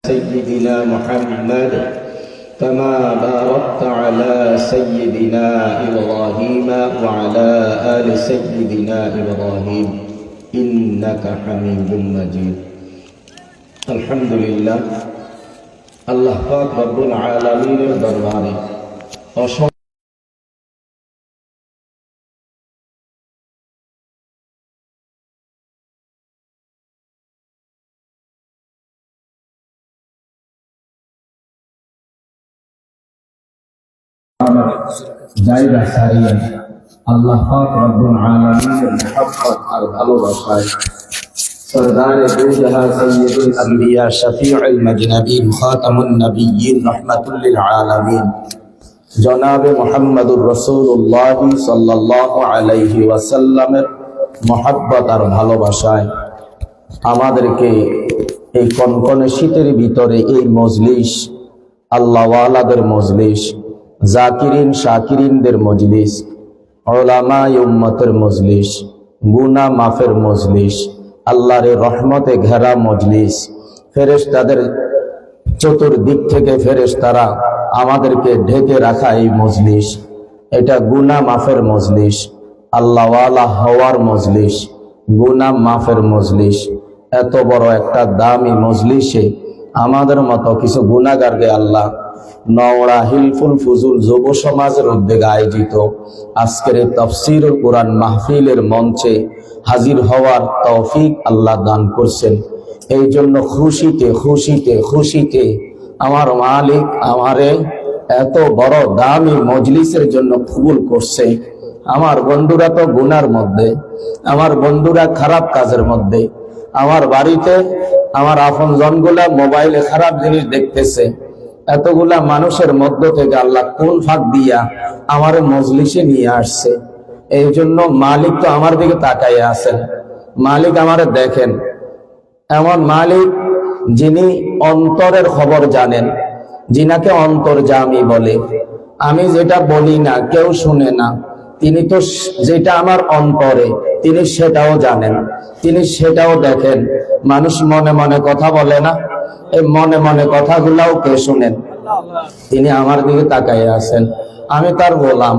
سيدنا محمد كما باركت على سيدنا إبراهيم وعلى آل سيدنا إبراهيم إنك حميد مجيد الحمد لله الله পাক রব্বুল আলামিনের দরবারে জায়গা সারিয়ে আল্লাহ পাক রব্বুল আলামিনের মুহাব্বত আর ভালোবাসায় সরদারে দু জাহান সাইয়্যিদুল আম্বিয়া শফিউল মাজনাবিন খাতামুন নবিয়্যিন রাহমাতুল লিল আলামিন জনাবে মুহাম্মদুর রাসূলুল্লাহ সাল্লাল্লাহু আলাইহি ওয়াসাল্লামের মুহাব্বত আর ভালোবাসায় আমাদেরকে এই কনকনে শীতের ভিতরে এই মজলিস আল্লাহওয়ালাদের মজলিস জাকিরিন শাকিরিনদের মজলিস উলামায়ে উম্মতের মজলিস গুনাহ মাফের মজলিস আল্লাহর রহমতে ঘেরা মজলিস ফেরেশতাদের চতুর্দিক থেকে ফেরেশতারা আমাদেরকে ঢেকে রাখা এই মজলিস এটা গুনাহ মাফের মজলিস আল্লাহওয়ালা হওয়ার মজলিস গুনাহ মাফের মজলিস এত বড় একটা দামি মজলিসে আমাদের মতো কিছু গুনাহগারকে আল্লাহ নওড়া হিলফুল ফুজুল যুব সমাজের উদ্যোগে আয়োজিত আজকের এই তাফসীরুল কুরআন মাহফিলের মঞ্চে হাজির হওয়ার তৌফিক আল্লাহ দান করছেন। এই জন্য খুশিতে খুশিতে খুশিতে আমার মালিক আমারে এত বড় দামি মজলিসের জন্য কবুল করছে। আমার বন্ধুরা তো গুনার মধ্যে, আমার বন্ধুরা খারাপ কাজের মধ্যে, আমার বাড়িতে আমার আপন জনগুলা মোবাইলে খারাপ জিনিস দেখতেছে। এতগুলা মানুষের মধ্য থেকে আল্লাহ কোন ফাঁক দিয়া আমার মজলিসে নিয়ে আসছে। এই জন্য মালিক তো আমার দিকে তাকাইয়া আছেন, মালিক আমারে দেখেন। এমন মালিক যিনি অন্তরের খবর জানেন, যিনাকে অন্তর্যামী বলে। আমি যেটা বলি না কেউ শুনে না, তিনি তো যেটা আমার অন্তরে তিনি সেটাও জানেন, তিনি সেটাও দেখেন। মানুষ মনে মনে কথা বলে না, এই মনে মনে কথাগুলাও কে শুনেন? তিনি আমার দিকে তাকাইয়া আছেন। আমি তার গোলাম,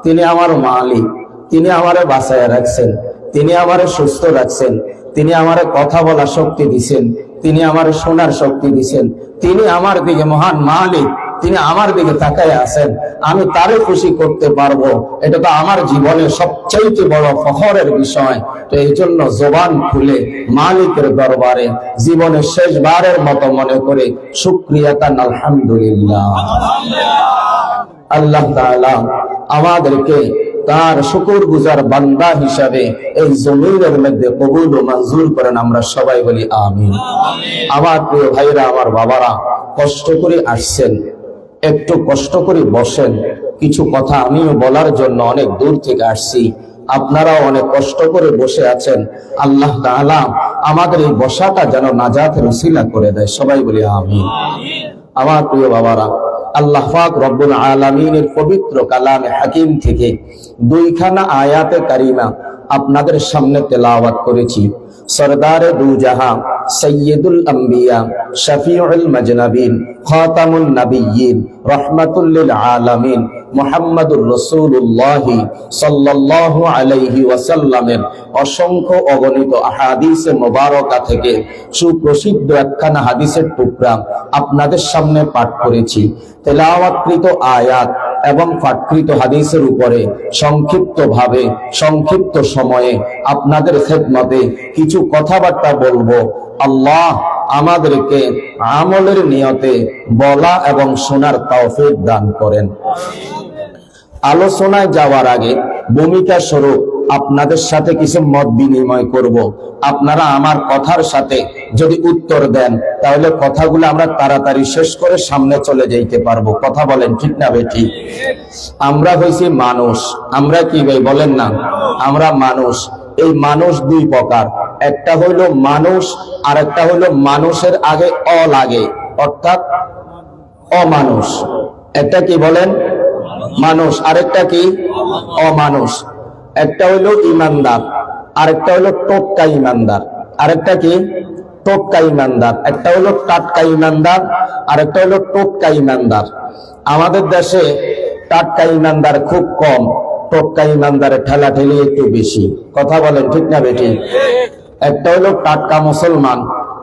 তিনি আমার মালিক, তিনি আমারে বাঁচাইয়া রাখছেন, তিনি আমারে সুস্থ রাখছেন, তিনি আমারে কথা বলার শক্তি দিছেন, তিনি আমারে শোনার শক্তি দিছেন। তিনি আমার দিকে মহান মালিক, তিনি আমার দিকে তাকাইয়া আছেন। আমি তারে খুশি করতে পারবো, এটা তো আমার জীবনের সবচেয়ে বড় ফখরের বিষয়। তো এই জন্য জবান খুলে মালিকের দরবারে জীবনের শেষবারের মতো মনে করে শুকরিয়াতান আলহামদুলিল্লাহ। আল্লাহ তাআলা আমাদেরকে তার শুকরগুজার বান্দা হিসাবে এই জমিনের মধ্যে কবুল ও মঞ্জুর করেন। আমরা সবাই বলি আমিন। আমার প্রিয় ভাইরা, আমার বাবারা, কষ্ট করে আসছেন, একটু কষ্ট করে বসেন। কিছু কথা আমিও বলার জন্য অনেক দূর থেকে আসছি, আপনারাও অনেক কষ্ট করে বসে আছেন। আল্লাহ তাআলা আমাদের এই বসাটা যেন নাজাতের উসিলা করে দেয়। সবাই বলি আমিন। আমার প্রিয় বাবারা, আল্লাহ পাক রব্বুল আলামিনের পবিত্র কালামে হাকিম থেকে দুইখানা আয়াতে কারিমা আপনাদের সামনে তেলাওয়াত করেছি। সরদারে দু জাহান সাইয়্যিদুল আম্বিয়া শফিউল মাজনাবিন খাতামুন নবিয়্যিন রাহমাতুল লিল আলামিন মুহাম্মাদুর রাসূলুল্লাহ সাল্লাল্লাহু আলাইহি ওয়াসাল্লামের অসংখ্য অগণিত আহাদিসে মুবারকা থেকে সুপ্রসিদ্ধ একখানা হাদিসের টুকরা আপনাদের সামনে পাঠ করেছি। তেলাওয়াতকৃত আয়াত এবং পাঠকৃত হাদিসের উপরে সংক্ষিপ্তভাবে সংক্ষিপ্ত সময়ে আপনাদের খেদমতে কিছু কথাবার্তা বলবো। আল্লাহ আমাদেরকে আমলের নিয়তে বলা এবং শোনার তৌফিক দান করেন। আলোচনায় যাওয়ার আগে ভূমিকা স্বরূপ আপনাদের সাথে কিছু মত বিনিময় করব। আপনারা আমার কথার সাথে যদি উত্তর দেন তাহলে কথাগুলো আমরা তাড়াতাড়ি শেষ করে সামনে চলে যেতে পারবো। কথা বলেন, ঠিক না বেটি? আমরা হইছি মানুষ। আমরা কি ভাই বলেন না? আমরা মানুষ। এই মানুষ দুই প্রকার, একটা হইল মানুষ আর একটা হইল মানুষের আগে অ লাগে, অর্থাৎ অমানুষ। একটা কি বলেন? মানুষ। আরেকটা কি? অমানুষ। একটা হইল ইমানদার, আরেকটা হইল টোটকা ইমানদার, আরেকটা কি? টোটকা ইমানদার, একটা হলো টাটকা ইমানদার, আর একটা হলো টোটকা ইমানদার। আমাদের দেশে টাটকা ইমানদার খুব কম, টোটকা ইমানদারের ঠেলাঠেলি একটু বেশি। কথা বলেন ঠিক না বেটি? একটা হলো টাটকা মুসলমান,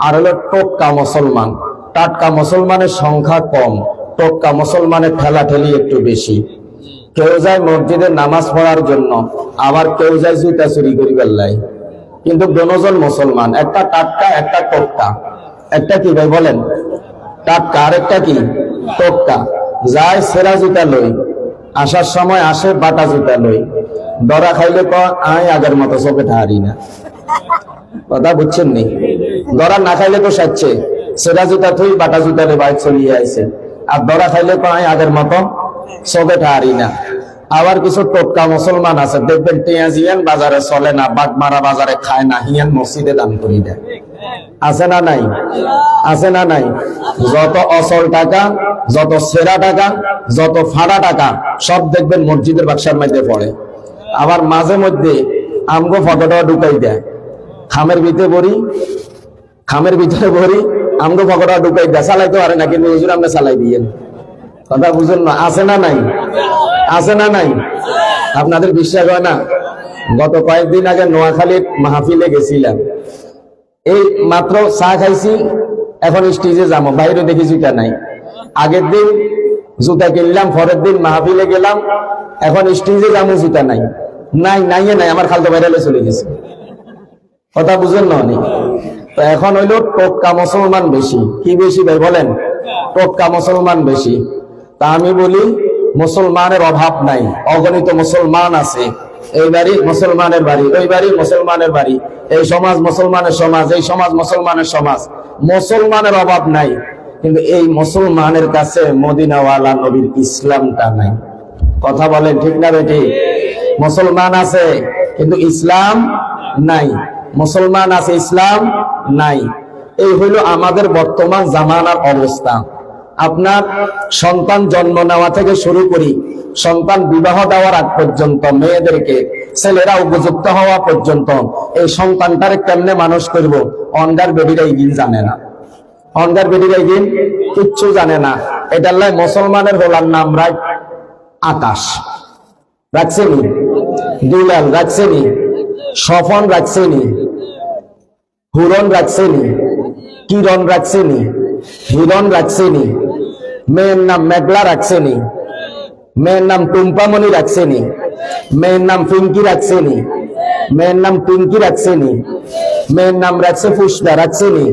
আর হলো টোটকা মুসলমান। টাটকা মুসলমানের সংখ্যা কম, টোটকা মুসলমানের ঠেলাঠেলি একটু বেশি। কেউ যায় মসজিদে নামাজ পড়ার জন্য, আবার কেউ যায় জুতা চুরি করি বেল্লাই, কিন্তু দুজন মুসলমান, একটা টাটকা একটা টোটকা। একটা কি ভাই বলেন? টাটকা, আর একটা কি টোটকা। যায় সেরা জুতা লই, আসার সময় আসে বাটা জুতা লই। দরা খাইলে আয় আগের মতো চোখে ঠাহারি না। কথা বুঝছেন নি? দরা না খাইলে তো সাচ্ছে, সেরা জুতা থই বাটা জুতা রে বাইক চলিয়ে আইছে। আর দরা খাইলে আয় আগের মতো চোখে ঠাহারি না। আবার কিছু টোটকা মুসলমান আছে, দেখবেন টিয়াজিয়ান বাজারে চলে না, বাগমারা বাজারে খায় না, হিয়ান মসজিদে দান করি দেয়। আছে না নাই? আছে না নাই? যত অসল টাকা, যত সেরা টাকা, যত ফাড়া টাকা সব দেখবেন মসজিদের বাক্সার মধ্যে পড়ে। আবার মাঝে মধ্যে আমগো ফটোটা ঢুকাই দেয়, খামের ভিতরে ভরি, খামের ভিতরে ভরি, আমগো ফটোটা ঢুকাই দেয়। চালাইতে পারে না, কিন্তু হুজুর আপনি চালাই দিয়েন। কথা বুঝুন না? আছে না নাই? আছে না নাই? আপনাদের বিশ্বাস হয় না? গত কয়েকদিন আগে নোয়াখালীর মাহফিলে গেছিলাম, এই মাত্র চা খাইছি, এখন স্টেজে যাবো, বাইরে দেখি জুতা নাই। আগের দিন জুতা কিনলাম, পরের দিন মাহফিলে গেলাম, এখন স্টেজে যাবো, জুতা নাই। নাই নাইয়ে নাই, আমার খালতো বাইরে চলে গেছে। কথা বুঝেন না? তো এখন হইলো টোটকা মুসলমান বেশি। কি বেশি ভাই বলেন? টোটকা মুসলমান বেশি। তা আমি বলি মুসলমানের অভাব নাই, অগণিত মুসলমান আছে। এই বাড়ি মুসলমানের বাড়ি, ওই বাড়ি মুসলমানের বাড়ি, এই সমাজ মুসলমানের সমাজ, এই সমাজ মুসলমানের সমাজ। মুসলমানের অভাব নাই, কিন্তু এই মুসলমানের কাছে মদিনাওয়ালা নবীর ইসলামটা নাই। কথা বলেন ঠিক না বেটি? মুসলমান আছে কিন্তু ইসলাম নাই, মুসলমান আছে ইসলাম নাই। এই হইল আমাদের বর্তমান জামানার অবস্থা। আপনার সন্তান জন্ম নেওয়া থেকে শুরু করি, সন্তান বিবাহ দেওয়ার আগ পর্যন্ত, মেয়েদেরকে ছেলেরা উপযুক্ত হওয়া পর্যন্ত এই সন্তানটারে কেমনে মানুষ করব, অন্ডার বেডিরা ইগিন জানে না। অন্ডার বেডিরা ইগিন কিচ্ছু জানে না। এটার লাই মুসলমানের হোলার নাম রাখ আকাশ রাখছেনি, দুলাল রাখছেনি, সফন রাখছেনি, হুরন রাখছেনি, কিরণ রাখছেনি, হিরণ রাখছেনি, মেয়ের নাম মেঘলা রাখছেনি, মেয়ের নাম টুম্পামণি রাখছেনি, মেয়ের নাম পিঙ্কি রাখছেনি, মেয়ের নাম পিঙ্কি রাখছেনি, মেয়ের নাম রাখছে পুষ্পা রাখছেনি,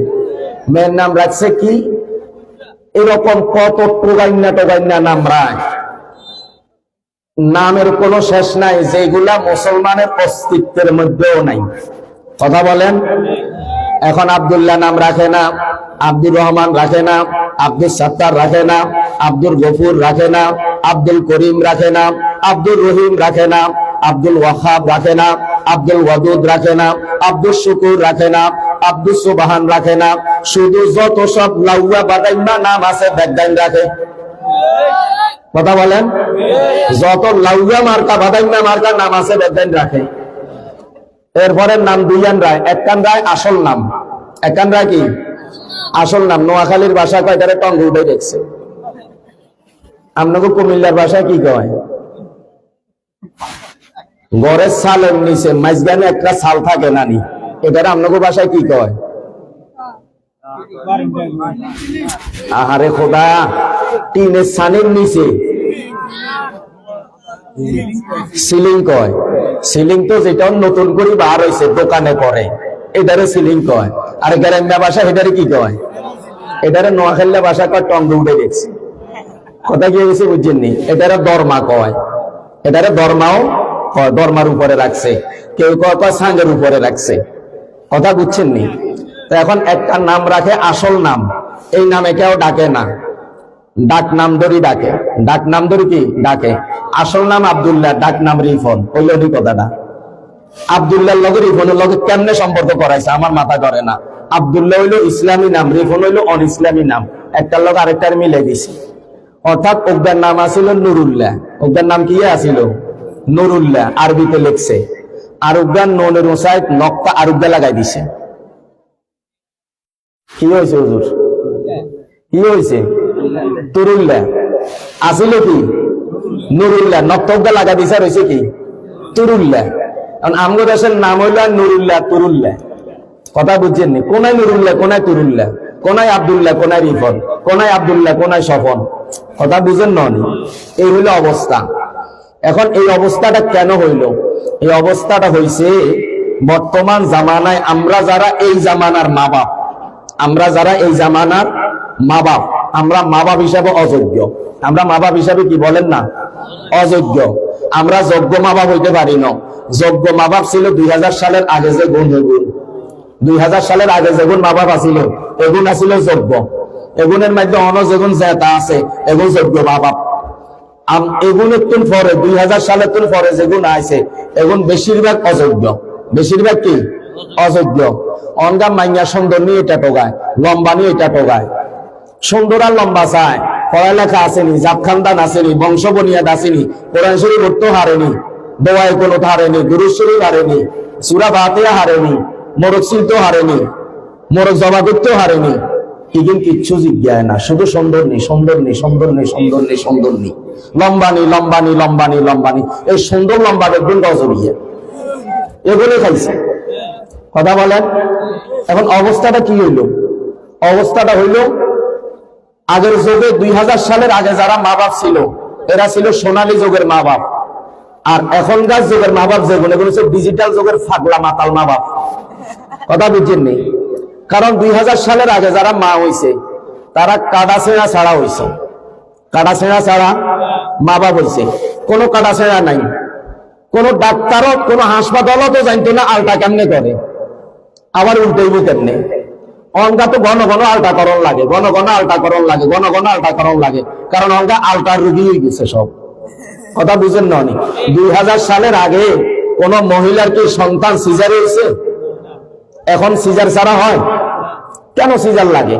মেয়ের নাম রাখছে কি, এরকম কত টোগাইনা নাম রাখ, নামের কোনো শেষ নাই, যেগুলা মুসলমানের অস্তিত্বের মধ্যেও নাই। কথা বলেন? এখন আব্দুল্লাহ নাম রাখে না, আব্দুর রহমান রাখে না, আব্দুল সত্তার রাখে না, আব্দুল গফুর রাখে না, আব্দুল করিম রাখে না, আব্দুল রহিম রাখে না, আব্দুল ওয়াহাব রাখে না, আব্দুল ওয়াদুদ রাখে না, আব্দুল শুকুর রাখে না, আব্দুল সুবহান রাখে না। শুধু যত সব লাউয়া বাদাইমা নাম আছে বেদাইন রাখে। কথা বলেন? যত লাউয়া মার্কা বাদাইমা মার্কা নাম আছে বেদাইন রাখে। এরপরের নাম দুইয়ান রায়, একখান রায় আসল নাম, একখান রায় কি আসল নাম। নোয়াখালীর ভাষা কয় তারা টঙ্গ উঠে দেখছে। আপনাকে কুমিল্লার ভাষায় কি কয়? গড়ের সালের নিচে মাঝখানে একটা সাল থাকে নানি, এটার আপনাকে ভাষায় কি কয়? আহারে খোদা, টিনের সানের নিচে সিলিং কয়। সিলিং তো যেটা নতুন করে বার হয়েছে দোকানে করে, এটারে সিলিং কয়। আর গ্রাম্য ভাষা এটারে কি কয়? এটারে নোয়াখালী ভাষা কয় টঙ্গ উঠে গেছে। কথা কি হয়েছে বুঝছেন নি? এটারে দরমা কয়, এটারে দরমাও কয়, দরমার উপরে রাখছে, কেউ কয় কয় সাঙ্গের উপরে রাখছে। কথা বুঝছেন নি? তো এখন একটা নাম রাখে আসল নাম, এই নামে কেউ ডাকে না, ডাক নাম ধরি ডাকে। ডাক নাম ধরি কি ডাকে? আসল নাম আব্দুল্লাহ, ডাক নাম রিফন। ওই লডি কথাটা আব্দুল্লাহর লগে রিফনের লগে কেমনে সম্পর্ক করাইছে আমার মাথা করে না। আব্দুল্লাহ হইলো ইসলামী নাম, রিফন হইলো অন ইসলামী নাম, একটার লগে আরেকটার মিলে দিছে। অর্থাৎ ওদের নাম আছিল নুরুল্লাহ, ওদের নাম কি আছিল? নুরুল্লাহ, আরবিতে লিখছে। আর উগান নুনের উসাইদ নকতা আরুগা লাগাই দিছে। কি হয়েছে হুজুর? কি হয়েছে? তুরুল্লাহ আসিল কি নুরুল্লাহ, নক্তব্য লাগা দিছে রয়েছে কি তুরুল্লাহ। কারণ আমগো দেশের নাম হইল নুরুল্লাহ তুরুল্লাহ, কথা বুঝছেন নি? কোনায় নুরুল্লাহ, কোনায় তুরুল্লাহ, কোনায় আব্দুল্লাহ, কোনায় রিফন, কোনায় আব্দুল্লাহ, কোনায় সফন, কথা বুঝেন ননি? এই হইল অবস্থা। এখন এই অবস্থাটা কেন হইল? এই অবস্থাটা হইছে বর্তমান জামানায় আমরা যারা এই জামানার মা বাপ, আমরা যারা এই জামানার মা বাপ, আমরা মা বাপ হিসাবে অযোগ্য। আমরা মা বাপ হিসাবে কি বলেন না? অযোগ্য। আমরা যোগ্য মা বাপ হইতে পারি না। যোগ্য মা বাপ ছিল 2000 সালের আগে যে গুণ, 2000 সালের আগে যেগুন মা বাপ আসিল এগুন আসিল যোগ্য। এগুনের মধ্যে অন যেগুন জেতা আছে এগুন যোগ্য মা বাপ। এগুনের তুন পরে 2000 সালের তুন পরে যেগুন আছে এগুন বেশিরভাগ অযোগ্য। বেশিরভাগ কি অযোগ্য। অনগা মাইয়া সুন্দর নিয়ে এটা টোগায়, লম্বা নিয়ে এটা টোগায়। সুন্দর আর লম্বা চায়, পড়ালেখা আসেনি, জাত খানদান আসেনি, বংশ বনিয়াদ আসেনি, কোরআন শরীফ পড়তেও হারেনি, দোয়ায় কোনো হারেনি, দুরূদ শরীফ হারেনি, সূরা ফাতিহা হারেনি, মোরগ শিলতেও হারেনি, মোরগ জমা করতেও হারেনি। ইগিন কিচ্ছু জিজ্ঞায় না, শুধু সুন্দর নেই, সুন্দর নেই, সুন্দর নেই, সুন্দর নেই, সুন্দর নেই, লম্বানি লম্বানি লম্বানি লম্বানি। এই সুন্দর লম্বা দেখবেন গজরিয়ে এগুলো খাইছে, কথা বলেন। এখন অবস্থাটা কি হইল? অবস্থাটা হইল আগের যুগে 2000 সালের আগে যারা মা বাপ ছিল এরা ছিল সোনালী যুগের মা বাপ। আর এখনকার যুগের মা বাপ যেগুলো, এগুলো হচ্ছে ডিজিটাল যুগের ফাগলা মাতাল মা বাপ, কথা বুঝছেন নি? কারণ 2000 সালের আগে যারা মা হইছে তারা কাটা ছেঁড়া ছাড়া হইছে, কাটা ছেঁড়া ছাড়া মা বাপ হইছে। কোনো কাটা ছেঁড়া নাই, কোন ডাক্তারও কোন হাসপাতালও তো জানতো না আলটা কেমনে করে, আবার উল্টেইব কেমনে। অঙ্গা তো ঘন ঘন আলটাকরণ লাগে, ঘন ঘন আলটাকরণ লাগে, ঘন ঘন আলটাকরণ লাগে, কারণ অঙ্গা আলটার রুগী হয়ে গেছে সব, কথা বুঝেন না? 2000 সালের আগে কোন মহিলার কি সন্তান সিজার হয়েছে? এখন সিজার ছাড়া হয়? কেন সিজার লাগে?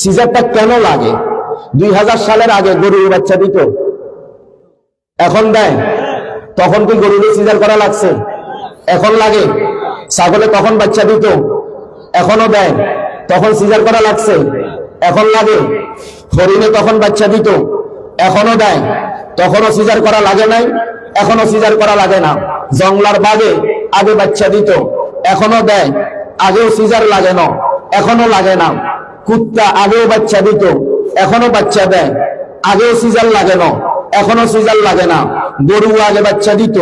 সিজারটা কেন লাগে? 2000 সালের আগে গরুর বাচ্চা দিত, এখন দেয়? তখন কি গরুকে সিজার করা লাগছে? এখন লাগে। ছাগলে তখন বাচ্চা দিত, এখনো দেয়, তখন সিজার করা লাগছে? এখন লাগে। হরিণে তখন বাচ্চা দিত, এখনো দেয়, তখনও সিজার করা লাগে নাই, এখনো সিজার করা লাগে না। জংলার বাঘে আগে বাচ্চা দিত, এখনো দেয়, আগেও সিজার লাগে না, এখনো লাগে না। কুত্তা আগেও বাচ্চা দিত, এখনো বাচ্চা দেয়, আগেও সিজার লাগে না, এখনো সিজার লাগে না। গরু আগে বাচ্চা দিত,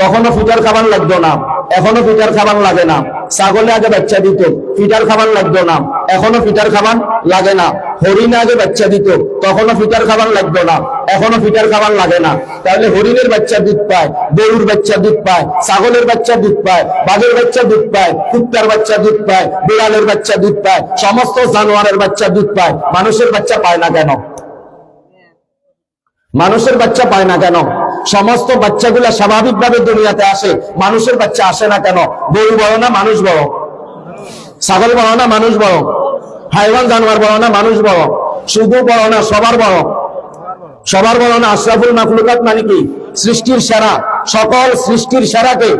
তখনও ফিটার খাবার লাগতো না, এখনো ফিটার খাবার লাগে না। ছাগলে আগে বাচ্চা দিত, ফিটার খাবার লাগতো না, এখনো ফিটার খাবার লাগে না। হরিণ আগে বাচ্চা দিত, তখনও ফিটার খাবার লাগতো না, এখনো ফিটার খাবার লাগে না। তাহলে হরিণের বাচ্চা দুধ পায়, গরুর বাচ্চা দুধ পায়, ছাগলের বাচ্চা দুধ পায়, বাঘের বাচ্চা দুধ পায়, কুত্তার বাচ্চা দুধ পায়, বিড়ালের বাচ্চা দুধ পায়, সমস্ত জানোয়ারের বাচ্চা দুধ পায়। মানুষের বাচ্চা পায় না কেন? মানুষের বাচ্চা পায় না কেন? সমস্ত বাচ্চাগুলা স্বাভাবিকভাবে দুনিয়াতে আসে, মানুষের বাচ্চা আসে না কেন? গরু বড় না মানুষ বড়? ছাগল বড় না মানুষ বড়? হাইওয়ান জানোয়ার বড় না মানুষ বড়? শুধু বড় না, সবার বড়? সবার বড় না? আশরাফুল মাখলুকাত মানে কি? সৃষ্টির সেরা, সকল সৃষ্টির সেরাকে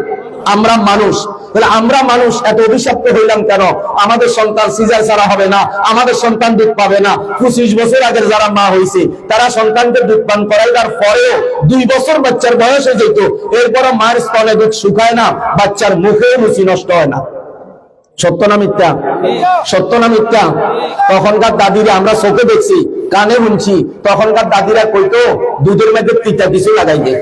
আমরা মানুষ। তাহলে আমরা মানুষ এত অভিশপ্ত হইলাম কেন? আমাদের সন্তান সিজার ছাড়া হবে না, আমাদের সন্তান দুধ পাবে না। 25 বছর আগের যারা মা হয়েছে তারা সন্তানকে দুধ পান করাইবার পরেও 2 বছর বাচ্চার বয়স হয়ে যেত, এরপরও মায়ের স্তনে দুধ শুকায় না, বাচ্চার মুখেও রুচি নষ্ট হয় না। সত্য না মিথ্যা? সত্য না মিথ্যা? তখনকার দাদিরা আমরা চোখে দেখছি, কানে শুনছি, তখনকার দাদিরা কইতো দুধের মধ্যে তিতা কিছু লাগাই দে।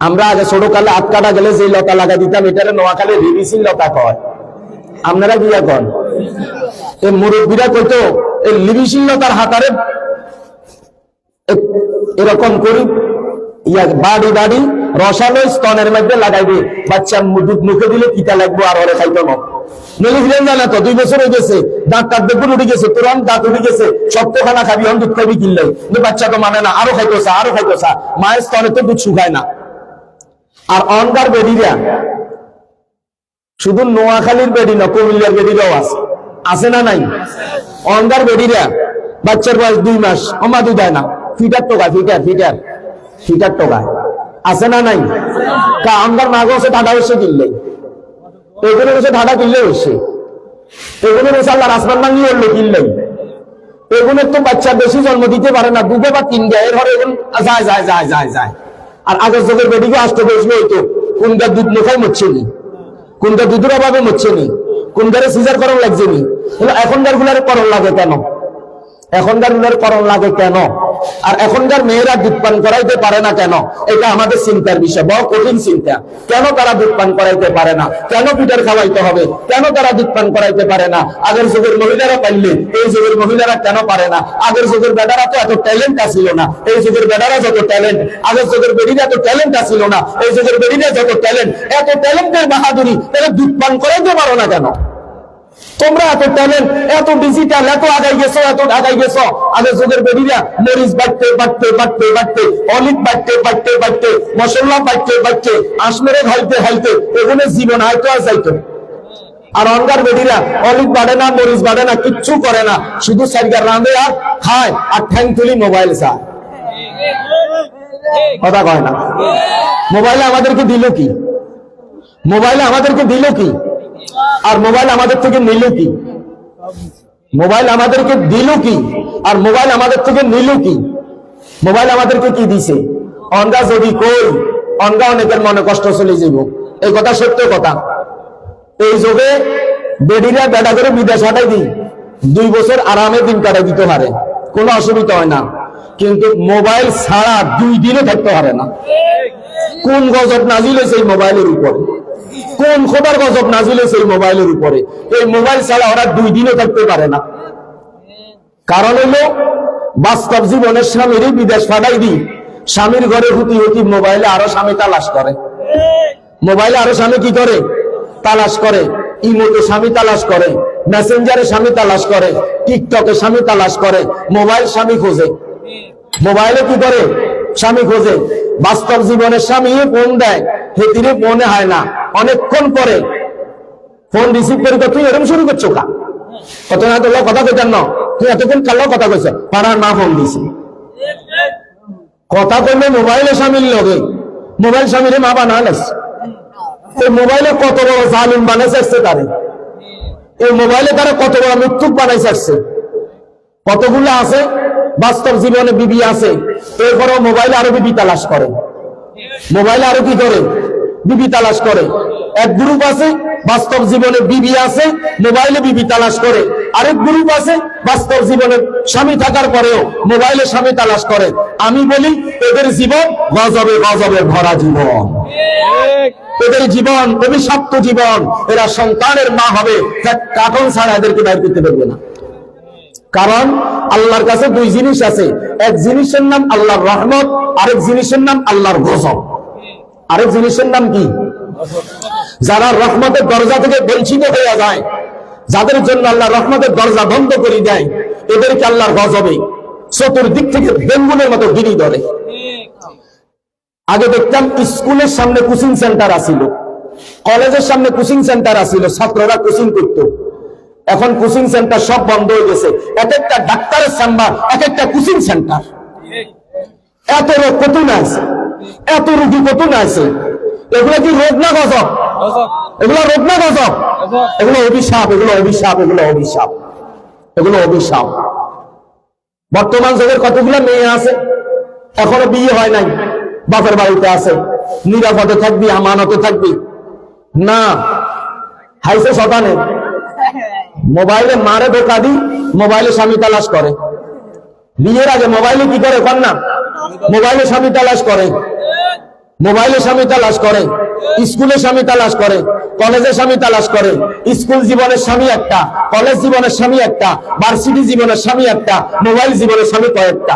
আমরা আগে ছোট কালে আট কাটা গেলে যে লতা লাগাই দিতাম এটারে নোয়াখালী রিবিসির লতা কয়, আপনারা বিয়া কন। এই মুরব্বীরা কইতো এই লিবিসির লতার হাতারে এরকম করি বাড়ি বাড়ি রসালো স্তনের মধ্যে লাগাইবে, বাচ্চা দুধ মুখে দিলে তিতা লাগবো আর ওরে খাইতো না। নলি ফিলেন জানা তো 2 বছর হয়ে গেছে, দাঁত টাত দেখুন উঠে গেছে, তোর দাঁত উঠে গেছে, সপ্তখানা খাবি, এখন দুধ খাবি কিনলে, কিন্তু বাচ্চা তো মানে না, আরো খাইতোসা আরো খাইতোসা, মায়ের স্তনে তো দুধ শুকায় না। আর অনকার বেডিরা শুধু নোয়াখালীর বেডি না, কুমিল্লার বেডিরাও আছে, আছে না নাই? অনকার বেডিরা বাচ্চার বয়স 2 মাস অমা দুধ দেয় না, ফিটার টোকায়, ফিটার ফিটার ফিটার টোকায়, আছে না নাই? অনকার মাগো হচ্ছে ঢাকা হচ্ছে কিনলে, এগুলো হচ্ছে ঢাকা কিনলে হচ্ছে। এগুলো বলছে আল্লাহর আসমান ভাঙি ওর লোক ইল্লাই, এগুলোর তো বাচ্চা বেশি জন্ম দিতে পারে না, দুটো বা তিনটা, এর ঘরে এগুলো যায় যায় যায় যায় যায়। আর আগের যুগের বেডিকে আসতে বসলো হইতো কোনটা দুধ মুখায় মরছে নি, কোনটা দুধের অভাবে মরছে নি, কোনটারে সিজার করণ লাগছে নি। এখনকার গুলার করণ লাগে কেন? এখনকার গুলার করণ লাগে কেন? আর এখনকার মেয়েরা দুধ পান করাইতে পারে না কেন? এটা আমাদের চিন্তার বিষয়, বড় কঠিন চিন্তা। কেন তারা দুধ পান করাইতে পারে না? কেন পিঠার খাওয়াইতে হবে? কেন তারা দুধ পান করাইতে পারে না? আগের যুগের মহিলারা পারলে এই যুগের মহিলারা কেন পারে না? আগের যুগের বেটারা তো এত ট্যালেন্ট আসিল না, এই যুগের বেটারা যত ট্যালেন্ট। আগের যুগের বেডিরা এত ট্যালেন্ট আসিল না, এই যুগের বেডিরা যত ট্যালেন্ট। এত ট্যালেন্টের বাহাদুরি, তাহলে দুধ পান করাইতে পারো না কেন? তোমরা এত ট্যালেন্ট, এত ডিজিটাল, এত আগাই গেছো, এত আগাই গেছো। আগের যুগের বেডিরা মরিচ বাটতে বাটতে বাটতে বাটতে, অলিভ বাটতে বাটতে বাটতে, মশলা বাটতে বাটতে, আশমেরে হাইতে হাইতে এগুলো জীবন হয়তো আর যাইতো। আর অনগার বেডিরা অলিভ বাড়ে না, মরিচ বাড়ে না, কিচ্ছু করে না, শুধু সাইডার রাঁধে আর খায় আর ঠ্যাং তুলি মোবাইল চায়। কথা কয় না? মোবাইলে আমাদেরকে দিল কি? মোবাইলে আমাদেরকে দিল কি? আর মোবাইল আমাদের থেকে নিল কি? মোবাইল আমাদেরকে দিল কি? আর মোবাইল আমাদের থেকে নিল কি? মোবাইল আমাদেরকে কি দিছে? অনগা যদি কই, অনগা অনেকের মনে কষ্ট চলে যাব। এই কথা সত্য কথা। এই যুগে বেডিরা বেটা করে বিদেশ হাঁটাই দিই, 2 বছর আরামে দিন কাটাই দিতে পারে, কোনো অসুবিধা হয় না। কিন্তু মোবাইল ছাড়া 2 দিনও থাকতে পারে না। কোন গজব নাজিল হয়েছে এই মোবাইলের উপরে? কোন খোদার গজব নাজিল হয়েছে এই মোবাইলের উপরে? এই মোবাইল ছাড়া ওরা 2 দিনও থাকতে পারে না। কারণ হলো বাস্তব জীবনের স্বামীরই বিদেশ ফাটাই দিই, স্বামীর ঘরে হুতি হুতি মোবাইলে আরো স্বামী তালাশ করে। মোবাইলে আরো স্বামী কি করে? তালাশ করে। ইমোতে স্বামী তালাশ করে, মেসেঞ্জারে স্বামী তালাশ করে, টিকটকে স্বামী তালাশ করে। মোবাইল স্বামী খোঁজে, মোবাইলে কি করে? স্বামী খোঁজে। বাস্তব জীবনের স্বামী ফোন দেয়, হেতিরে মনে হয় না, অনেকক্ষণ পরে ফোন রিসিভ করে, তুই এরকম শুরু করছো কা? কত না তোর কথা কইতেন না, তুই এতক্ষণ কালো কথা কইছ, পাড়ার মা ফোন দিছি। কথা কইলে মোবাইলে স্বামীর লগে, মোবাইল স্বামীরে মা বানালেস। এই মোবাইলে কত বড় জালিম বানাইছে আসছে তারে, এই মোবাইলে তারা কত বড় মৃত্যুক বানাইছে আসছে। কতগুলো আছে বাস্তব জীবনে বিবি আছে, এরপরও মোবাইলে আরো বিবি তালাশ করে। মোবাইলে আরো কি করে? বিবি তালাশ করে। এক গ্রুপ আছে বাস্তব জীবনে বিবি আছে, মোবাইলে বিবি তালাশ করে। আরেক গ্রুপ আছে বাস্তব জীবনে স্বামী থাকার পরেও মোবাইলে স্বামী তালাশ করে। আমি বলি এদের জীবন গজবে গজবে ভরা জীবন, এদের জীবন অভিশপ্ত জীবন। এরা সন্তানের মা হবে, কার্টন ছাড়া এদেরকে বাইর করতে পারবে না। কারণ আল্লাহর কাছে 2 জিনিস আছে, এক জিনিসের নাম আল্লাহর রহমত, আরেক জিনিসের নাম আল্লাহর গজব। আরেক জিনিসের নাম কি? যারা রহমতের দরজা থেকে বঞ্চিত হয়ে যায়, যাদের জন্য আল্লাহ রহমতের দরজা বন্ধ করে দেয়, এদেরকে আল্লাহর গজবে চতুর্দিক থেকে বেঙ্গুলের মতো গিরি ধরে। আগে দেখতাম স্কুলের সামনে কোচিং সেন্টার আসিল, কলেজের সামনে কোচিং সেন্টার আসিল, ছাত্ররা কোচিং করতো। এখন কোচিং সেন্টার সব বন্ধ হয়ে গেছে, এক একটা ডাক্তারের চেম্বার, এক একটা কোচিং সেন্টার। এত রোগ কত না আছে, এত রোগী কত না আছে। এগুলো কি রোগ না গজব? এগুলো রোগ না গজব? এগুলো অভিশাপ, এগুলো অভিশাপ, এগুলো অভিশাপ, এগুলো অভিশাপ। বর্তমান যুগের কতগুলো মেয়ে আছে এখনো বিয়ে হয় নাই, বাপের বাড়িতে আছে, নিরাপদে থাকবি, আমানতে থাকবি না, হাইছে শতানে। মোবাইলে মারে ধোকা দি, মোবাইলে স্বামী তালাশ করে। বিয়ের আগে মোবাইলে কি করে কন্যা? মোবাইলে স্বামী তালাশ করে, মোবাইলে স্বামী তালাশ করে, স্কুলে স্বামী তালাশ করে, কলেজে স্বামী তালাশ করে। স্কুল জীবনের স্বামী একটা, কলেজ জীবনের স্বামী একটা, ভার্সিটি জীবনের স্বামী একটা, মোবাইল জীবনের স্বামী কয়েকটা।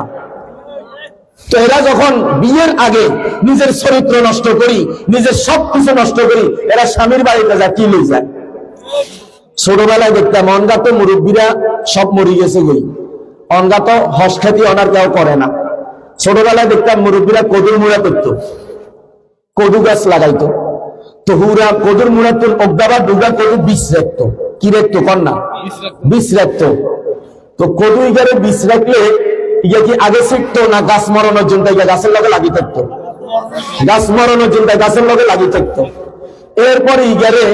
তো এরা যখন বিয়ের আগে নিজের চরিত্র নষ্ট করি, নিজের সবকিছু নষ্ট করি, এরা স্বামীর বাড়িতে যায় কি লই যায়। ছোটবেলায় দেখতাম অনগা তো মুরব্বীরা সব মরি গেছে গই, অনগা তো হস খ্যাতি অনার কেউ করে না। ছোটবেলায় দেখতাম মুরব্বীরা কদুর মুড়া করতো, কদু গাছ লাগাইতো, তো হুরা কদুর মুড়া তো অগ্দাবা ডুগা কদু বীজ রাখতো। কি রাখতো কন্যা? বীজ রাখতো। তো কদু ইগারে বীজ রাখলে ইয়া কি আগে শিখতো না গাছ মরানোর জন্য গাছের লগে লাগিয়ে থাকতো, গাছ মরানোর জন্য গাছের লগে লাগিয়ে থাকতো। এরপরে ইগারে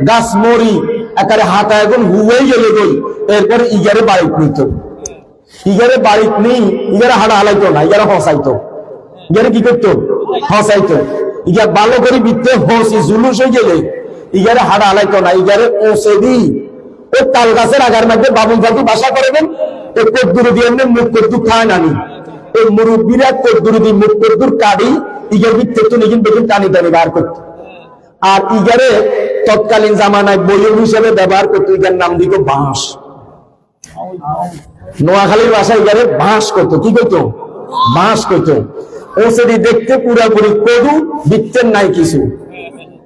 গাছ মরি একারে হাতা এখন হুয়েই গেলে গই, এরপরে ইগারে বাড়িত নিত, ইগারে বাড়িত নেই, ইগারে হাড়া হালাইতো না, ইগারে হসাইতো, ইগারে কি করতো, হসাইতো, ইগা ভালো করে বিত্তে হসি জুলুস হয়ে গেলে ইগারে হাড়া হালাইতো না, ইগারে ওসে দি ওই তাল গাছের আগার মধ্যে বাবুল ফাতু বাসা করবেন, এই কদ্দুর দিয়ে এমনি মুখ কদ্দুর খায় নানি, এই মুরব্বীরা কদ্দুর দিয়ে মুখ কদ্দুর কাটি ইগার বিত্তে তো নিজের বেতন টানি টানি বার করতো। আর ইগারে তৎকালীন জামানায় বইয়ের হিসেবে ব্যবহার করতো, ইগার নাম দিত বাঁশ। নোয়াখালীর ভাষায় ইগারে বাঁশ করতো, কি করতো, বাঁশ করতো। ও সেটি দেখতে পুরাপুরি কদু, বৃত্তের নাই কিছু,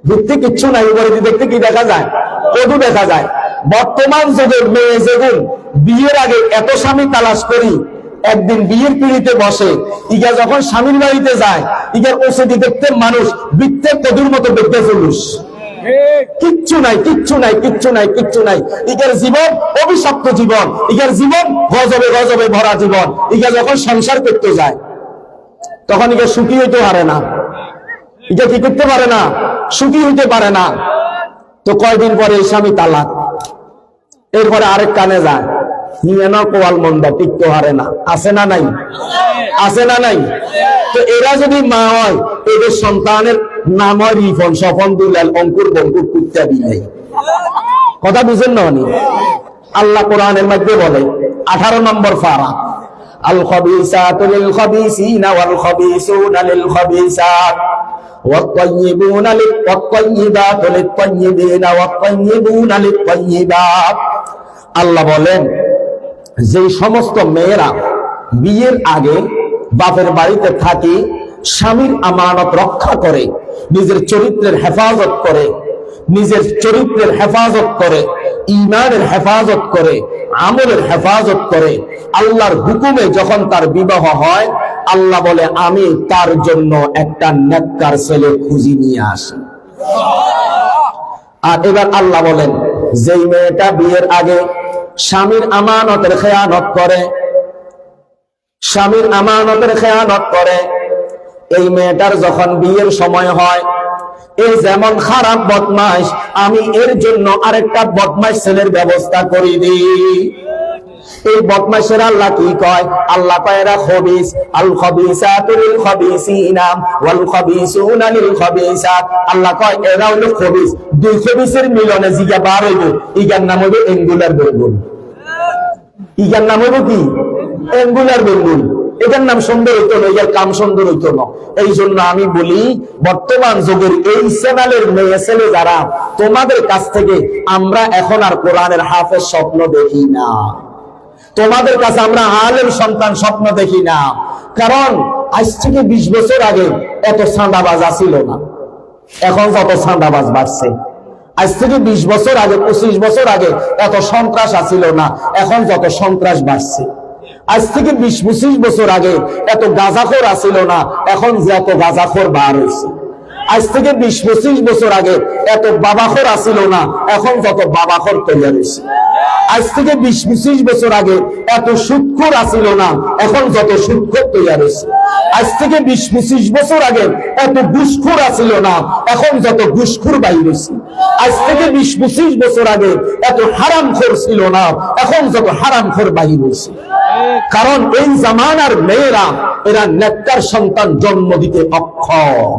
বৃত্তে কিচ্ছু নাই, উপরে দেখতে কি দেখা যায়, কদু দেখা যায়। বর্তমান যুগের মেয়ে যেগুন বিয়ের আগে এত স্বামী তালাশ করি, একদিন বিয়ের পিড়িতে বসে, ইগা যখন স্বামীর বাড়িতে যায়, ইগার ওসেটি দেখতে মানুষ বৃত্তের কদুর মতো দেখতে জুলুস, কিচ্ছু নাই, কিচ্ছু নাই, কিচ্ছু নাই, কিচ্ছু নাই। ইগার জীবন অভিশপ্ত জীবন, ইগার জীবন গজবে গজবে ভরা জীবন। ইগা যখন সংসার করতে যায় তখন ইগা সুখী হইতে পারে না, ইগা কি করতে পারে না, সুখী হইতে পারে না। তো কয়দিন পরে স্বামী তালাক, এরপরে আরেক কানে যায়, হিয়ানা কোয়াল মন্দা টিকতে পারে না, আছে না নাই, আছে না নাই। তো এরা যদি মা হয়, এদের সন্তানের নাম হয় রিফন, স্বপন, দুলাল, অঙ্কুর, বঙ্কুর, কুত্তা, বিলাই। কথা বুঝেন না? আল্লাহ কোরআনের মধ্যে বলে 18 নম্বর পারা, আল খাবিসাতু লিল খাবিসিনা ওয়াল খাবিসুনা লিল খাবিসাত ওয়াত তাইয়্যিবুনা লিত-তাইয়্যিবাতু লিত-তাইয়্যিবিনা ওয়াত তাইয়্যিবুনা লিত-তাইয়্যিবাত। আল্লাহ বলেন, যে সমস্ত মেয়েরা বিয়ের আগে বাপের বাড়িতে থাকি, স্বামীর আমানত রক্ষা করে, নিজের চরিত্রের হেফাজত করে, নিজের চরিত্রের হেফাজত করে, ঈমানের হেফাজত করে, আমলের হেফাজত করে, আল্লাহর হুকুমে যখন তার বিবাহ হয়, আল্লাহ বলে আমি তার জন্য একটা নেককার ছেলে খুঁজি নিয়ে আসি। আর এবার আল্লাহ বলেন, যেই মেয়েটা বিয়ের আগে স্বামীর আমানতের খেয়ানত করে, স্বামীর আমানতের খেয়ানত করে, এই মেয়েটার যখন বিয়ের সময় হয়, এই যেমন খারাপ বদমাশ, আমি এর জন্য আরেকটা বদমাশ ছেলের ব্যবস্থা করে দিই। এই বদমাশের আল্লাহ কি কয়? আল্লাহ কয় এরা খবিস, আল খবিসাতু লিল খবিসিনা ওয়াল খবিসুনা লিল খবিসাত। আল্লাহ কয় এরা হলো খবিস, দুই খবিসের মিলনে জিগা বার হইব, ইগার নাম হইবে এঙ্গুলার বেঙ্গুল। ইগার নাম হইব কি? এঙ্গুলার বেঙ্গুল। এটার নাম সুন্দর হইতো না, এর কাম সুন্দর হইতো না। এই জন্য আমি বলি, বর্তমান যুগের এই চ্যানেলের মেয়ে ছেলে যারা, তোমাদের কাছ থেকে আমরা এখন আর কোরআনের হাফেজ স্বপ্ন দেখি না, তোমাদের কাছে আমরা আলেম সন্তান স্বপ্ন দেখি না। কারণ আজ থেকে 20 বছর আগে এত সান্দাবাজ ছিল না, এখন যত সান্দাবাজ বাড়ছে। আজ থেকে 20 বছর আগে, 25 বছর আগে এত সন্ত্রাস ছিল না, এখন যত সন্ত্রাস বাড়ছে। আজ থেকে 20-25 বছর আগে এত গাঁজাখোর ছিল না, এখন যত গাঁজাখোর বার হয়েছে। আজ থেকে 20-25 বছর আগে এত বাবাখোর ছিল না, এখন যত বাবাখোর তৈরি হয়েছে। আজ থেকে 20-25 বছর আগে এত সুদখোর ছিল না, এখন যত সুদখোর তৈরি হয়েছে। আজ থেকে 20-25 বছর আগে এত ঘুষখোর ছিল না, এখন যত ঘুষখোর বাইর হয়েছে। আজ থেকে 20-25 বছর আগে এত হারামখোর ছিল না, এখন যত হারামখোর বাইর হয়েছে। কারণ এই জামানার মেয়েরা, এরা নেককার সন্তান জন্ম দিতে অক্ষম।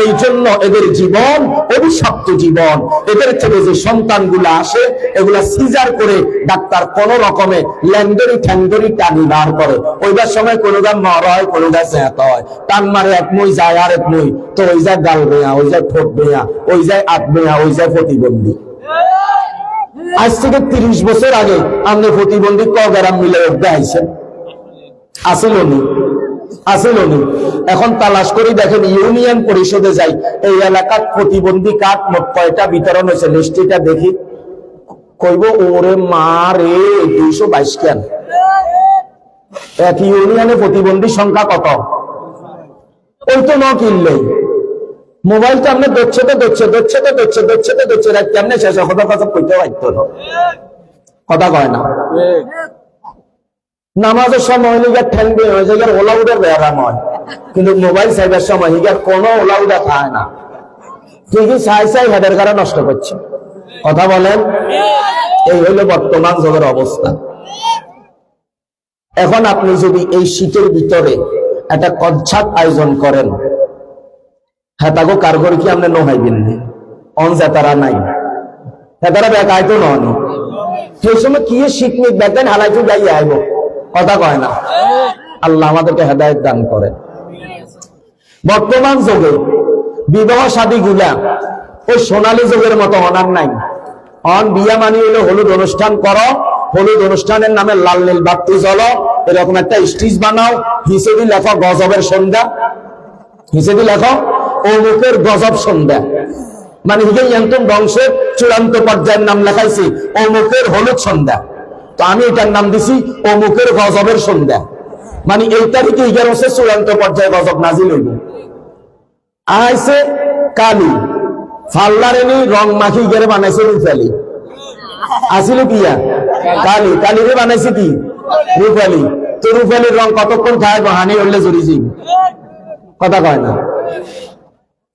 এই জন্য এদের জীবন অভিশপ্ত জীবন। এদের থেকে যে সন্তানগুলো আসে, এগুলা সিজার করে ডাক্তার কোন রকমে ল্যান্ডরি ঠ্যান্ডরি টানি বার করে। ওইবার সময় কোনোটা মর হয়, কোনোটা চেঁত হয়, টান মারে এক মই যায় আর এক মই, তো ওই যায় গাল বেয়া, ওই যায় ঠোঁট বেয়া, ওই যায় আট বেয়া, ওই যায় প্রতিবন্ধী। আজ থেকে 30 বছর আগে আপনি প্রতিবন্ধী কগ্রাম মিলে দেখাইছেন, আসিল নি? আসিল নি? এখন তালাশ করে দেখেন, ইউনিয়ন পরিষদে যাই, এই এলাকার প্রতিবন্ধী কার্ড মোট কয়টা বিতরণ হয়েছে লিস্টিটা দেখি, কইব ওরে মা রে 222 কেন? এক ইউনিয়নে প্রতিবন্ধী সংখ্যা কত? ওই তো ন কিনলেই মোবাইলটা আপনি দচ্ছে কেমনে শেষ কথা কথা কইতে পারতো না, কথা কয় না। নামাজের সময় হিগার ঠেনবে হয়ে যায়, ওলাউডের ব্যায়াম হয়, কিন্তু মোবাইল সাইবার সময় হিগার কোনো ওলাউডা খায় না, ঠিকই চাই হেডের কারণে নষ্ট করছে। কথা বলেন, এই হলো বর্তমান যুগের অবস্থা। এখন আপনি যদি এই শীতের ভিতরে একটা কনসার্ট আয়োজন করেন, হ্যাঁ তাকে কারগর কি আপনি নোহাইবেন অন তারা নাই, হ্যাঁ তারা বেকায়তো নন, সেই সময় কি শিখনিক বেতেন হালাইতে যাই আইব, কথা কয় না। আল্লাহ আমাদেরকে হেদায়েত দান করেন। বর্তমান যুগে বিবাহ শাদী গুলা ওই সোনালী যুগের মতো অনার নাই। অন বিয়া মানি হইলে হলুদ অনুষ্ঠান করো, হলুদ অনুষ্ঠানের নামে লাল নীল বাতি জ্বলো, এরকম একটা স্টেজ বানাও, হিসেবে লেখো গজবের সন্ধ্যা, হিসেবে লেখো অমুকের গজব সন্ধ্যা, মানে হিসেবে এন্তম বংশের চূড়ান্ত পর্যায়ের নাম লেখাইছি অমুকের হলুদ সন্ধ্যা, তো আমি এটার নাম দিছি অমুকের গজবের সন্ধ্যা, মানে এই তারিখে 11 চূড়ান্ত পর্যায়ে গজব নাজিল হইব। আইসে কালি ফাল্লারেনি রং মাখি গেরে বানাইছে রূপালি, আসিল কিয়া কালি, কালিরে বানাইছে কি রূপালি, তো রূপালির রং কতক্ষণ খায় হানি হইলে জড়িয়েছি, কথা কয় না।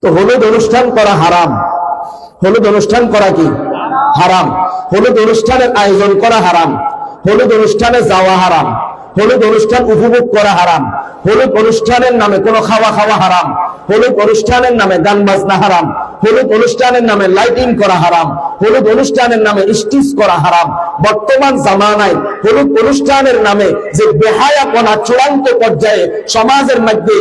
তো হলুদ অনুষ্ঠান করা হারাম, হলুদ অনুষ্ঠান করা কি হারাম, হলুদ অনুষ্ঠানের আয়োজন করা হারাম, হলুদ অনুষ্ঠানে যাওয়া হারাম, হলুদ অনুষ্ঠান উপভোগ করা হারাম, হলুদ অনুষ্ঠানের নামে কোনো খাওয়া খাওয়া হারাম, হলুদ অনুষ্ঠানের নামে গান বাজনা হারাম, হলুদ অনুষ্ঠানের নামে লাইটিং করা হারাম, হলুদ অনুষ্ঠানের নামে স্টিচ করা হারাম। বর্তমান জামানায় হলুদ অনুষ্ঠানের নামে যে বেহায়াপনা চূড়ান্ত পর্যায়ে সমাজের মধ্যে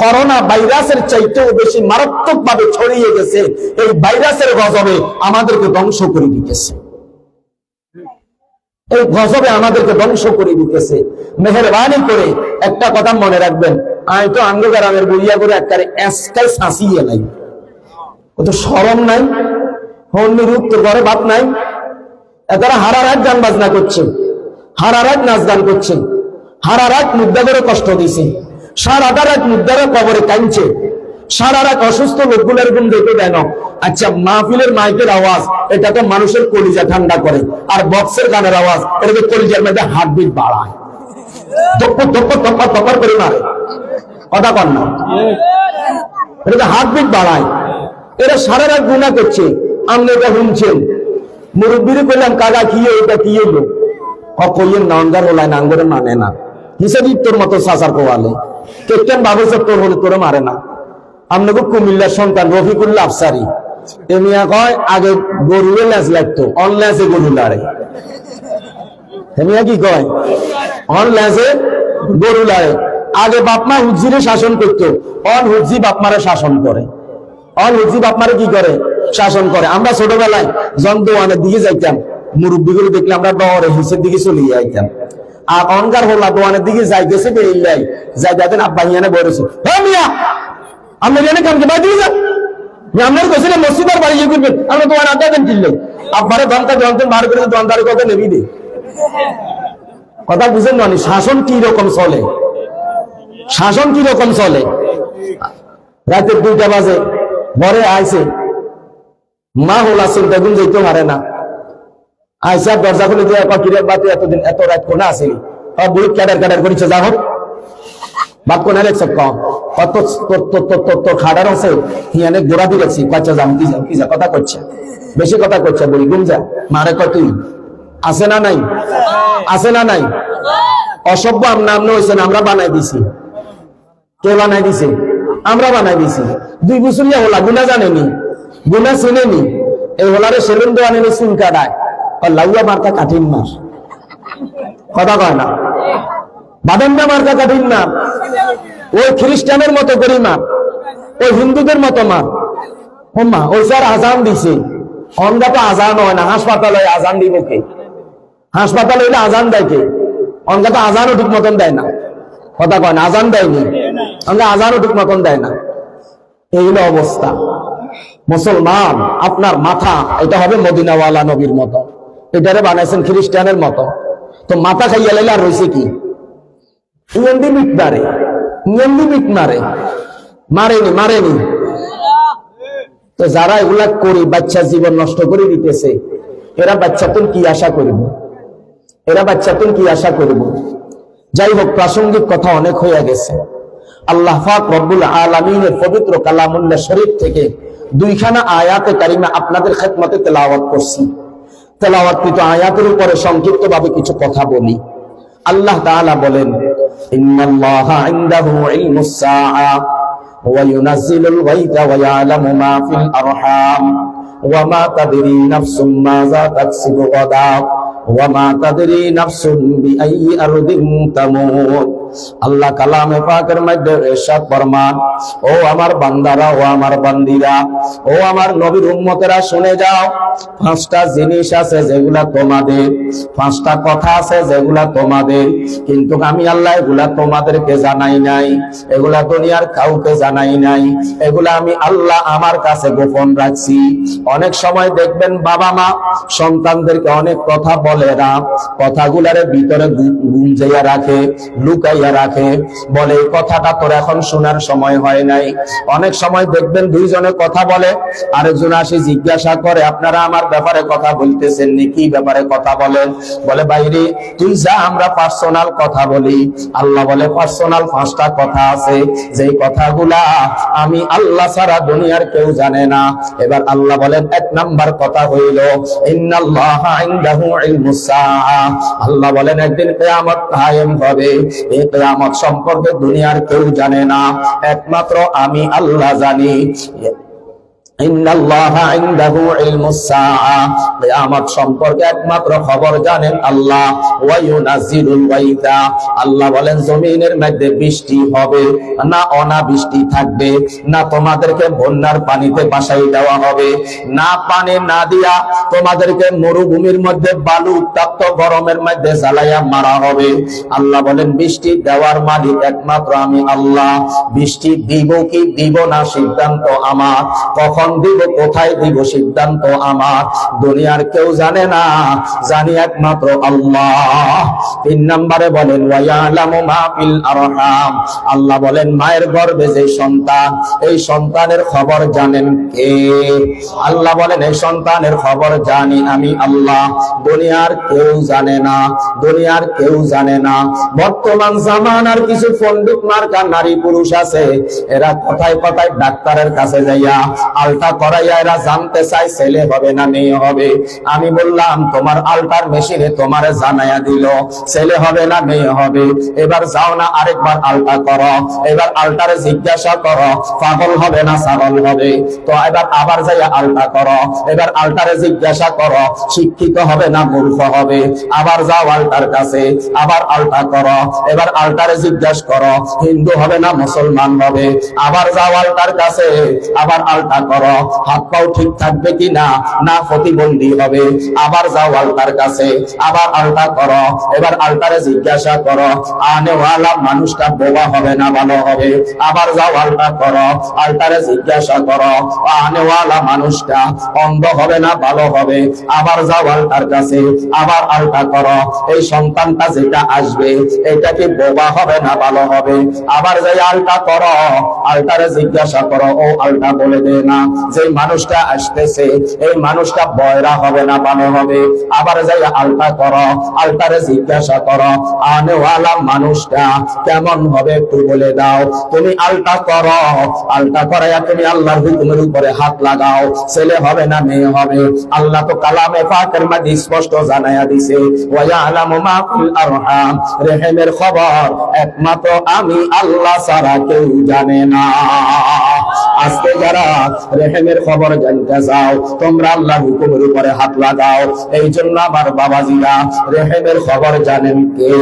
করোনা ভাইরাসের চাইতেও বেশি মারাত্মক ভাবে ছড়িয়ে গেছে, এই ভাইরাসের গজবে আমাদেরকে ধ্বংস করে দিতেছে, এই গজবে আমাদেরকে ধ্বংস করে দিতেছে। মেহেরবানি করে একটা কথা মনে রাখবেন, আমি তো আঙ্গ গ্রামের বইয়া করে একবারে এসকাই শাসিয়ে নাই, ও তো শরম নাই, হন্যরূপ তো ঘরে ভাত নাই, এরা হারা রাত গান বাজনা করছে, হারা রাত নাচ গান করছে, হারা রাত মুদ্রা করে কষ্ট দিছে, সারাটা রাত মুদ্রারা কবরে কাঁদছে, সারা রাত অসুস্থ লোকগুলোর গুণ দেখে দেন। আচ্ছা মাহফিলের মাইকের আওয়াজ এটা তো মানুষের কলিজা ঠান্ডা করে, আর বক্সের গানের আওয়াজ এটা তো কলিজার মধ্যে হার্টবিট বাড়ায়, ধপ্পর ধপ্পর ধপ্পর ধপ্পর করে মারে, কথা কন না, এটা তো হার্টবিট বাড়ায়। এরা সারা রাত গুণা করছে, আপনি এটা শুনছেন। মুরব্বীরে বললাম কাকা কি এটা কি হলো, কইয়ের নাঙ্গার হলায় নাঙ্গরে মানে না, হিসেবে তোর মতো সাসার কোয়ালে কেন বাবু সব তোর হলে তোরে মারে না। আপনাকে কুমিল্লার সন্তান রফিকুল্লাহ আফসারি এমিয়া কয় আগে গরুরে ল্যাজ লাগতো, অন ল্যাজে গরু লাড়ে, এমিয়া কি কয় অন ল্যাজে গরু লাড়ে। আগে বাপমা হুজিরে শাসন করতো, অন হুজি বাপমারে শাসন করে, অন হুজি বাপমারে কি করে শাসন করে। আমরা ছোটবেলায় জন্দওয়ানের দিকে যাইতাম, মুরব্বীগুলো দেখলে আমরা ডরে হিসের দিকে চলে যাইতাম, আর অনগার হল্লা দোয়ানের দিকে যাই গেছে বেরিয়ে যাই যাতেন আব্বা হিয়ানে বলেছে, হ্যাঁ মিয়া আপনি এখানে কামকে বাদ দিয়ে যান, আপনার কোথায় মসজিদের বাড়ি ইয়ে করবেন, আমরা দোয়ান আড্ডা দেন কিনলে আব্বারে দমকা দোয়ান বার করে দোয়ানদারি কথা নেবি দে, কথা বুঝেন না। শাসন কি রকম চলে, শাসন কি রকম চলে। রাতের 2টা বাজে ঘরে আইছে, মা হল আসেন বেগুন যেতে পারে না, আইসা দরজা খুলে দিয়ে কিরের বাতে এতদিন এত রাত কোনা আসেনি, বুড়ি ক্যাডার ক্যাডার করেছে, যা হোক বাপ কোনা লেগছে কত তোর খাডার আছে হিয়ানে গোড়া দিয়েছি, বাচ্চা যাম কি যা কথা করছে, বেশি কথা করছে, বলি ঘুম যা মারে কত আছে না নাই, আছে না নাই। অসভ্য আমনা হয়েছে না, আমরা বানাই দিছি, কে বানাই দিছে, আমরা বানাই দিছি। 2 বছরিয়া হলা গুনা জানেনি, গুনা চিনেনি, এই হলারে সেলুন দোয়ানে চুল কাটায়, লাউয়া মার্কা কাঠিন মাস, কথা কয় না, বাদান্ডা মার্কা কাঠিন না, ওই খ্রিস্টানের মতো করি মা, ওই হিন্দুদের মতো মা, ও মা ওই স্যার আজান দিছে, অন্ধা তো আজান হয় না, হাসপাতাল হয় আজান দিব কে, হাসপাতাল হইলে আজান দেয় কে, অন্ধা তো আজানও ঠিক মতন দেয় না, কথা কয় না, আজান দেয়নি, অন্ধা আজানও ঠিক মতন দেয় না। এই হলো অবস্থা। মুসলমান আপনার মাথা এটা হবে মদিনাওয়ালা নবীর মতো, এটারে বানাইছেন খ্রিস্টানের মতো, তো মাথা খাইয়া লাইলে আর রয়েছে কি, ইয়েন্দি মিট মারে, ইয়েন্দি মিট মারে, মারেনি মারেনি। তো যারা এগুলা করি বাচ্চা জীবন নষ্ট করে দিতেছে, এরা বাচ্চা তুন কি আশা করব, এরা বাচ্চা তুন কি আশা করব। যাই হোক, প্রাসঙ্গিক কথা অনেক হয়ে গেছে। আল্লাহ পাক রব্বুল আলামিনের পবিত্র কালামুল্লাহ শরীফ থেকে দুইখানা আয়াতে কারিমা আপনাদের খেদমতে তেলাওয়াত করছি। তেলাওয়াতকৃত আয়াতের উপরে সংক্ষিপ্ত ভাবে কিছু কথা বলি। আল্লাহ তাআলা বলেন, ইন্নাল্লাহা ইনদাহু ইলমুস সাআ ওয়া ইউনাজ্জিলুল গায়থা ওয়া ইয়ালামু মা ফিল আরহাম ওয়া মা তাদরি নাফসুম মাযা তাকসিবু গাদা ওয়া মা তাদরি নাফসুম বিআইয়ি আরদিন তামুত। আল্লাহ কালামে পাকের মধ্যে ইরশাদ ফরমান, ও আমার বান্দারা, ও আমার বান্দিরা, ও আমার নবীর উম্মতেরা শুনে যাও, পাঁচটা জিনিস আছে যেগুলা তোমাদের, পাঁচটা কথা আছে যেগুলা তোমাদের, কিন্তু আমি আল্লাহ এগুলা তোমাদেরকে জানাই নাই, এগুলা দুনিয়ার কাউকে জানাই নাই, এগুলা আমি আল্লাহ আমার কাছে গোপন রাখছি। অনেক সময় দেখবেন বাবা মা সন্তানদেরকে অনেক কথা বলে না, কথাগুলার ভিতরে গুঞ্জাইয়া রাখে, লুকাইয়া রাখে, বলে এই কথাটা তোর এখন শোনার সময় হয় নাই। অনেক সময় দেখবেন দুইজনে কথা বলে, আরেকজন আসি জিজ্ঞাসা করে, আপনারা আমার ব্যাপারে কথা বলতেছেন নি, কি ব্যাপারে কথা বলেন? বলে বাইরে তুই যা, আমরা পার্সোনাল কথা বলি। আল্লাহ বলে পার্সোনাল পাঁচটা কথা আছে, যেই কথাগুলা আমি আল্লাহ ছাড়া দুনিয়ার কেউ জানে না। এবার আল্লাহ বলেন এক নাম্বার কথা হইল ইন্নাল্লাহা ইনদাহু ইলমুস সাআ। আল্লাহ বলেন একদিন কিয়ামত কায়েম হবে, এই কিয়ামত সম্পর্কে দুনিয়ার কেউ জানে না, একমাত্র আমি আল্লাহ জানি। ইন্নাল্লাহা ইনদাহু ইলমুস সাআ, কিয়ামত সম্পর্কে একমাত্র খবর জানেন আল্লাহ। ওয়া ইউনাজ্জিলুল গায়থা, আল্লাহ বলেন জমিনের মধ্যে বৃষ্টি হবে না অনাবৃষ্টি থাকবে, না তোমাদেরকে বন্যার পানিতে ভাসাই দেওয়া হবে, না পানি না দিয়া তোমাদেরকে মরুভূমির মধ্যে বালু উত্তপ্ত গরমের মধ্যে জ্বালাইয়া মারা হবে। আল্লাহ বলেন বৃষ্টি দেওয়ার মালিক একমাত্র আমি আল্লাহ। বৃষ্টি দিব কি দিব না সিদ্ধান্ত আমার, কখন দিব কোথায় দিব সিদ্ধান্ত আমার, দুনিয়ার কেউ জানে না, জানি একমাত্র আল্লাহ। তিন নম্বরে বলেন ওয়া ইয়ালামু মা ফিল আরহাম, আল্লাহ বলেন মায়ের গর্ভে যে সন্তান, এই সন্তানের খবর জানেন কে? আল্লাহ বলেন এই সন্তানের খবর জানি আমি আল্লাহ, দুনিয়ার কেউ জানে না, দুনিয়ার কেউ জানে না। বর্তমান জামানার কিছু পণ্ডিত মার্কা নারী পুরুষ আছে, এরা কথায় কথায় ডাক্তারের কাছে যাইয়া আলটা করাইয়া এরা জানতে চাই ছেলে হবে না মেয়ে হবে। আমি বললাম তোমার আলটার মেশিনে তোমারে জানাইয়া দিল ছেলে হবে না মেয়ে হবে, এবার যাও না আরেকবার আলটা করো, এবার আলটারে জিজ্ঞাসা করো পাগল হবে না ছাগল হবে, তো এবার আবার যাইয়া আলটা করো, এবার আলটারে জিজ্ঞাসা করো শিক্ষিত হবে না মূর্খ হবে, আবার যাও আলটার কাছে, আবার আলটা করো, এবার আলটারে জিজ্ঞাসা করো হিন্দু হবে না মুসলমান হবে, আবার যাও আলটার কাছে, আবার আলটা করো হাত পাও ঠিক থাকবে কিনা না প্রতিবন্ধী হবে, আবার যাও আলটার কাছে, আবার আলটা করো, এবার আলটারে জিজ্ঞাসা করো আনেওয়ালা মানুষটা বোবা হবে না ভালো হবে, আবার যাও আলটা করো, আলটারে জিজ্ঞাসা করো আনেওয়ালা মানুষটা অন্ধ হবে না ভালো হবে, আবার যাও আলটার কাছে, আবার আলটা করো, এই সন্তানটা যেটা আসবে এটা কি বোবা হবে না ভালো হবে, আবার যাই আলটা করো, আলটারে জিজ্ঞাসা করো ও আলটা বলে দে না যে মানুষটা আসতেছে এই মানুষটা বয়রা হবে না ভালো হবে, আবার যাই আলটা করো, আলটারে জিজ্ঞাসা করো আনেওয়ালা মানুষটা কেমন হবে একটু বলে দাও। তুমি আলটা করো, আলটা করাইয়া তুমি আল্লাহর হুকুমের উপরে হাত লাগাও, ছেলে হবে না মেয়ে হবে। আল্লাহ তো কালামে পাকের মধ্যে স্পষ্ট জানাইয়া দিছে ওয়া ইয়ালামু মা ফিল আরহাম, রহিমের খবর একমাত্র আমি আল্লাহ ছাড়া কেউ জানে না। আজকে যারা রহিমের খবর জানতে চাও তোমরা আল্লাহর হুকুমের উপরে হাত লাগাও। এই জন্য আমার বাবাজিরা রহিমের খবর জানেন কে?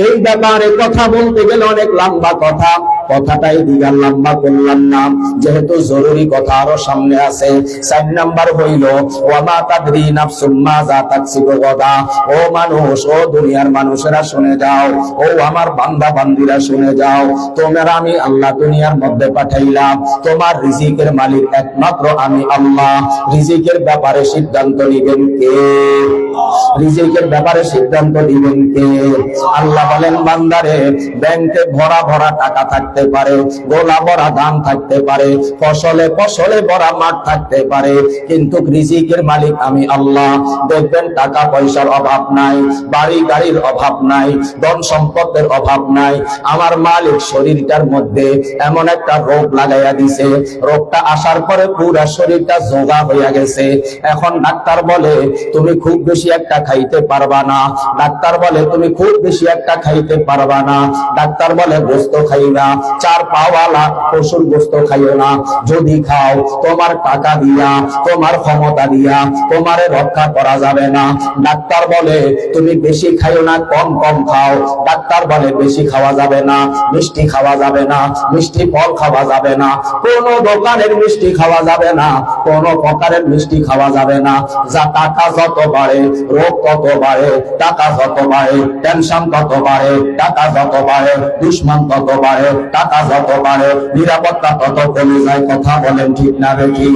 এই ব্যাপারে কথা বলতে গেলে অনেক লম্বা কথা, কথাটাই দিগার লম্বা করলাম না, যেহেতু জরুরি কথা আরো সামনে আছে। 4 নাম্বার হইল ওয়া মা তাদরি নাফসুম মাযা তাকসিবু গাদা। ও মানুষ, ও দুনিয়ার মানুষেরা শুনে যাও, ও আমার বান্দা বান্দিরা শুনে যাও, তোমরা আমি আল্লাহ দুনিয়ার মধ্যে পাঠাইলাম, তোমার রিজিকের মালিক একমাত্র আমি আল্লাহ। রিজিকের ব্যাপারে সিদ্ধান্ত নিবেন কে? রিজিকের ব্যাপারে সিদ্ধান্ত নিবেন কে? আল্লাহ বলেন বান্দারে ব্যাংকে ভরা ভরা টাকা থাকতে থাকতে পারে, গোলা ভরা ধান থাকতে পারে, ফসলে ফসলে ভরা মাঠ থাকতে পারে, কিন্তু রিজিকের মালিক আমি আল্লাহ। দেখবেন টাকা পয়সার অভাব নাই, বাড়ি গাড়ির অভাব নাই, ধন সম্পদের অভাব নাই। আমার মালিক শরীরটার মধ্যে এমন একটা রোগ লাগাইয়া দিছে, রোগটা আসার পরে পুরা শরীরটা জোগা হইয়া গেছে। এখন ডাক্তার বলে তুমি খুব বেশি একটা খাইতে পারবা না, ডাক্তার বলে তুমি খুব বেশি একটা খাইতে পারবা না, ডাক্তার বলে গোস্ত খাইবা, 4 পাওয়ালা পশুর গোস্ত খাইও না, যদি খাও তোমার টাকা দিয়া, তোমার ক্ষমতা দিয়া তোমারে রক্ষা করা যাবে না। ডাক্তার বলে তুমি বেশি খাইও না, কম কম খাও, ডাক্তার বলে বেশি খাওয়া যাবে না, মিষ্টি খাওয়া যাবে না, মিষ্টি ফল খাওয়া যাবে না, কোন দোকানের মিষ্টি খাওয়া যাবে না, কোন প্রকারের মিষ্টি খাওয়া যাবে না। যা টাকা যত বাড়ে রোগ তত বাড়ে, টাকা যত বাড়ে টেনশন তত বাড়ে, টাকা যত বাড়ে দুশ্মন তত বাড়ে, টাকা যত বাড়ে নিরাপত্তা তত কমে যায়। কথা বলেন ঠিক না বেঠি?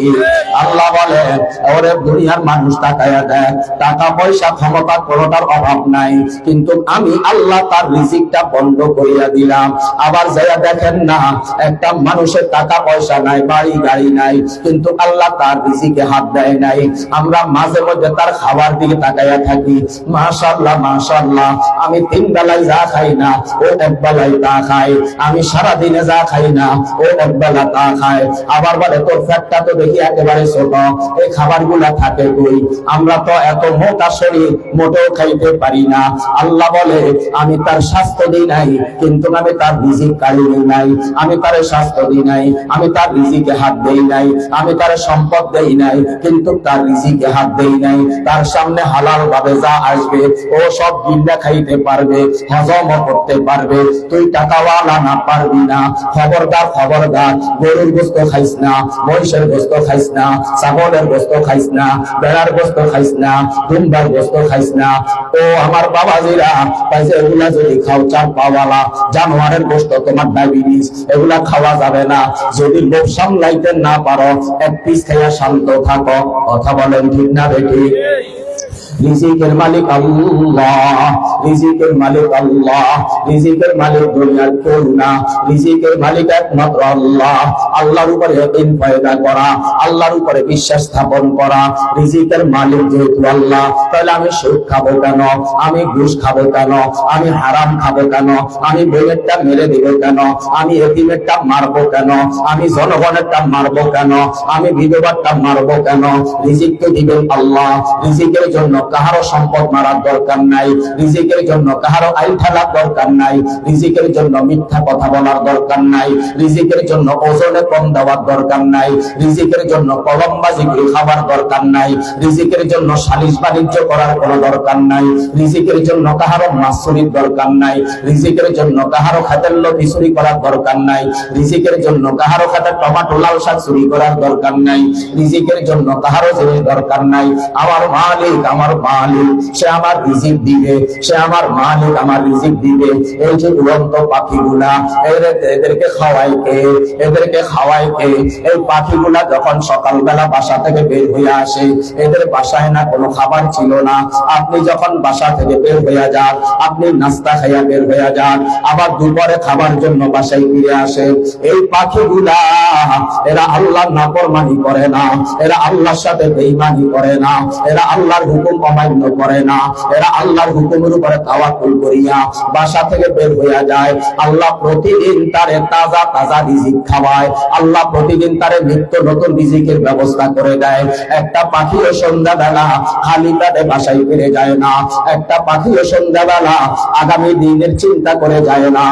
আল্লাহ বলেন ওরে দুনিয়ার মানুষ তাকায়া দেখ, টাকা পয়সা ক্ষমতা কোনটার অভাব নাই, কিন্তু আমি আল্লাহ তার রিজিকটা বন্ধ করিয়া দিলাম। আবার যাইয়া দেখেন না, একটা মানুষের টাকা পয়সা নাই, বাড়ি গাড়ি নাই, কিন্তু আল্লাহ তার রিজিকে হাত দেয় নাই। আমরা মাঝে মধ্যে তার খাবার দিকে তাকাইয়া থাকি, মাশাআল্লাহ মাশাআল্লাহ, আমি 3 বেলায় যা খাই না ও 1 বেলায় তা খায়, আমি সারা দিনে যা খাই না ও 1 বেলা তা খায়। আবার বলে তোর পেটটা তো দেখি একেবারে ছোট, এই খাবারগুলা থাকে কই? আমরা তো এত মোটা শরীর, মোটেও খাইতে পারি না। আল্লাহ বলে আমি তার স্বাস্থ্য দিই নাই, কিন্তু আমি তার রিজিক কাড়ি দিই নাই, আমি তার স্বাস্থ্য দিই নাই, আমি তার রিজিকে হাত দেই নাই, আমি তার সম্পদ দেই নাই, কিন্তু তার রিজিকে হাত দেই নাই। তার সামনে হালাল ভাবে যা আসবে ও সব গিল্লা খাইতে পারবে, হজম করতে পারবে। তুই টাকাওয়ালা না, পারবি না। খবরদার খবরদার, গরুর গোস্ত খাইস না, মহিষের গোস্ত খাইস না, ছাগলের গোস্ত খাইস না, বেড়ার গোস্ত খাইস না, দুম্বার গোস্ত খাইস না। ও আমার বাবাজিরা, তাইলে এগুলা যদি খাও 4 পাওয়ালা জানোয়ারের গোস্ত, তোমার ডায়াবেটিস, এগুলা খাওয়া যাবে না। যদি লোভ সামলাইতে না পারো 1 পিস খাইয়া শান্ত থাকো। কথা বলেন ঠিক না বেটি? রিজিকের মালিক আল্লাহ, রিজিকের মালিক আল্লাহ, রিজিকের মালিক দুনিয়ার কেউ না, রিজিকের মালিক একমাত্র আল্লাহ। আল্লাহর উপরে ইয়াকিন পয়দা করা, আল্লাহর উপরে বিশ্বাস স্থাপন করা। রিজিকের মালিক যেহেতু আল্লাহ, তাহলে আমি সুদ খাবো কেন, আমি ঘুষ খাবো কেন, আমি হারাম খাবো কেন, আমি বেলেরটা মেরে দিব কেন, আমি এতিমেরটা মারবো কেন, আমি জনগণেরটা মারবো কেন, আমি বিধবারটা মারবো কেন? রিজিক তো দিবেন আল্লাহ। রিজিকের জন্য কাহারো সম্পদ মারার দরকার নাই, রিজিকের জন্য কাহারো আইল ফেলার দরকার নাই, রিজিকের জন্য মিথ্যা কথা বলার দরকার নাই, রিজিকের জন্য ওজনে কম দেওয়ার দরকার নাই, রিজিকের জন্য কলমবাজি করে খাবার দরকার নাই, রিজিকের জন্য সালিশ বাণিজ্য করার কোনো দরকার নাই, রিজিকের জন্য কাহারো মাছ চুরির দরকার নাই, রিজিকের জন্য কাহারো খাতের লতি চুরি করার দরকার নাই, রিজিকের জন্য কাহারো খাতের টমাটো লাল শাক চুরি করার দরকার নাই, রিজিকের জন্য কাহারো জিনিস দরকার নাই। আমার মালিক, আমার মালিক, সে আমার রিজিক দিবে, সে আমার মালিক, আমার রিজিক দিবে। এই যে উড়ন্ত পাখিগুলা, এদেরকে খাওয়াই কে? এদেরকে খাওয়াই কে? এই পাখিগুলা যখন সকালবেলা বাসা থেকে বের হয়ে আসে, এদের বাসায় না কোনো খাবার ছিল না। আপনি যখন বাসা থেকে বের হয়ে যান, আপনি নাস্তা খাইয়া বের হয়ে যান, আবার দুপুরে খাবার জন্য বাসায় ফিরে আসে। এই পাখিগুলা এরা আল্লাহর নাফরমানি করে না, এরা আল্লাহর সাথে বেঈমানি করে না, এরা আল্লাহর হুকুম অমান্য করে না, এরা আল্লাহর হুকুমের উপরে তাওয়াক্কুল করিয়া বাসা থেকে বের হয়ে যায়। আল্লাহ প্রতিদিন তারে তাজা তাজা রিজিক খাওয়ায়, আল্লাহ প্রতিদিন তারে নিত্য নতুন রিজিকের ব্যবস্থা করে দেয়। একটা পাখিও সন্ধ্যাবেলা খালি পেটে বাসায় ফিরে যায় না, একটা পাখিও সন্ধ্যাবেলা আগামী দিনের চিন্তা করে যায় না।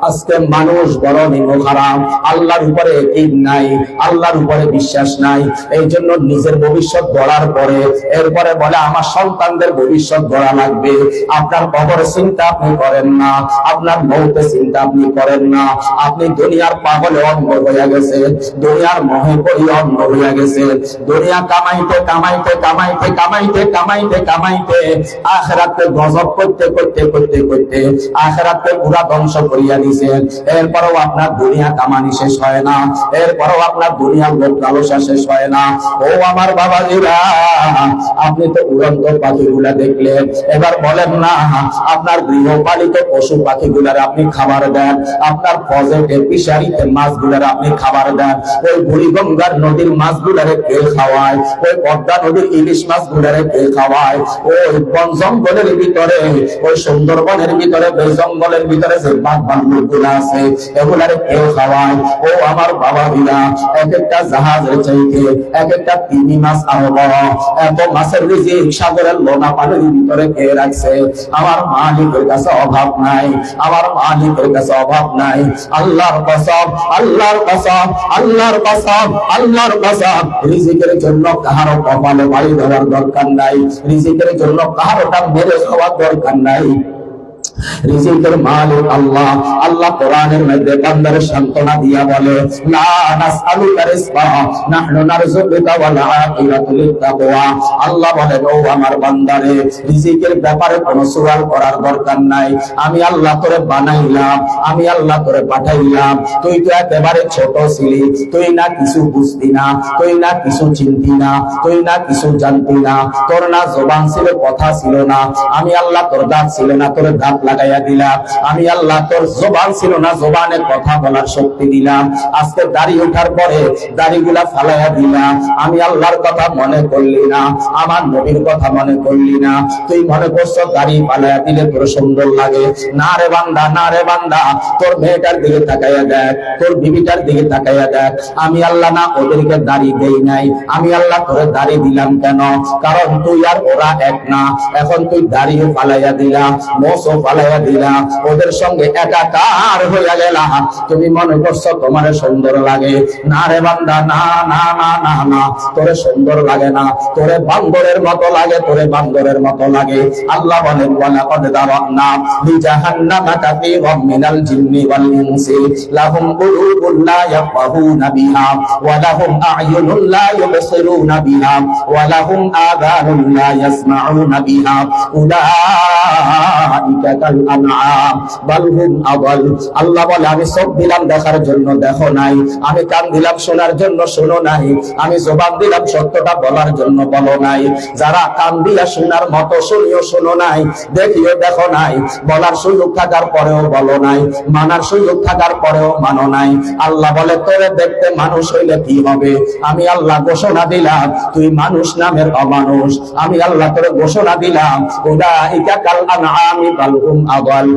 আজকে মানুষ বড় নিমখ হারাম, আল্লাহর উপরে ঈদ নাই, আল্লাহর উপরে বিশ্বাস নাই। এই জন্য নিজের ভবিষ্যৎ গড়ার পরে এরপরে বলে আমার সন্তানদের ভবিষ্যৎ গড়া লাগবে। আপনার কবরের চিন্তা আপনি করেন না, আপনার মৌতের চিন্তা আপনি করেন না। আপনি দুনিয়ার পাগলে অন্ধ হয়ে গেছে, দুনিয়ার মোহে পড়ি অন্ধ হয়ে গেছে। দুনিয়া কামাইতে কামাইতে কামাইতে কামাইতে কামাইতে কামাইতে আখিরাতে গজব করতে করতে করতে করতে আখিরাতে পুরা ধ্বংস করিয়া দিয়েছে। এরপরও আপনার দুনিয়া কামানি শেষ হয় না, এরপরও আপনার দুনিয়ার লোক লালসা শেষ হয় না। ও আমার বাবাজিরা, আপনি তো উড়ন্ত পাখিগুলা দেখলেন, এবার বলেন না আপনার গৃহপালিত পশু পাখিগুলার আপনি খাবার দেন, আপনার পজেটে ফিশারিতে মাছগুলার আপনি খাবার দেন, ওই বুড়িগঙ্গার নদীর মাছগুলারে কে খাওয়ায়, ওই পদ্মা নদীর ইলিশ মাছগুলারে কে খাওয়ায়, ওই বন জঙ্গলের ভিতরে, ওই সুন্দরবনের ভিতরে, ওই জঙ্গলের ভিতরে যে বাঘ ভাল্লুক গুলা আছে এগুলারে কে খাওয়ায়? ও আমার বাবা দিলা, এক একটা জাহাজের চাইতে এক একটা তিমি মাছ আরো বড়, এত মাছের রিজিক সাগরের লোনা পানির ভিতরে কে রাখছে? আমার মালিকের কাছে অভাব নাই, আমার মালিকের কাছে অভাব নাই। আল্লাহর কসম, আল্লাহর কসম, আল্লাহর কসম, আল্লাহর কসম, রিজিকের জন্য কাহারো কপালে বাড়ি দেওয়ার দরকার নাই, রিজিকের জন্য কাহারোটা মেরে খাওয়ার দরকার নাই। রিজিকের মালিক আল্লাহ। আল্লাহ কোরআনের মধ্যে বান্দারে সান্তনা দিয়া বলে, লা নাসআলুকা রিজকা নাহনু নারযুকুকা ওয়াল আকিবাতু লিত্তাকওয়া। আল্লাহ বলেন, ও আমার বান্দারে, রিজিকের ব্যাপারে কোনো সওয়াল করার দরকার নাই। আমি আল্লাহ তোরে বানাইলাম, আমি আল্লাহ তোরে পাঠাইলাম। তুই তো একেবারে ছোট ছিলি, তুই না কিছু বুঝতি না, তুই না কিছু চিনতি না, তুই না কিছু জানতি না, তোর না জবান ছিল, কথা ছিল না। আমি আল্লাহ তোর দাঁত ছিল না, তোর দাঁত লাগাইয়া দিলাম। আমি আল্লাহ তোর জবান ছিল না, জবানে কথা বলার শক্তি দিলাম। আজকে দাড়ি ওঠার পরে দাড়িগুলা ফালাইয়া দিলাম। আমি আল্লাহর কথা মনে করলি না, আমার নবীর কথা মনে করলি না। তুই মনে করছো দাড়ি ফালাইয়া দিলে তোর সুন্দর লাগে। না রে বান্দা, না রে বান্দা, তোর মেয়েটার দিকে তাকাইয়া দেখ, তোর বিবিটার দিকে তাকাইয়া দেখ। আমি আল্লাহ না ওদেরকে দাড়ি দেই নাই, আমি আল্লাহ তোরে দাড়ি দিলাম কেন? কারণ তুই আর ওরা এক না। এখন তুই দাড়িও ফালাইয়া দিলাম, মোসও ফালাইয়া দিলাম, ওদের সঙ্গে একাকার হইয়া গেলাম। তুমি মনে করছো তোমার সুন্দর লাগে। না রে বান্দা, না না না না না, তোরে সুন্দর লাগে না, তোরে বান্দরের মতো লাগে, তোরে বান্দরের মতো লাগে। আল্লাহ বলেন, ওয়ালাকাদ দারানা লিজাহান্নামা কাসীরাম মিনাল জিন্নি ওয়াল ইনসি লাহুম কুলুবুন লা ইয়াফকাহুনা বিহা ওয়া লাহুম আ'য়ুনুন লা ইউবসিরুনা বিহা ওয়া লাহুম আযানুন লা ইয়াসমাউনা বিহা উলাইকা কাল আনআম বাল হুম আদাল। আল্লাহ বলে, আমি চোখ দিলাম দেখার জন্য, দেখো নাই। আমি কান দিলাম শোনার জন্য, শোনো নাই। আমি জবান দিলাম সত্যটা বলার জন্য, বলো নাই। যারা কান দিয়া শোনার মতো শুনিও শোনো নাই, দেখিও দেখো নাই, বলার সুযোগ থাকার পরেও বলো নাই, মানার সুযোগ থাকার পরেও মানো নাই। আল্লাহ বলে, তোরে দেখতে মানুষ হইলে কি হবে? আমি আল্লাহ ঘোষণা দিলাম, তুই মানুষ নামের অমানুষ। আমি আল্লাহ তোরে ঘোষণা দিলাম, উলাইকা কাল আনআমি বাল হুম আদাল।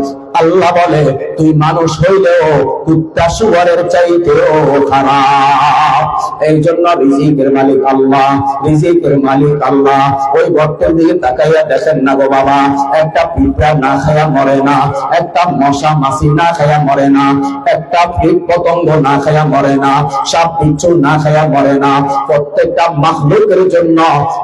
আল্লাহ বলে, তুই মানুষ হইলেও কুত্তা শুয়োরের চাইতেও খারাপ। এই জন্য রিজিকের মালিক আল্লাহ, রিজিকের মালিক আল্লাহ। ওই গর্তের দিকে তাকাইয়া দেখেন না গো বাবা, একটা পিঁপড়া না খায়া মরে না, একটা মশা মাছি না খায়া মরে না, একটা কীট পতঙ্গ না খায়া মরে না, সাপ বিচ্ছু না খায়া মরে না। প্রত্যেকটা মাখলুকের জন্য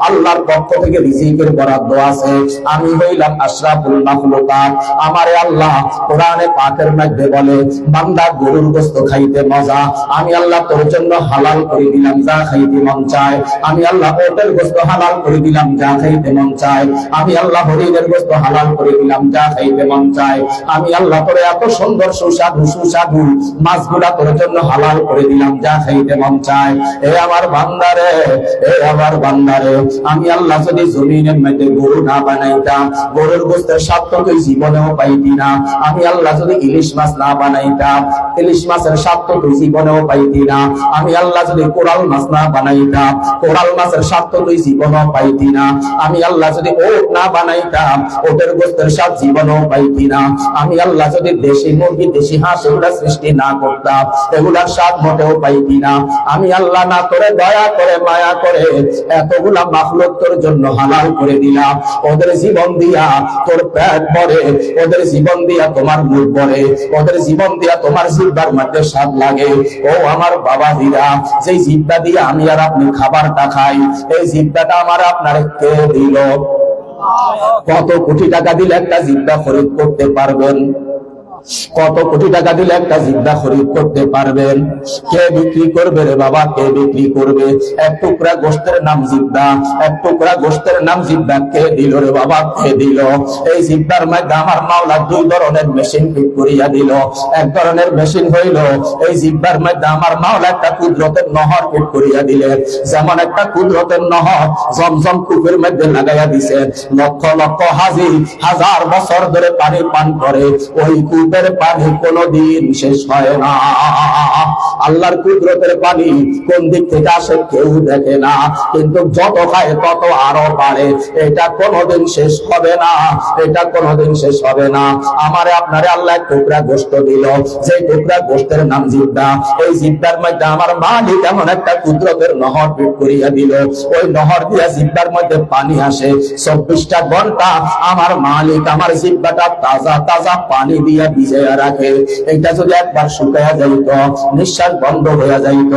আল্লাহর পক্ষ থেকে রিজিকের বরাদ্দ আছে। আমি হইলাম আশরাফুল মাখলুকাত। আমারে আল্লাহ কোরআনে পাকের মধ্যে বলে, বান্দা গরুর গোশত খাইতে মজা, আমি আল্লাহ তোর জন্য হালাল করে দিলাম, যা খাইতে মন চায়। আমি আল্লাহ ওটের গোশত হালাল করে দিলাম, যা খাইতে মন চায়। আমি আল্লাহ হরিণের গোশত হালাল করে দিলাম, যা খাইতে মন চায়। আমি আল্লাহ তোর এত সুন্দর সুস্বাদু সুস্বাদু মাছগুলা তোর জন্য হালাল করে দিলাম, যা খাইতে মন চায়। এ আমার বান্দারে, এ আমার বান্দারে, আমি আল্লাহ যদি জমিনের মধ্যে গরু না বানাইতাম, গরুর গোশতের স্বাদ তো তুই জীবনেও পাইতি না। আমি আল্লাহ যদি ইলিশ মাছ না বানাইতাম, ইলিশ মাছের স্বাদ তো তুই জীবনেও পাইতি না। আমি আল্লাহ যদি কোরাল মাছ না বানাইতাম, কোরাল মাছের স্বাদ তো তুই জীবনেও পাইতি না। আমি আল্লাহ যদি ওট না বানাইতাম, ওটের গোশতের স্বাদ জীবনেও পাইতি না। আমি আল্লাহ যদি দেশি মুরগি, দেশি হাঁস এগুলা সৃষ্টি না করতাম, এগুলার স্বাদ মোটেও পাইতি না। আমি আল্লাহ না তোরে দয়া করে মায়া করে এতগুলা মাখলুক তোর জন্য হালাল করে দিলাম। ওদের জীবন দিয়া তোর পেট ভরে, ওদের জীবন দিয়া তোমার মুখ ভরে, ওদের জীবন দিয়া তোমার জিহ্বার মধ্যে স্বাদ লাগে। ও আমার বাবা হীরা, যেই জিহ্বা দিয়া আমি আর আপনি খাবারটা খাই, এই জিহ্বাটা আমার আপনার কে দিল? কত কোটি টাকা দিলে একটা জিহ্বা খরিদ করতে পারবেন? কত কোটি টাকা দিলে একটা জিব্বা খরিদ করতে পারবেন? কে বিক্রি করবে রে বাবা, কে বিক্রি করবে? এক টুকরা গোশতের নাম জিব্বা, এক টুকরা গোশতের নাম জিব্বা কে দিল রে বাবা, কে দিল? এই জিব্বার মধ্যে আমার মাওলা দুই ধরনের মেশিন ফিট করিয়া দিল। এক ধরনের মেশিন হইল এই জিব্বার মধ্যে আমার মাওলা একটা কুদরতের নহর ফিট করিয়া দিলেন। যেমন একটা কুদরতের নহর জমজম কূপের মধ্যে লাগাইয়া দিছেন, লক্ষ লক্ষ হাজি হাজার বছর ধরে পানি পান করে, ওই কূপের পানি কোনদিন শেষ হয় না। আল্লাহর কুদরতের পানি কোন দিক থেকে আসে কেউ দেখে না, কিন্তু যত খায় তত আরো বাড়ে। এটা কোনদিন শেষ হবে না, এটা কোনদিন শেষ হবে না। আমারে আপনারে আল্লাহ টুকরা গোশত দিল, যে টুকরা গোশতের নাম জিব্বা। এই জিব্বার মধ্যে আমার মালিক এমন একটা কুদরতের নহর ফিট করিয়া দিল, ওই নহর দিয়া জিব্বার মধ্যে পানি আসে 24টা ঘন্টা। আমার মালিক আমার জিব্বাটা তাজা তাজা পানি দিয়া ভিজাইয়া রাখে। এটা যদি একবার শুকাইয়া যাইত, নিঃশ্বাস বন্ধ হইয়া যাইত,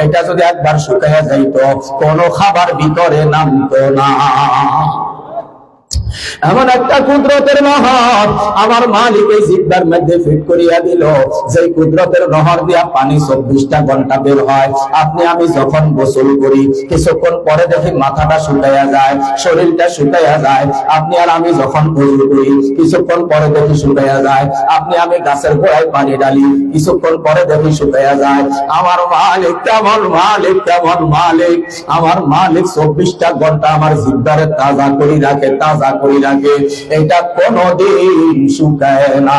এটা যদি একবার শুকাইয়া যাইত, কোন খাবার ভিতরে নামতো না। এমন একটা কুদরতের নহর আমার মালিক এই জিব্বার মধ্যে ফিট করিয়া দিল, যে কুদরতের নহর দিয়া পানি 24টা ঘন্টা বের হয়। আপনি আমি যখন গোসল করি কিছুক্ষণ পরে দেখি মাথাটা শুকাইয়া যায়, শরীরটা শুকাইয়া যায়। আপনি আর আমি যখন গোসল করি কিছুক্ষণ পরে দেখি শুকাইয়া যায়। আপনি আমি গাছের গোড়ায় পানি ডালি কিছুক্ষণ পরে দেখি শুকাইয়া যায়। আমার মালিক কেমন মালিক, কেমন মালিক! আমার মালিক 24টা ঘন্টা আমার জিব্বারে তাজা করি রাখে, তাজা করি রাখে, এটা কোনদিন শুকায় না।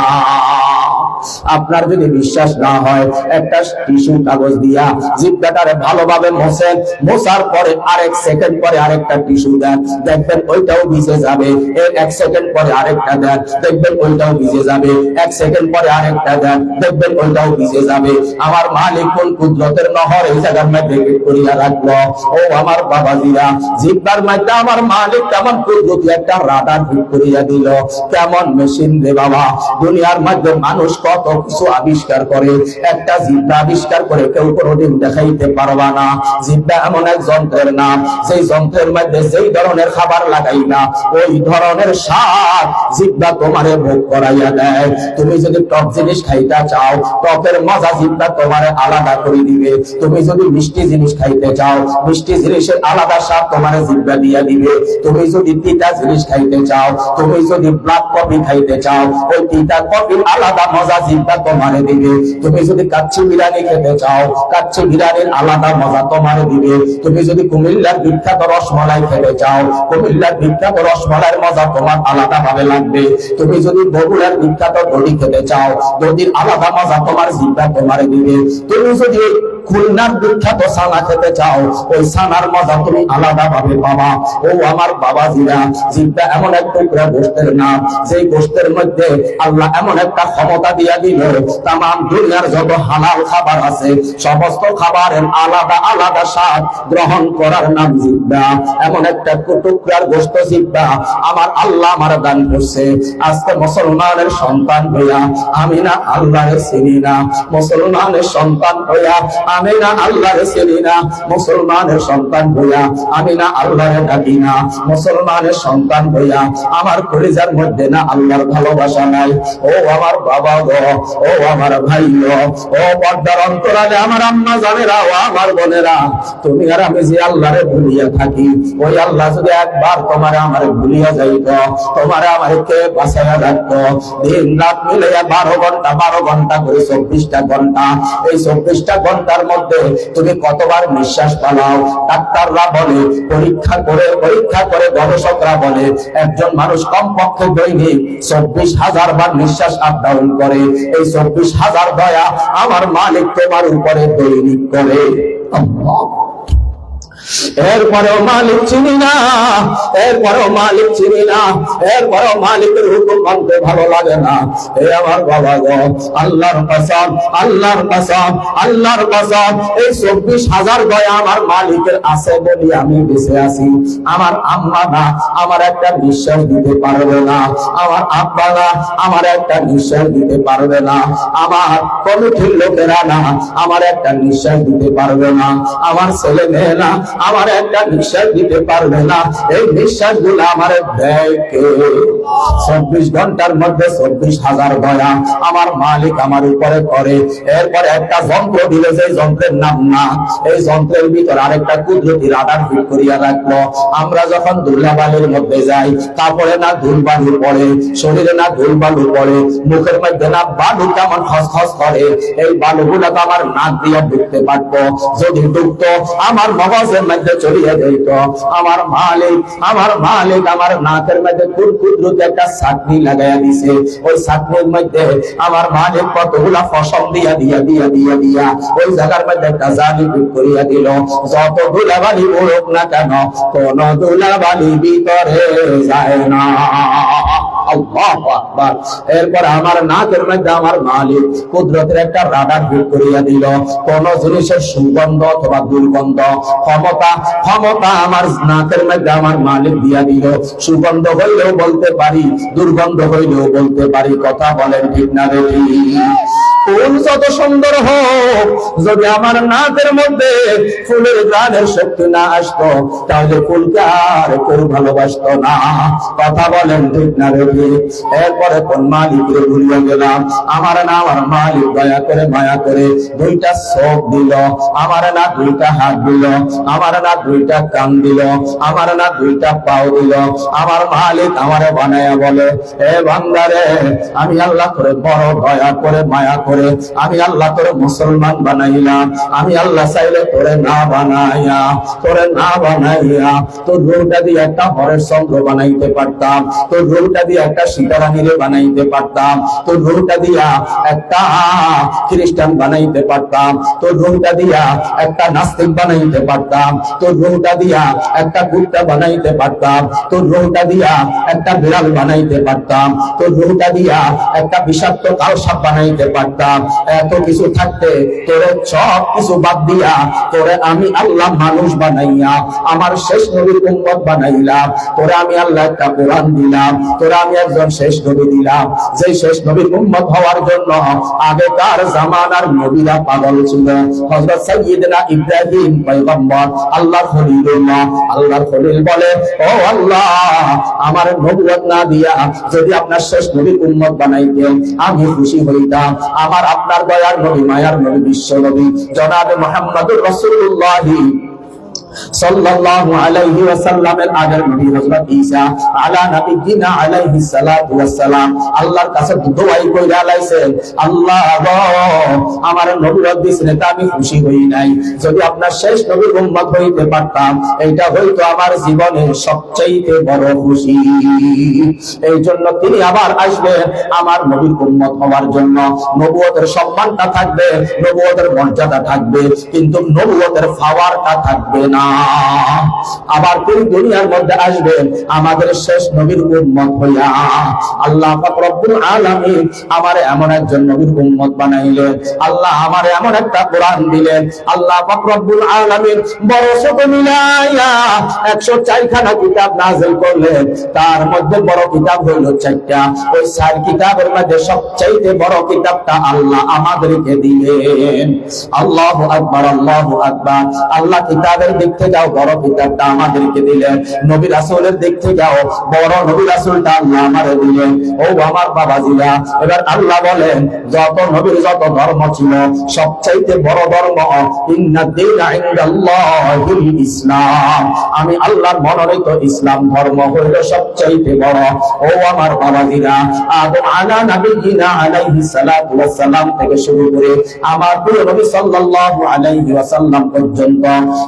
আপনার যদি বিশ্বাস না হয় একটা টিস্যু কাগজ দিয়া জিব্বাটারে ভালোভাবে মোছেন, মোছার পরে আরেক সেকেন্ড পরে আরেকটা টিস্যু দেন, দেখবেন ওইটাও ভিজে যাবে। এর 1 সেকেন্ড পরে আরেকটা দেন, দেখবেন ওইটাও ভিজে যাবে। 1 সেকেন্ড পরে আরেকটা দেন, দেখবেন ওইটাও ভিজে যাবে। আমার মালিক কোন কুদরতের নহর এই জায়গার মধ্যে ফিট করিয়া রাখলো। ও আমার বাবাজিরা, জিব্বার মধ্যে আমার মালিক কেমন কুদরতি একটা রাডার ফিট করিয়া দিল। কেমন মেশিন রে বাবা! দুনিয়ার মধ্যে মানুষ কত কিছু আবিষ্কার করে, একটা জিব্বা আবিষ্কার করে কেউ কোনোদিন দেখাইতে পারবা না। জিব্বা এমন এক যন্ত্রের নাম, সেই যন্ত্রের মধ্যে যেই ধরনের খাবার লাগাই না ওই ধরনের স্বাদ জিব্বা তোমারে ভোগ করাইয়া দেয়। তুমি যদি টক জিনিস খাইতে চাও, টকের মজা জিব্বা তোমারে আলাদা করে দিবে। তুমি যদি মিষ্টি জিনিস খাইতে চাও, মিষ্টি জিনিসের আলাদা স্বাদ তোমারে জিব্বা দিয়া দিবে। তুমি যদি তিতা জিনিস খাইতে চাও, তুমি যদি ব্ল্যাক কফি খাইতে চাও, ওই তিতা কফির আলাদা মজা জিব্বা তোমারে দিবে। তুমি যদি কাচ্চি বিরিয়ানি খেতে চাও, কাচ্চি বিরিয়ানির আলাদা মজা তোমারে দিবে। তুমি যদি কুমিল্লার বিখ্যাত রসমালাই খেতে চাও, কুমিল্লার বিখ্যাত রসমালাইয়ের মজা তোমার আলাদা ভাবে লাগবে। তুমি যদি বগুড়ার বিখ্যাত দড়ি খেতে চাও, দড়ির আলাদা মজা তোমার জিব্বা তোমারে দিবে। তুমি যদি খুলনার বিখ্যাত ছানা খেতে চাও, ওই ছানার মজা তুমি আলাদা ভাবে পাবা। ও আমার বাবাজিরা, জিব্বা এমন এক টুকরা গোশতের নাম, যেই গোশতের মধ্যে আল্লাহ এমন একটা ক্ষমতা দিয়া দিল, তামাম দুনিয়ার যত হালাল খাবার আছে সমস্ত খাবারের আলাদা আলাদা স্বাদ গ্রহণ করার নাম জিব্বা। এমন একটা টুকরার গোশত জিব্বা আমার আল্লাহ আমার দান করছে। আজকে মুসলমানের সন্তান হইয়া আমি না আল্লাহরে চিনি না, মুসলমানের সন্তান হইয়া আমি না আল্লাহরে চিনি না, মুসলমানের সন্তান হইয়া আমি না আল্লাহরে ডাকি না, মুসলমানের সন্তান হইয়া আমার কলিজার মধ্যে না আল্লাহর ভালোবাসা নাই। ও আমার বাবা গো, ও আমার ভাই গো, ও পর্দার অন্তরালে আমার আম্মা জানেরা, ও আমার বোনেরা, তুমি আর আমি যে আল্লাহরে ভুলিয়া থাকি, ওই আল্লাহ যদি একবার তোমার আমার ভুলিয়া যাইত, তোমার আমার কে বাঁচাইয়া রাখতো? দিন রাত মিলাইয়া 12 ঘন্টা 12 ঘন্টা করে 24টা ঘন্টা, এই 24টা ঘন্টার মধ্যে তুমি কতবার নিঃশ্বাস পালাও? ডাক্তাররা বলে, পরীক্ষা করে গবেষকরা বলে, একজন মানুষ কমপক্ষে দৈনিক 24,000 বার নিঃশ্বাস আপ ডাউন করে। এই 24,000 দয়া আমার মালিক তোমার উপরে দৈনিক করে। আল্লাহ। এরপরেও মালিক চিনি না, এরপরেও মালিক চিনি না, এরপরেও মালিকের হুকুম মানতে ভালো লাগে না। এ আমার বাবা গো, আল্লাহর কসম, আল্লাহর কসম, আল্লাহর কসম, এই 24,000 দয়া আমার মালিকের আছে বলি আমি বেঁচে আছি। আমার আম্মা না আমার একটা নিঃশ্বাস দিতে পারবে না, আমার আব্বা না আমার একটা নিঃশ্বাস দিতে পারবে না, আমার কমিটির লোকেরা না আমার একটা নিঃশ্বাস দিতে পারবে না, আমার ছেলে মেয়ে না আমার একটা নিঃশ্বাস দিতে পারবে না। এই নিঃশ্বাস গুলো আমার দেয় কে? 24 ঘন্টার মধ্যে 24,000 দয়া আমার মালিক আমার উপরে করে। এরপরে একটা যন্ত্র দিলে, যে যন্ত্রের নাম না, এই যন্ত্রের ভিতর আরেকটা কুদরতি রাডার ফিট করিয়া রাখলো। আমরা যখন ধুলাবালির মধ্যে যাই, কাপড়ে না ধুলবালু পড়ে, শরীরে না ধুলবালু পড়ে, মুখের মধ্যে না বালু কেমন খসখস করে, এই বালুগুলো তো আমার নাক দিয়ে ঢুকতে পারতো। যদি ঢুকতো আমার মগজের মধ্যে চলিয়ে যেত। আমার মালিক আমার নাকের মধ্যে কুদরতি একটা ছাকনি লাগাইয়া দিছে। ওই ছাকনির মধ্যে আমার মালিক কতগুলা ফসল দিয়া দিয়া দিয়া দিয়া দিয়া ওই জায়গার মধ্যে একটা জালি ফিট করিয়া দিল। যত ধুলাবালি উড়ুক না কেন, কোন ধুলাবালি ভিতরে যায় না। আল্লাহু আকবার। এরপর আমার নাকের মধ্যে আমার মালিক কুদরতের একটা রাডার ফিট করিয়া দিল। কোন জিনিসের সুগন্ধ অথবা দুর্গন্ধ ক্ষমতা আমার নাকের মধ্যে আমার মালিক দিয়া দিল। সুগন্ধ হইলেও বলতে পারি, দুর্গন্ধ হইলেও বলতে পারি। কথা বলেন ঠিক না বেঠি? ফুল যত সুন্দর হোক, যদি আমার নাকের মধ্যে ফুলের ঘ্রাণের শক্তি না আসতো, তাহলে ফুলকে আর কেউ ভালোবাসতো না। কথা বলেন ঠিক না বেঠি? এরপরে কোন মালিকের ভুলিয়ে গেলাম। আমার মালিক দয়া করে মায়া করে দুইটা চোখ দিল, আমার না দুইটা হাত দিল, আমার না দুইটা কান দিল, আমার না দুইটা পাও দিল। আমার মালিক আমারে বানায়া বলে, এ বান্দারে, আমি আল্লাহ করে বড় দয়া করে মায়া করে আমি আল্লাহ তোরে মুসলমান বানাইলাম। আমি আল্লাহ চাইলে তোরে না বানাইয়া তোর রূপটা দিয়ে একটা হরের চন্দ্র বানাইতে পারতাম, তোর রূপটা দিয়ে একটা সীতারানীরে বানাইতে পারতাম, তোর রূপটা দিয়া একটা খ্রিস্টান বানাইতে পারতাম, তোর রূপটা দিয়া একটা নাস্তিক বানাইতে পারতাম, তোর রূপটা দিয়া একটা কুত্তা বানাইতে পারতাম, তোর রূপটা দিয়া একটা বিড়াল বানাইতে পারতাম, তোর রূপটা দিয়া একটা বিষাক্ত কাল সাপ বানাইতে পারতাম। এত কিছু থাকতে তোরে সব কিছু বাদ দিয়া তোরে আমি আল্লাহ মানুষ বানাইয়া আমার শেষ নবীর উম্মত বানাইলাম। তোরে আমি আল্লাহ একটা কোরআন দিলাম, তোরে আমি একজন শেষ নবী দিলাম, যে শেষ নবীর উম্মত হওয়ার জন্য আগেকার জামানার নবীরা পাগল ছিল। হযরত সাইয়্যিদনা ইব্রাহিম পয়গম্বর আল্লাহর খলিলুল্লাহ, আল্লাহর খলিল বলে, ও আল্লাহ, আমার নবুয়ত না দিয়া যদি আপনার শেষ নবীর উম্মত বানাইতেন আমি খুশি হইতাম। আমার আপনার দয়ার নবী, মায়ার নবী, বিশ্ব নবী জনাবে মুহাম্মদুর রাসূলুল্লাহ সাল্লাল্লাহু আলাইহি ওয়াসাল্লামের আগের নবী হযরত ঈসা আলা নবিয়িনা আলাইহিস সালাতু ওয়াস সালাম আল্লাহর কাছে দোয়াই কইরা লাইছেন, আল্লাহ গো, আমার নবুয়ত দিছেন, তা আমি খুশি হই নাই। যদি আপনার শেষ নবীর উম্মত হইতে পারতাম, এইটা হইতো আমার জীবনের সবচেয়ে বড় খুশি। এই জন্য তিনি আবার আসবেন আমার নবীর উম্মত হওয়ার জন্য। নবুয়তের সম্মানটা থাকবে, নবুয়তের মর্যাদা থাকবে, কিন্তু নবুয়তের পাওয়ারটা থাকবে না। আবার তিনি দুনিয়ার মধ্যে আসবেন আমাদের শেষ নবীর উম্মত হইয়া। আল্লাহ পাক রব্বুল আলামিন আমারে এমন একজন নবীর উম্মত বানাইলেন, আল্লাহ আমারে এমন একটা কোরআন দিলেন। আল্লাহ পাক রব্বুল আলামিন বড় ছোট মিলাইয়া 104 খানা কিতাব নাযিল করলেন। তার মধ্যে বড় কিতাব হইল 4টা। ওই 4 কিতাবের মধ্যে সবচেয়ে বড় কিতাবটা আল্লাহ আমাদেরকে দিলেন। আল্লাহু আকবার, আল্লাহু আকবার। আল্লাহ কিতাবের দিক থেকেও বড় কিতাবটা আমাদেরকে দিলেন, নবী রাসূলের দিক থেকেও বড় নবী রাসূলটা আল্লাহ আমারে দিলেন। ও আমার বাবাজিরা, এবার আল্লাহ বলেন, যত নবীর যত ধর্ম ছিল সবচাইতে বড় ধর্ম ইন্নাদ-দীনা ইনদাল্লাহিল ইসলাম, আমি আল্লাহর মনোনীত ইসলাম ধর্ম হইল সবচাইতে বড়। ও আমার বাবাজিরা, আদম আলা নবিয়িনা আলাইহিস সালাতু ওয়াস সালাম থেকে শুরু করে আমার প্রিয় নবী সাল্লাল্লাহু আলাইহি ওয়াসাল্লাম পর্যন্ত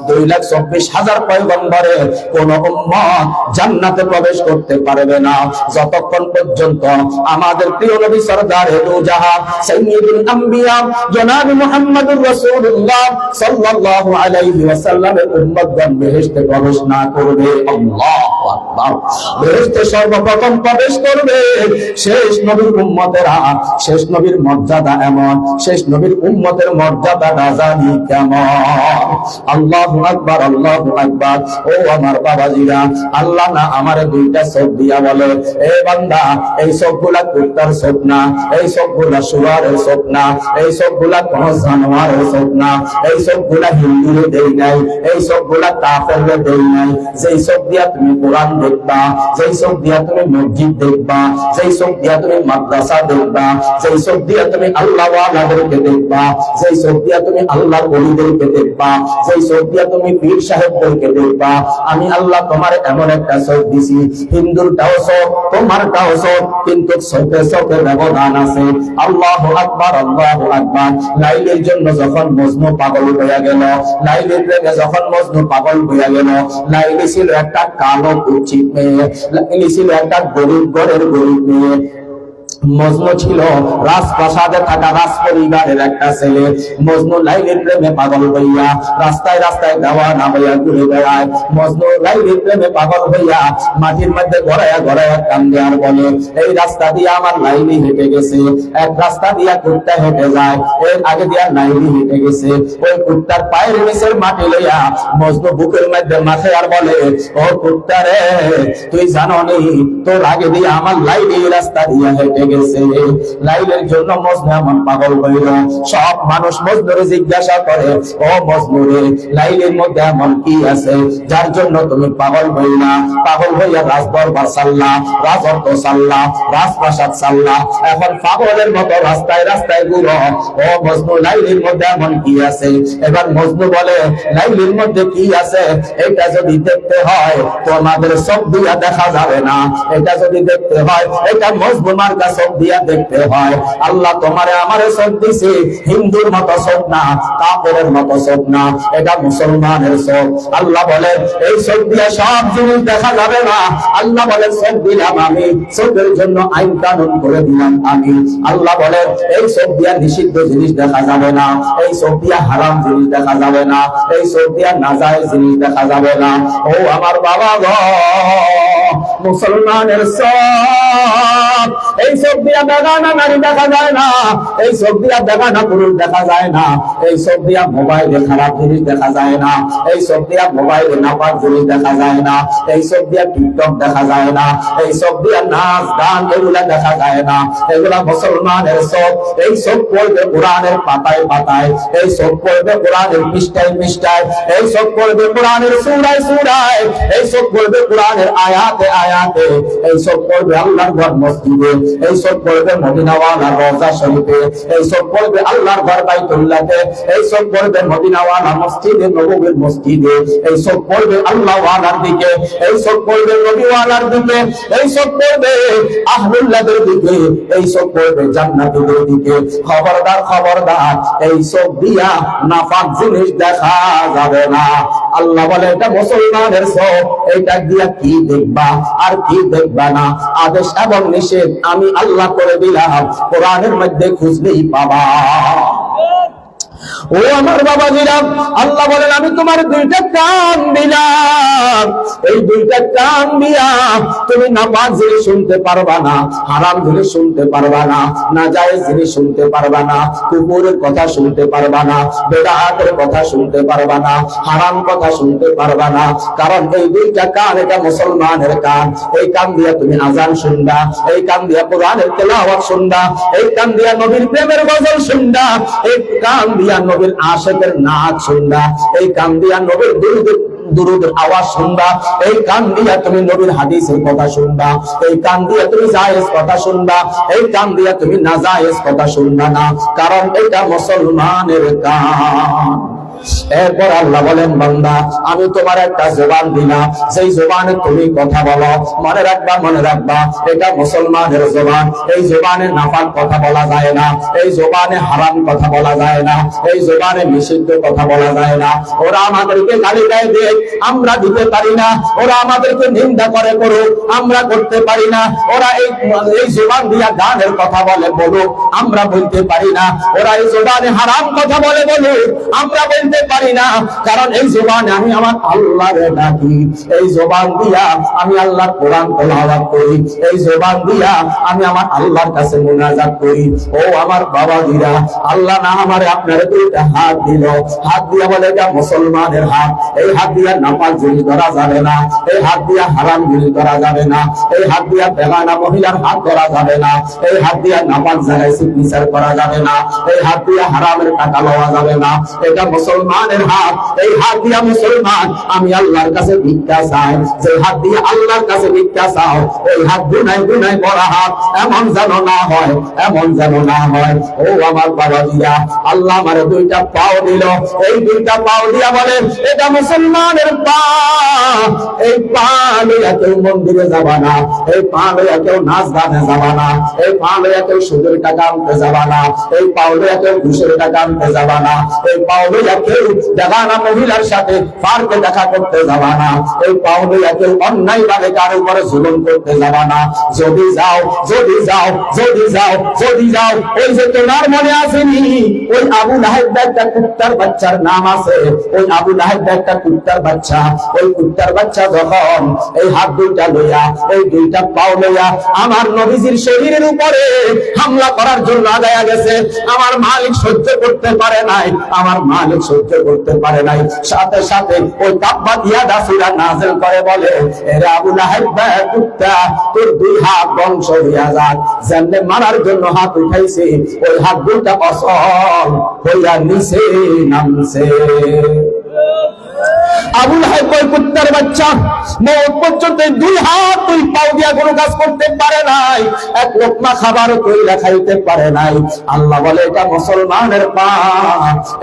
2,24,000 পয়গম্বরের কোন উম্মত জান্নাতে প্রবেশ করতে পারবে না যতক্ষণ পর্যন্ত আমাদের প্রিয় নবী সরদারে দু জাহান সাইয়্যিদুল আম্বিয়া জনাব মুহাম্মদুর রাসূলুল্লাহ সাল্লাল্লাহু আলাইহি ওয়াসাল্লামের উম্মতগণ বেহেশতে প্রবেশ না করবে। আল্লাহু আকবার। বেহেশতে সর্বপ্রথম প্রবেশ করবে শেষ নবীর উম্মতেরা। শেষ নবীর মর্যাদা এমন, শেষ নবীর উম্মতের মর্যাদা না জানি কেমন। আল্লাহু আকবার, আল্লাহু আকবার। ও আমার বাবাজিরা, আল্লাহ না আমার দুইটা চোখ দিয়া বলে, এ বান্দা, এই চোখগুলা কুত্তার চোখ না, এই চোখগুলা শুয়ারের চোখ না, এই চোখগুলা কোন জানোয়ারের চোখ না, এই চোখগুলা হিন্দুরে দেই নাই, এই চোখগুলা কাফেররে দেই নাই। যেই চোখ দিয়া তুমি কোরআন দেখবা, যেই চোখ দিয়া তুমি মসজিদ দেখবা, যেই চোখ দিয়া তুমি মাদ্রাসা দেখবা, যেই চোখ দিয়া তুমি আল্লাহ ওয়ালাদেরকে দেখবা, যেই চোখ দিয়া তুমি আল্লাহর ওলিদেরকে দেখবা, যেই চোখ দিয়া তুমি পীর সাহেবদেরকে দেখবা, আমি আল্লাহ তোমার এমন একটা চোখ দিছি, হিন্দুরটাও চোখ তোমারটাও চোখ, কিন্তু চোখে চোখে ব্যবধান আছে। আল্লাহু আকবার, আল্লাহু আকবার। লাইলের জন্য যখন মজনু পাগল হইয়া গেল, লাইলের প্রেমে যখন মজনু পাগল হইয়া গেল, লাইলি ছিল একটা কালো কুচিত মেয়ে, লাইলি ছিল একটা গরিব ঘরের গরিব মেয়ে, মজনু ছিল রাজপ্রাসাদে থাকা রাজ পরিবারের একটা ছেলে। মজনু লাইলির প্রেমে পাগল হইয়া রাস্তায় রাস্তায় দেওয়ানা হইয়া ঘুরে বেড়ায়। মজনু লাইলির প্রেমে পাগল হইয়া মাটির মধ্যে গড়াইয়া গড়াইয়া কান্দে আর বলে, এই রাস্তা দিয়ে আমার লাইলি হেঁটে গেছে। এক রাস্তা দিয়া কুত্তা হেঁটে যায়, এর আগে দিয়া লাইলি হেঁটে গেছে। ওই কুত্তার পায়ের নিচের মাটি লইয়া মজনু বুকের মধ্যে মাথায় আর বলে, ও কুত্তা রে, তুই জানো নি তোর আগে দিয়ে আমার লাইলি রাস্তা দিয়া হেঁটে গেছে। লাইলের জন্য মজনু এমন পাগল হইল। সব মানুষ মজনুরে জিজ্ঞাসা করে, ও মজনুরে, লাইলের মধ্যে এমন কি আছে যার জন্য তুমি পাগল হইলা? পাগল হইয়া রাজদরবার সাল্লা, রাজত্ব সাল্লা, রাজপ্রাসাদ সাল্লা, এখন পাগলের মতো রাস্তায় রাস্তায় ঘুরো। ও মজনু, লাইলের মধ্যে এমন কি আছে? এবার মজনু বলে, লাইলের মধ্যে কি আছে এটা যদি দেখতে হয় তোমাদের চোখ দিয়া দেখা যাবে না। এটা যদি দেখতে হয়, এটা মজনু মার্কা চোখ দিয়া দেখতে হয়। আল্লাহ তোমারে আমারে চোখ দিছে, হিন্দুর মতো চোখ না, কাফেরের মতো চোখ না, এটা মুসলমানের চোখ। আল্লাহ বলে, এই চোখ দিয়া সব জিনিস দেখা যাবে না। আল্লাহ বলে, চোখ দিলাম আমি, চোখের জন্য আইন কানুন করে দিলাম আমি। আল্লাহ বলে, এই চোখ দিয়া নিষিদ্ধ জিনিস দেখা যাবে না, এই চোখ দিয়া হারাম জিনিস দেখা যাবে না, এই চোখ দিয়া নাজায়েজ জিনিস দেখা যাবে না। ও আমার বাবা গো, মুসলমানের চোখ, এই চোখ দিয়া বেগানা নারী দেখা যায় না, এই চোখ দিয়া বেগানা পুরুষ দেখা যায় না, এই চোখ দিয়া মোবাইলে খারাপ জিনিস দেখা যায় না, এই চোখ দিয়া মোবাইলে নাপাক জিনিস দেখা যায় না, এই চোখ দিয়া টিকটক দেখা যায় না, এই চোখ দিয়া নাচ গান এগুলা দেখা যায় না। এগুলা মুসলমানের চোখ। এই চোখ পড়বে কোরআনের পাতায় পাতায়, এই চোখ পড়বে কোরআনের পৃষ্ঠায় পৃষ্ঠায়, এই চোখ পড়বে কোরআনের সূরায় সূরায়, এই চোখ পড়বে কোরআনের আয়াতে আয়াতে, এই চোখ পড়বে আল্লাহর ঘর মসজিদে, এই চোখ পড়বে মদিনাওয়ালার রওজা শরীফে, এই চোখ পড়বে আল্লাহর ঘর বাইতুল্লাহতে, এই চোখ পড়বে মদিনাওয়ালা মসজিদে নববীর মসজিদে, এই চোখ পড়বে আল্লাহওয়ালার দিকে, এই চোখ পড়বে নবীওয়ালার দিকে, এই চোখ পড়বে আহলুল্লাহদের দিকে, এই চোখ পড়বে জান্নাতীদের দিকে। খবরদার খবরদার, এই চোখ দিয়া নাপাক জিনিস দেখা যাবে না। আল্লাহ বলে, এটা মুসলমানের চোখ, এটা দিয়া কি দেখবা আর কি দেখবা না, আদেশ এবং নিষেধ আমি আল্লাহ করে দিলাম, কোরআনের মধ্যে খুঁজলেই পাবা। ও আমার বাবাজিরা, আল্লাহ বলেন, আমি তোমার দুইটা কান দিলাম, এই দুইটা কান দিয়া তুমি নাপাক জিনিস শুনতে পারবা না, হারাম জিনিস শুনতে পারবা না, নাজায়েজ জিনিস শুনতে পারবা না, কুফরের কথা শুনতে পারবা না, বেদাতের কথা শুনতে পারবা না, হারাম কথা শুনতে পারবা না। কারণ এই দুইটা কান, এটা মুসলমানের কান। এই কান দিয়া তুমি আজান শুনবা, এই কান দিয়া কোরআনের তেলাওয়াত শুনবা, এই কান দিয়া নবীর প্রেমের গজল শুনবা, এই কান দিয়া নবীর আশিকের নাচ শুনবা, এই কান দিয়া নবীর দুরুদের আওয়াজ শুনবা, এই কান দিয়া তুমি নবীর হাদিসের কথা শুনবা, এই কান দিয়া তুমি জায়েজ কথা শুনবা, এই কান দিয়া তুমি নাজায়েজ কথা শুনবা না, কারণ এটা মুসলমানের কান। এরপর আল্লাহ বলেন, বান্দা, আমি তোমার একটা জবান দিলাম, সেই জবানে তুমি কথা বলো। মনে রাখবা, মনে রাখবা, এটা মুসলমানের জবান। এই জবানে নাপাক কথা বলা যায় না, এই জবানে হারাম কথা বলা যায় না, এই জবানে নিষিদ্ধ কথা বলা যায় না। ওরা আমাদেরকে গালি দেয় দেখ, আমরা দিতে পারি না। ওরা আমাদেরকে নিন্দা করে করুক, আমরা করতে পারি না। ওরা এই জবান দিয়া গানের কথা বলে বলুক, আমরা বলতে পারি না। ওরা এই জবানে হারাম কথা বলে বলুক, আমরা বলতে দিতে পারি না, কারণ এই জবানে আমি আমার আল্লাহরে ডাকি, এই জবান দিয়া আমি আল্লাহর কোরআন তেলাওয়াত করি, এই জবান দিয়া আমি আমার আল্লাহর কাছে মুনাজাত করি। ও আমার বাবাজিরা, আল্লাহ না আমারে আপনারে দুইটা হাত দিল, হাত দিয়া বলে এটা মুসলমানের হাত, এই হাত দিয়া নামাজ চুরি করা যাবে না, এই হাত দিয়া হারাম চুরি করা যাবে না, এই হাত দিয়া বেগানা মহিলার হাত ধরা যাবে না, এই হাত দিয়া নামাজ জায়গায় সিগনেচার করা যাবে না, এই হাত দিয়া হারামের টাকা লওয়া যাবে না, এটা মুসলমানের হাত। এই হাত দিয়া মুসলমান আমি আল্লাহর কাছে ভিক্ষা চাই, যে হাত দিয়ে আল্লাহর কাছে ভিক্ষা চাও ওই হাত গুনায় গুনায় ভরা হাত, এমন যেন না হয়, এমন যেন না হয়। ও আমার বাবাজিরা, আল্লাহ আমারে দুইটা পাও দিল, এই দুইটা পাও দিয়া বলে এটা মুসলমানের পা, এই পা লইয়া কেউ মন্দিরে যাবা না, এই পা লইয়া কেউ নাচ গানে যাবা না, এই পা লইয়া কেউ সুদের টাকা আনতে যাবা না, এই পা লইয়া কেউ ঘুষের টাকা আনতে যাবা না, এই পা লইয়া কেউ দেখানা মহিলার সাথে পার্কে দেখা করতে যাবা না, এই পা লইয়া কেউ অন্যায় ভাবে কারো উপরে জুলুম করতে যাবা না। যদি যাও, যদি যাও, যদি যাও, যদি যাও, ওই যে তোমার মনে আসেনি ওই আবু লাহেব একটা কুত্তার বাচ্চার নাম আছে, ওই আবু লাহেব একটা কুত্তার বাচ্চা, ওই কুত্তার বাচ্চা যখন এই হাত দুইটা লইয়া, এই দুইটা পাও লইয়া আমার নবীজির শরীরের উপরে হামলা করার জন্য আগায়া গেছে, আমার মালিক সহ্য করতে পারে নাই, আমার মালিক সহ্য করতে পারে নাই, সাথে সাথে ওই কাব্বা দিয়া দাসুরা নাযিল করে বলে এরে আবু লাহেব কুত্তা, তোর দুই হাত বংশ হইয়া যাক, যেমনে মারার জন্য হাত উঠাইছে ওই হাত দুইটা অসল হইয়া নিচে নামছে। আবু লাহেব ওই কুত্তার বাচ্চা মওত পর্যন্ত দুই হাত দুই পাও দিয়া কোনো কাজ করতে পারে নাই, এক লোকমা খাবারও কইরা খাইতে পারে নাই। আল্লাহ বলে এটা মুসলমানের পা,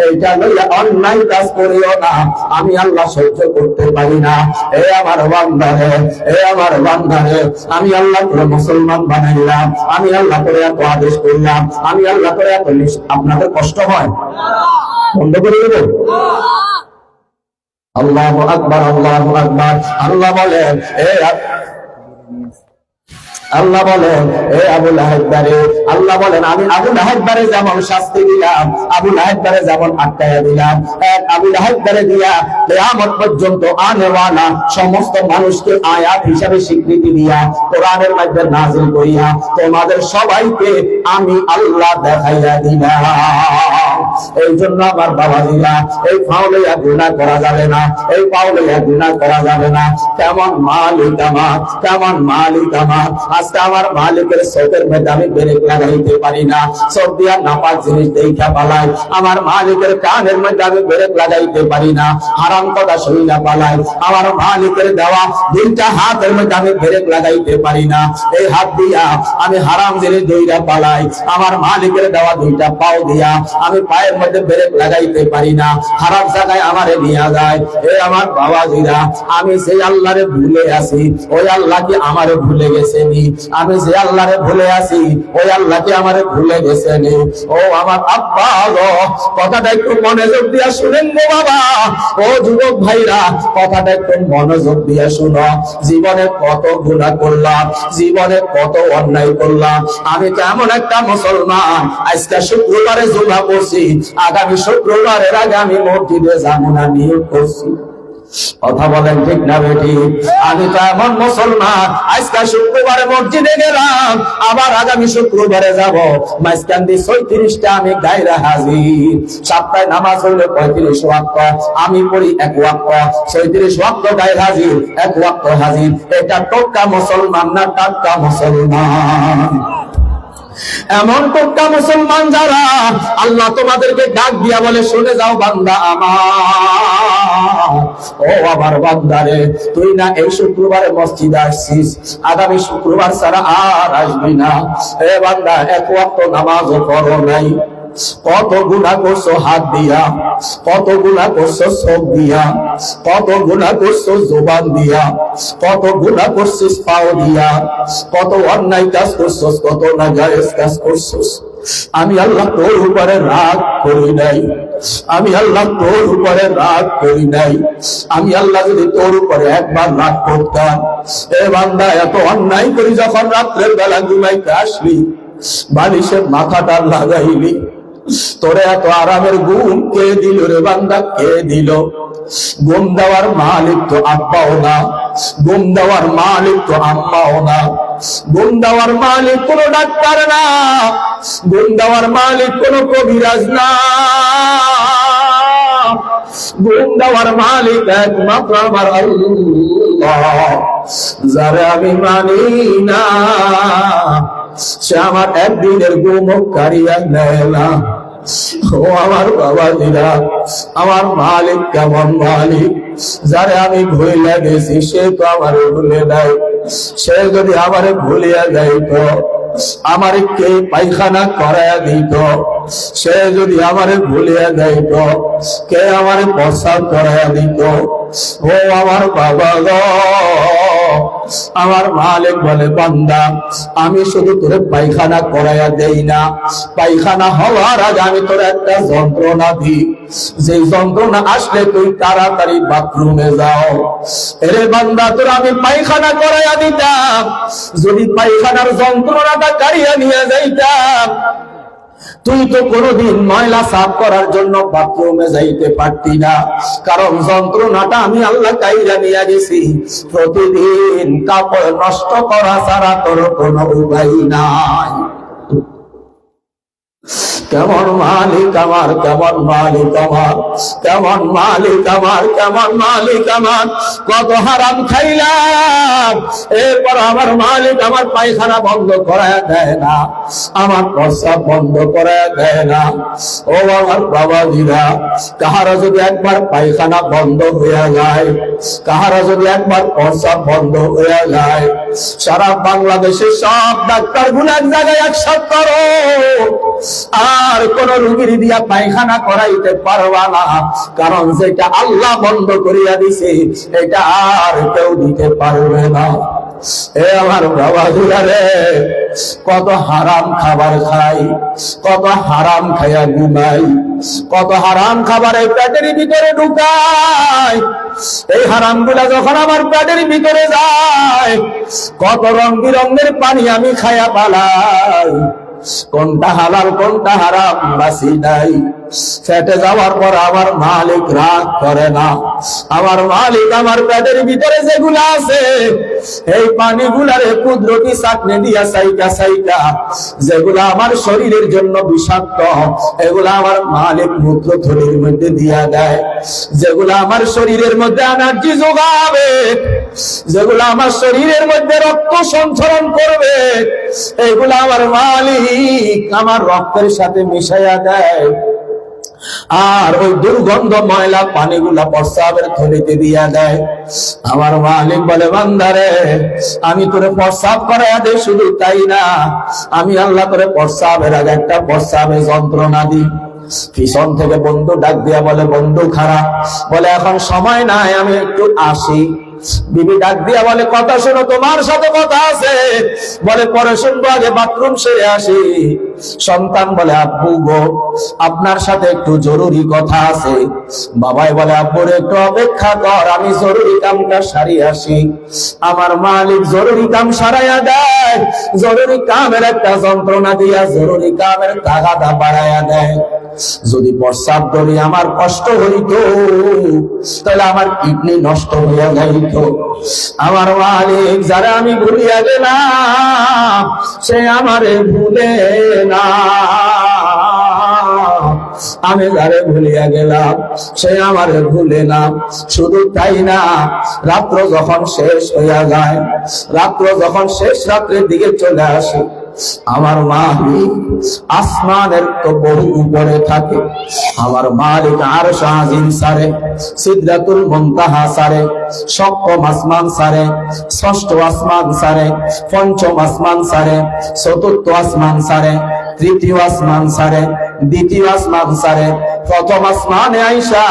এইটা লইয়া অন্যায় কাজ করিও না, আমি আল্লাহ সহ্য করতে পারি না। এ আমার বান্দারে, এ আমার বান্দারে, আমি আল্লাহ করে মুসলমান বানাইলাম, আমি আল্লাহ করে এত আদেশ করলাম, আমি আল্লাহ করে এত, আপনাদের কষ্ট হয়? বন্ধ করে দেব? আল্লাহু আকবার, আল্লাহু আকবার। আল্লাহ বলেন আল্লাহ বলেন এ আবু লাহেব বারে, আল্লাহ বলেন আমি আবু লাহেব বারে যেমন শাস্তি দিলাম, আবু লাহেব বারে যেমন আটকায়া দিলাম, এক আবু লাহেব বারে দিয়া কিয়ামত পর্যন্ত আনেওয়ালা সমস্ত মানুষকে আয়াত হিসাবে স্বীকৃতি দিয়া কোরআনের মধ্যে নাযিল করিয়া তোমাদের সবাইকে আমি আল্লাহ দেখাইয়া দিলাম। এই জন্য আমার বাবাজিরা, এই পাওলিয়া গুনাহ করা যাবে না, এই পাওলিয়া গুনাহ করা যাবে না। কেমন মালিক আমার, কেমন মালিক আমার, আজকে আমার মালিকের চোখের মধ্যে আমি ব্রেক লাগাইতে পারি না, চোখ দিয়া নাপাক জিনিস দেখা পালাই, আমার মালিকের কানের মধ্যে আমি ব্রেক লাগাইতে পারি না, হারাম কথা শুনি না পালাই, আমার মালিকের দেওয়া দুইটা হাতের মধ্যে আমি ব্রেক লাগাইতে পারি না, এই হাত দিয়া আমি হারাম জিনিস দইরা পালাই, আমার মালিকের দেওয়া দুইটা পাও দিয়া আমি পায়ের মধ্যে ব্রেক লাগাইতে পারি না, হারাম জায়গায় আমারে নিয়ে যায়। এ আমার বাবাজিরা, আমি সেই আল্লাহরে ভুলে আছি, ওই আল্লাহ কি আমারে ভুলে গেছে নি? আমি যে আল্লাহরে ভুলে আছি ওই আল্লাহ কি আমারে ভুলে গেছে নি? ও আমার আব্বা গো, কথাটা একটু মনোযোগ দিয়া শুনেন গো বাবা, ও যুবক ভাইরা কথাটা একটু মনোযোগ দিয়া শুনো। জীবনে কত গুনাহ করলাম, জীবনে কত অন্যায় করলাম, আমি তো এমন একটা মুসলমান, আজকে শুক্রবারে জুমা পড়ছি, আগামী শুক্রবারের আগে আমি মসজিদে যাবো না নিয়োগ করছি। কথা বলেন ঠিক না বেটি? আমি তো এমন মুসলমান, আজকে শুক্রবারে মসজিদে গেলাম, আবার আগামী শুক্রবারে যাব, মাঝখান দিয়ে 36টা আমি গায়রা হাজির। সপ্তাহে নামাজ হইলে 35 ওয়াক্ত, আমি পড়ি 1 ওয়াক্ত, 36 ওয়াক্ত গায়রা হাজির, 1 ওয়াক্ত হাজির। এটা টোকা মুসলমান না টাটকা মুসলমান? এমন টোটকা মুসলমান যারা, আল্লাহ তোমাদেরকে ডাক দিয়া বলে শুনে যাও বান্দা আমার, ও আমার বান্দারে, তুই না এই শুক্রবারে মসজিদে আসছিস, আগামী শুক্রবার ছাড়া আর আসবি না। এ বান্দা, 1 ওয়াক্ত নামাজও পড়ো নাই, কত গুনাহ করছো হাত দিয়া, কত গুনাহ করছো চোখ দিয়া, কত গুনাহ করছো জবান দিয়া, কত গুনাহ করছিস পাও দিয়া, কত অন্যায় কাজ করছস, কত নাজায়েজ কাজ করছস। আমি আল্লাহ তোর উপরে রাগ করি নাই, আমি আল্লাহ তোর উপরে রাগ করি নাই। আমি আল্লাহ যদি তোর উপরে একবার রাগ করতাম, এ বান্দা এত অন্যায় করি যখন রাত্রের বেলা ঘুমাইতে আসলি, বালিশের মাথাটা লাগাইলি, তোরে এত আরামের ঘুম কে দিল রে বান্দা, কে দিল? ঘুম দেওয়ার মালিক তো আব্বাও না, ঘুম দেওয়ার মালিক তো আম্মাও না, ঘুম দেওয়ার মালিক কোন ডাক্তার না, ঘুম দেওয়ার মালিক কোন কবিরাজ না, ঘুম দেওয়ার মালিক একমাত্র আমার আল্লাহ, যারে আমি মানি না সে আমার একদিনের ঘুম কারিয়া নেয় না। ও আমার বাবাজিরা, আমার মালিক কেমন মালিক, যারে আমি ভুলে গেছি সে তো আমার ভুলে নাই। সে যদি আমারে ভুলিয়া যাইত, আমার কে পায়খানা করাইয়া দিত, সে যদি আমারে ভুলিয়া যাইত, কে আমারে প্রস্রাব করাইয়া দিত। ও আমার বাবা গো, আমার মালিক বলে বান্দা আমি শুধু তোরে পায়খানা করাইয়া দেই না, পায়খানা হওয়ার আগে আমি তোর একটা যন্ত্রণা দিই, যে যন্ত্রণা আসলে তুই তাড়াতাড়ি বাথরুমে যাও। এরে বান্দা তোর আমি পায়খানা করাইয়া দিতাম, যদি পায়খানার যন্ত্রণাটা কাড়িয়া নিয়ে যাইতাম, তুই তো কোনোদিন ময়লা সাফ করার জন্য বাথরুমে যাইতে পারতি না, কারণ যন্ত্রণাটা আমি আল্লাহ কাইরা নিয়ে গেছি। প্রতিদিন কাপড় নষ্ট করা ছাড়া তোর কোনো উপায় নাই। কেমন মালিক আমার, কেমন মালিক আমার, কেমন মালিক আমার, কেমন মালিক আমার। কত হারাম খাইলাম, এরপর আমার মালিক আমার পায়খানা বন্ধ করায় দেয় না, আমার প্রস্রাব বন্ধ করায় দেয় না। ও আমার বাবাজিরা, কাহারা যদি একবার পায়খানা বন্ধ হইয়া যায়, কাহারা যদি একবার প্রস্রাব বন্ধ হইয়া যায়, সারা বাংলাদেশের সব ডাক্তার গুলো এক জায়গায় একসাথে করো, আর কোন রোগীর দিয়া পায়খানা করাইতে পারবা না, কারণ যেটা আল্লাহ বন্ধ করিয়া দিছে এটা আর কেউ দিতে পারবে না। এ আমার বাবাজিরা রে, কত হারাম খাবার খাই, কত হারাম খাইয়া ঘুমাই, কত হারাম খাবার এই পেটের ভিতরে ঢুকাই। এই হারাম গুলা যখন আমার পেটের ভিতরে যায়, কত রং বিরঙের পানি আমি খাইয়া পালাই, কোনটা হালাল কোনটা হারাম বাসি নাই। ফেটে যাওয়ার পর আমার মালিক রাগ করে না, আমার মালিক আমার পেটের ভিতরে যেগুলা আছে এই পানিগুলারে কুদরতি চাকনি দিয়া সাইকা সাইকা, যেগুলা আমার শরীরের জন্য বিষাক্ত এগুলা আমার মালিক মূত্রথলির মধ্যে দিয়া দেয়, যেগুলা আমার শরীরের মধ্যে এনার্জি যোগাবে, যেগুলা আমার শরীরের মধ্যে রক্ত সঞ্চালন করবে, এগুলা আমার মালিক আমার রক্তের সাথে মিশাইয়া দেয়। আর ওই দুর্গন্ধ ময়লা পানিগুলা প্রস্রাবের থলিতে দিয়া দেয়। আমার মালিক বলে বান্দারে আমি তোরে প্রস্রাব করাইয়া দেই, শুধু তাই না আমি আল্লাহ তোরে প্রস্রাবের আগে একটা প্রস্রাবের যন্ত্রণা দিই। পিছন থেকে বন্ধু ডাক দিয়া বলে বন্ধু খারাপ, বলে এখন সময় নাই আমি একটু আসি। বিবি ডাক দিয়া বলে কথা শোনো, তোমার সাথে কথা আছে, বলে পরে শুনবো, আগে বাথরুম সেরে আসি। সন্তান বলে আব্বু গো আপনার সাথে একটু জরুরি কথা আছে। বাবাই বলে আব্বুর একটু অপেক্ষা কর, আমি জরুরি কামটা সারি আসি। আমার মালিক জরুরি কাম সারাইয়া দেয়, জরুরি কামের একটা যন্ত্রণা দিয়া জরুরি কামের তাগাদা বাড়াইয়া দেয়। যদি প্রস্রাব করি আমার কষ্ট হইত, তাহলে আমার কিডনি নষ্ট হইয়া যাইত। আমার মালিক যারা আমি ভুলিয়া গেলাম সে আমারে ভুলে না, আমি যারে ভুলিয়া গেলাম সে আমারে ভুলে না। শুধু তাই না, রাত্র যখন শেষ হইয়া যায়, রাত্র যখন শেষ রাত্রের দিকে চলে আসে, আমার মালিক আসমানের তো বহু উপরে থাকে। আমার মালিক আরশ আজিম সারে, সিদরাতুল মুনতাহা সারে, সপ্তম আসমান সারে, ষষ্ঠ আসমান সারে, পঞ্চম আসমান সারে, চতুর্থ আসমান সারে, তৃতীয় আসমান সারে, দ্বিতীয় আসমান সারে, প্রথম আসমানে আইসা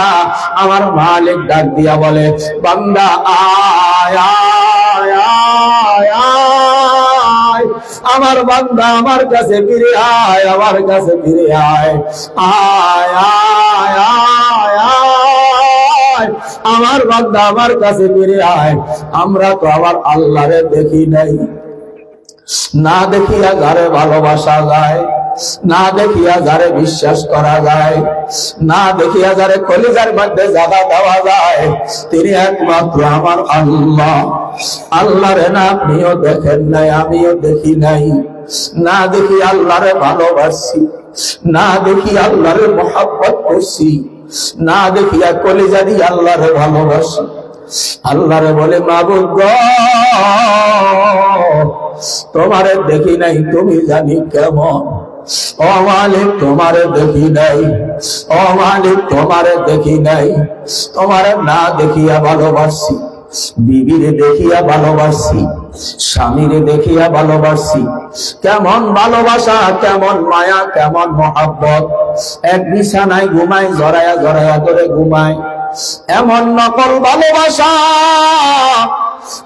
আমার মালিক ডাক দিয়া বলে বান্দা আয় আয় আয় আয়, আমার বান্দা আমার কাছে ফিরে আয়, আমার কাছে ফিরে আয়, আয় আয় আয় আয়, আমার বান্দা আমার কাছে ফিরে আয়। আমরা তো আমার আল্লাহরে দেখি নাই, না দেখিয়া ঘরে ভালোবাসা যায়। না দেখিয়া যারে বিশ্বাস করা যায়, না দেখিয়া যারে কলিজার মধ্যে জায়গা দেওয়া যায়, তিনি একমাত্র আমার আল্লাহ। আল্লাহরে না আপনিও দেখেন নাই, আমিও দেখি নাই। না দেখি আল্লাহরে ভালোবাসি, না দেখি আল্লাহরে মহব্বত করছি, না দেখিয়া কলিজা দিয়ে আল্লাহরে ভালোবাসি। আল্লাহরে বলে মাবুদ গো, তোমারে দেখি নাই, তুমি জানি কেমন। ও মালিক তোমারে দেখি নাই, ও মালিক তোমারে দেখি নাই, তোমারে না দেখিয়া ভালোবাসি। বিবিরে দেখিয়া ভালোবাসি, স্বামীরে দেখিয়া ভালোবাসি। কেমন ভালোবাসা, কেমন মায়া, কেমন মহব্বত। এক বিছানায় ঘুমাই, জড়ায়া জড়ায়া করে ঘুমাই। এমন নকল ভালোবাসা।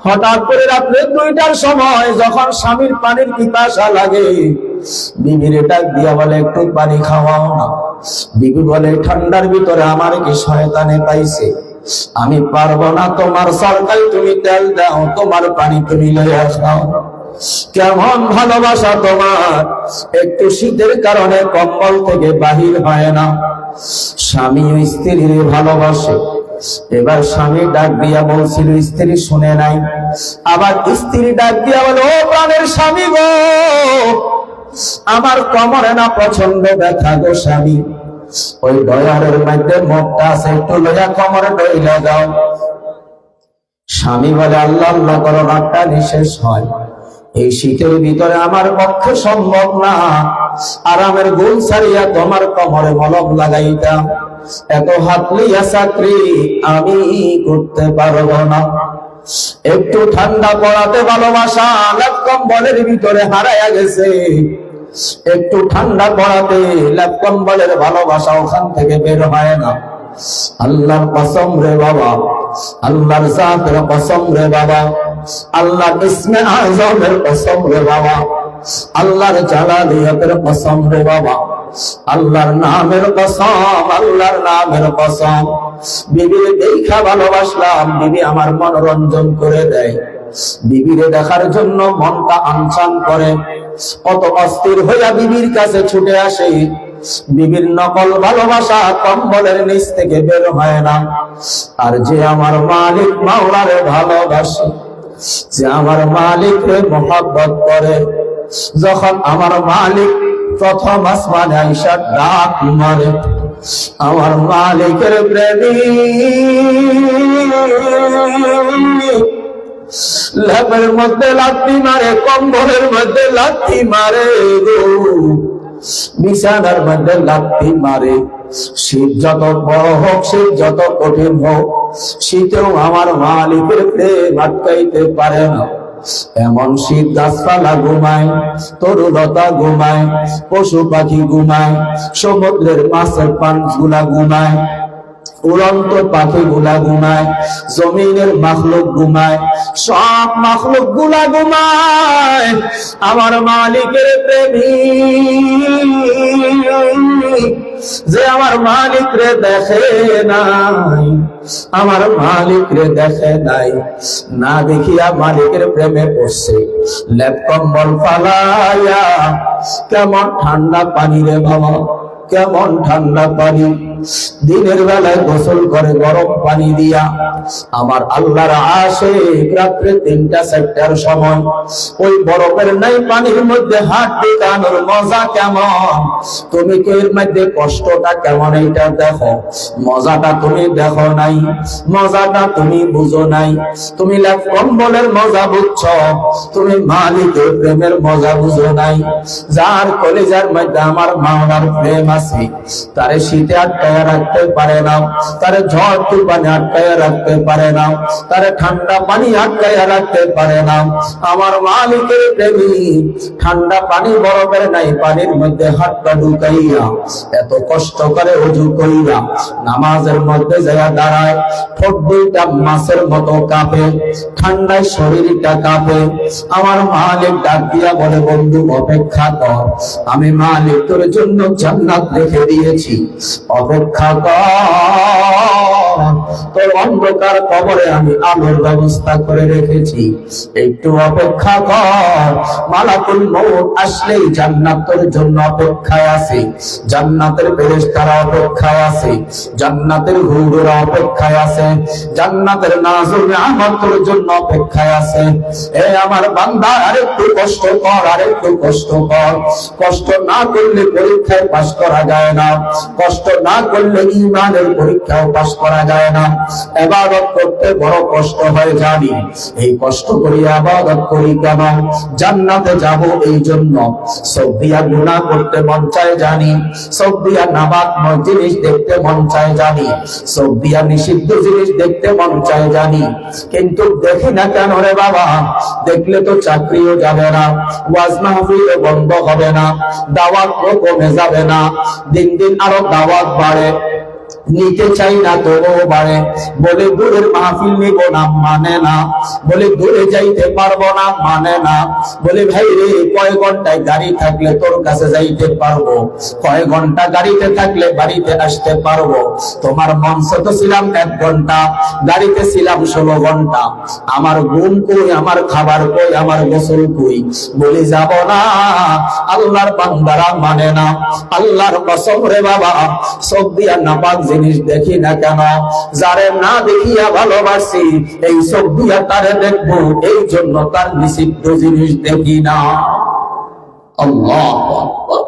হঠাৎ করে রাত্রে 2টার সময় যখন স্বামীর পানির পিপাসা লাগে, বিবিরে ডাক দিয়া বলে একটু পানি খাওয়াও না। বিবি বলে ঠান্ডার ভিতরে আমার কি শয়তানে পাইছে, আমি পারবো না, তোমার সরকারি তুমি তেল দাও, তোমার পানি তুমি লইয়া খাও। কেমন ভালোবাসা তোমার, একটু শীতের কারণে কম্বল থেকে বাহির হয় না। স্বামী ও স্ত্রীর ভালোবাসে। এবার স্বামী ডাক দিয়া বলছিল, স্ত্রী শুনে নাই। আবার স্ত্রী ডাক দিয়া বলে, ও প্রাণের স্বামী গো, আমার কোমরে না প্রচন্ড ব্যথা গো স্বামী, ওই ডয়ারের মধ্যে মুখটা আছে, একটু লইয়া কোমরে ডইলা দাও। স্বামী বলে আল্লাহ আল্লাহ করো, রাতটা নিঃশেষ হয়। এই শীতের ভিতরে আমার পক্ষে সম্ভব না, আরামের গুল ছাড়িয়া তোমার কোমরে মলম লাগাইতাম, এত হাত লইয়া চাকরি আমি করতে পারবো না। একটু ঠান্ডা পড়াতে ভালোবাসা লেপ কম্বলের ভিতরে হারাইয়া গেছে। একটু ঠান্ডা পড়াতে লেপ কম্বলের ভালোবাসা ওখান থেকে বের হয় না। আল্লাহর কসম রে বাবা, আল্লাহর জাতের কসম রে বাবা, আল্লাহর ইসমে আযমের কসম রে বাবা, আল্লাহর জালালিয়াতের কসম রে বাবা, আল্লাহর নামের কসম, আল্লাহর নামের কসম। বিবির দেখা ভালোবাসলাম, বিবি আমার মনোরঞ্জন করে দেয়। বিবিরে দেখার জন্য মনটা আনচান করে, কত অস্থির হইয়া বিবির কাছে ছুটে আসে। বিবির নকল ভালোবাসা কম্বলের নিচ থেকে বের হয় না। আর যে আমার মালিক মাওলারে ভালোবাসে, যে আমার মালিককে মহব্বত করে, যখন আমার মালিক প্রথম আসমানে আইসা ডাক মারে, আমার মালিকের প্রেমী লেপের মধ্যে লাথি মারে, কম্বলের মধ্যে লাথি মারে গো, বিছানার মধ্যে লাথি মারে। শীত যত বড় হোক, শীত যত কঠিন হোক, শীতেও আমার মালিকের প্রেম আটকাইতে পারে না। এমন শীত গাছপালা ঘুমায়, তরুলতা ঘুমায়, পশু পাখি ঘুমায়, সমুদ্রের মাছের পানগুলা ঘুমায়, উড়ন্ত পাখি গুলা ঘুমায়, জমিনের মাখলুক ঘুমায়, সব মাখলুক গুলা ঘুমায়। আমার মালিকের প্রেমী যে আমার মালিক রে দেখে নাই, আমার মালিক রে দেখে নাই, না দেখিয়া মালিকের প্রেমে পড়ছে। লেপ কম্বল ফালাইয়া কেমন ঠান্ডা পানি রে বাবা, কেমন ঠান্ডা পানি। দিনের বেলায় গোসল করে গরম পানি দিয়া। আমার আল্লাহর আশিক রাত্রে 3টা-4টার সময় ওই বরফের নাই পানির মধ্যে হাত ঢুকানোর মজা কেমন, তুমি কি এর মধ্যে কষ্টটা কেমন এইটা দেখো। মজাটা তুমি দেখো নাই, মজাটা তুমি বুঝো নাই। তুমি লেপ কম্বলের মজা বুঝছো, তুমি মালিকের প্রেমের মজা বুঝো নাই। যার কলিজার মধ্যে আমার মাওলার প্রেম আছে, তারে শীতে আটকায় রাখতে পারে না, তারে ঝড় তুফানে আটকায় রাখতে পারে না, তারে ঠান্ডা পানি আটকায় রাখতে পারে না। আমার মালিকের প্রেমী ঠান্ডা পানি বরফের নাই পানির মধ্যে হাতটা ঢুকাইয়া এত কষ্ট করে ওযু কইরা নামাজের মধ্যে যায় দাঁড়ায়, ঠোঁট দুইটা মাছের মতো কাঁপে, ঠান্ডায় শরীরটা কাঁপে। আমার মালিক ডাক দিয়া বলে, বন্ধু অপেক্ষা কর, আমি মালিক তোর জন্য জান্নাত রেখে দিয়েছি, অপেক্ষা কর। তোর অন্ধকার কবরে আমি আলোর ব্যবস্থা করে রেখেছি, একটু অপেক্ষা কর। মালাকুল মউত আসলেই জান্নাত তোর জন্য অপেক্ষায় আছে, জান্নাতের ফেরেশতারা অপেক্ষায় আছে, জান্নাতের হুররা অপেক্ষায় আছে, জান্নাতের নাজুল নিয়ামত তোর জন্য অপেক্ষায় আছে। এ আমার বান্দা, আরেকটু কষ্ট কর, আরেকটু কষ্ট কর। কষ্ট না করলে পরীক্ষায় পাস করা যায় না, কষ্ট না করলে ঈমানের পরীক্ষাও পাস করা যায় না। ইবাদত করতে বড় কষ্ট হয় জানি, এই কষ্ট করি ইবাদত করি কেন? জান্নাতে যাব এই জন্য। সব দিয়া গুনাহ করতে মন চায় জানি, সব দিয়া নামাজ জিনিস দেখতে মন চায় জানি, সব দিয়া নিষিদ্ধ জিনিস দেখতে মন চায় জানি, কিন্তু দেখি না কেন রে বাবা? দেখলে তো চাকরিও যাবে না, ওয়াজ মাহফিলও বন্ধ হবে না, দাওয়াত কমে যাবে না, দিন দিন আরো দাওয়াত বাড়ে। নিতে চাই না তবুও বাড়ে, বলে দূরের মাহফিল নিব না, মানে না, বলে দূরে যাইতে পারবো না, মানে না, বলে ভাই রে কয় ঘন্টায় গাড়ি থাকলে তোর কাছে যাইতে পারবো, কয় ঘন্টা গাড়িতে থাকলে বাড়িতে আসতে পারবো? তোমার মঞ্চ তো ছিলাম 1 ঘন্টা, গাড়িতে ছিলাম 16 ঘন্টা, আমার ঘুম কই, আমার খাবার কই, আমার গোসল কই? বলে যাব না। আল্লাহর বান্দারা মানে না, আল্লাহর কসম রে বাবা, সব দিয়া নাপাক জিনিস দেখি না কেন? যারে না দেখিয়া ভালোবাসি, এই সব দিয়া তারে দেখবো, এই জন্য তার নিষিদ্ধ জিনিস দেখি না। আল্লাহু আকবার।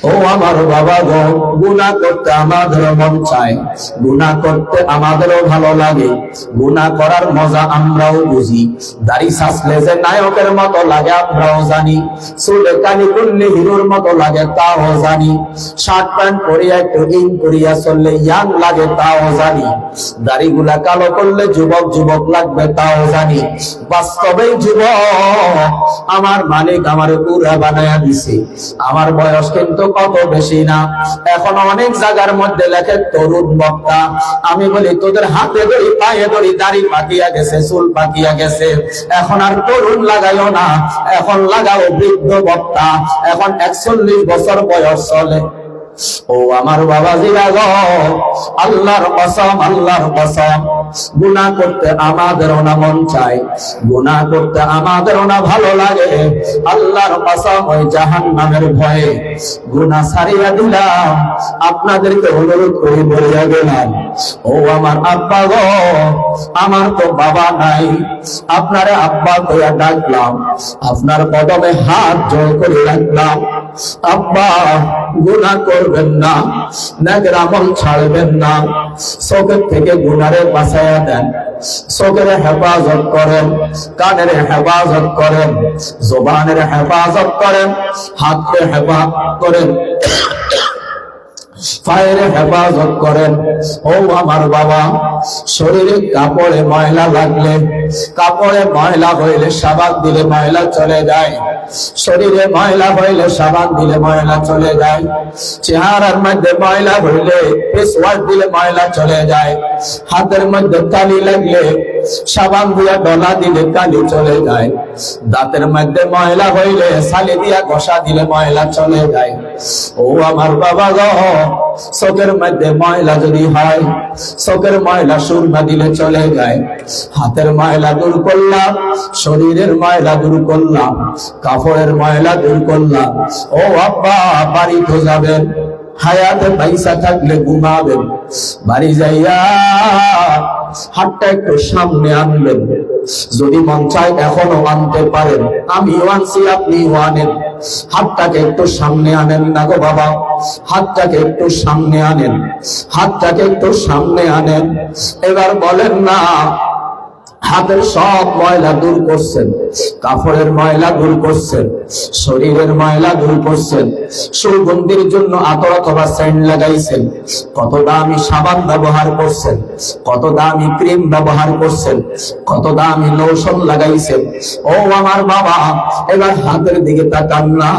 ও আমার বাবা গো, গুনাহ করতে আমাদের মন চায়, গুনাহ করতে আমাদেরও ভালো লাগে, গুনাহ করার মজা আমরাও বুঝি। দাড়ি ছাঁচলে যে নায়কের মতো লাগে আমরাও জানি, চুলে কালি করলে হিরোর মতো লাগে তাও জানি, শার্ট প্যান্ট পরিয়া একটু ইন করিয়া চললে ইয়াং লাগে তাও জানি, দাড়িগুলা কালো করলে যুবক যুবক লাগবে তাও জানি। বাস্তবেই যুবক, আমার মালিক আমারে পুরা বানায়া দিছে। আমার বয়স কিন্তু কত বেশি না, এখন অনেক জায়গার মধ্যে লেখে তরুণ বক্তা। আমি বলি তোদের হাতে ধরি, পায়ে ধরি, দাড়ি পাকিয়া গেছে, চুল পাকিয়া গেছে, এখন আর তরুণ লাগাইও না, এখন লাগাও বৃদ্ধ বক্তা। এখন 41 বছর বয়স চলে। ও আমার বাবাজিরা গো, আল্লাহর কসম, আল্লাহর কসম, গুনাহ করতে আমাদেরও না মন চায়, গুনাহ করতে আমাদেরও না ভালো লাগে। আল্লাহর কসম, ওই জাহান্নামের ভয়ে গুনাহ ছাড়িয়া দিলাম। আপনাদেরকে অনুরোধ করে বলিয়া গেলাম, ও আমার আব্বা গো, আমার তো বাবা নাই, আপনারে আব্বা কইয়া ডাকলাম, আপনার কদমে হাত জোড় করে রাখলাম। আব্বা, গুনাহ করবেন না, নেকের আমল ছাড়বেন না, চোখের থেকে গুনারে বাঁচাইয়া দেন, চোখের হেফাজত করেন, কানের হেফাজত করেন, জবানের হেফাজত করেন, হাতের হেফাজত করেন, পায়ের হেফাজত করেন। ও আমার বাবা, শরীরে কাপড়ে ময়লা লাগলে, কাপড়ে ময়লা হইলে সাবান দিলে ময়লা চলে যায়, শরীরে ময়লা হইলে সাবান দিলে ময়লা চলে যায়, চেহারার মধ্যে ময়লা হইলে ফেস ওয়াশ দিলে ময়লা চলে যায়, হাতের মধ্যে কালি লাগলে সাবান দিয়া ডলা দিলে কালি চলে যায়, দাঁতের মধ্যে ময়লা হইলে ছালি দিয়া ঘষা দিলে ময়লা চলে যায়। ও আমার বাবা গো, চোখের মধ্যে ময়লা যদি হয়, চোখের ময়লা সুরমা দিলে চলে যায়। হাতের ময়লা দূর করলাম, শরীরের ময়লা দূর করলাম, কাপড়ের ময়লা দূর করলাম। ও আব্বা, বাড়ি তো যাবেন, হায়াতে পয়সা থাকলে ঘুমাবেন, বাড়ি যাইয়া হাতটা একটু সামনে আনবেন, যদি মন চায় এখনো আনতে পারেন, আমিও আনছি, আপনিও আনেন। হাতটাকে একটু সামনে আনেন না গো বাবা, হাতটাকে একটু সামনে আনেন, হাতটাকে একটু সামনে আনেন। এবার বলেন না, হাতের সব ময়লা দূর করছেন, কাপড়ের ময়লা দূর করছেন, শরীরের ময়লা দূর করছেন, সুগন্ধির জন্য আতর অথবা সেন্ট লাগাইছেন, কত দামি সাবান ব্যবহার করছেন, কত দামি ক্রিম ব্যবহার করছেন, কত দামি লোশন লাগাইছেন। ও আমার বাবা, এবার হাতের দিকে তাকান না,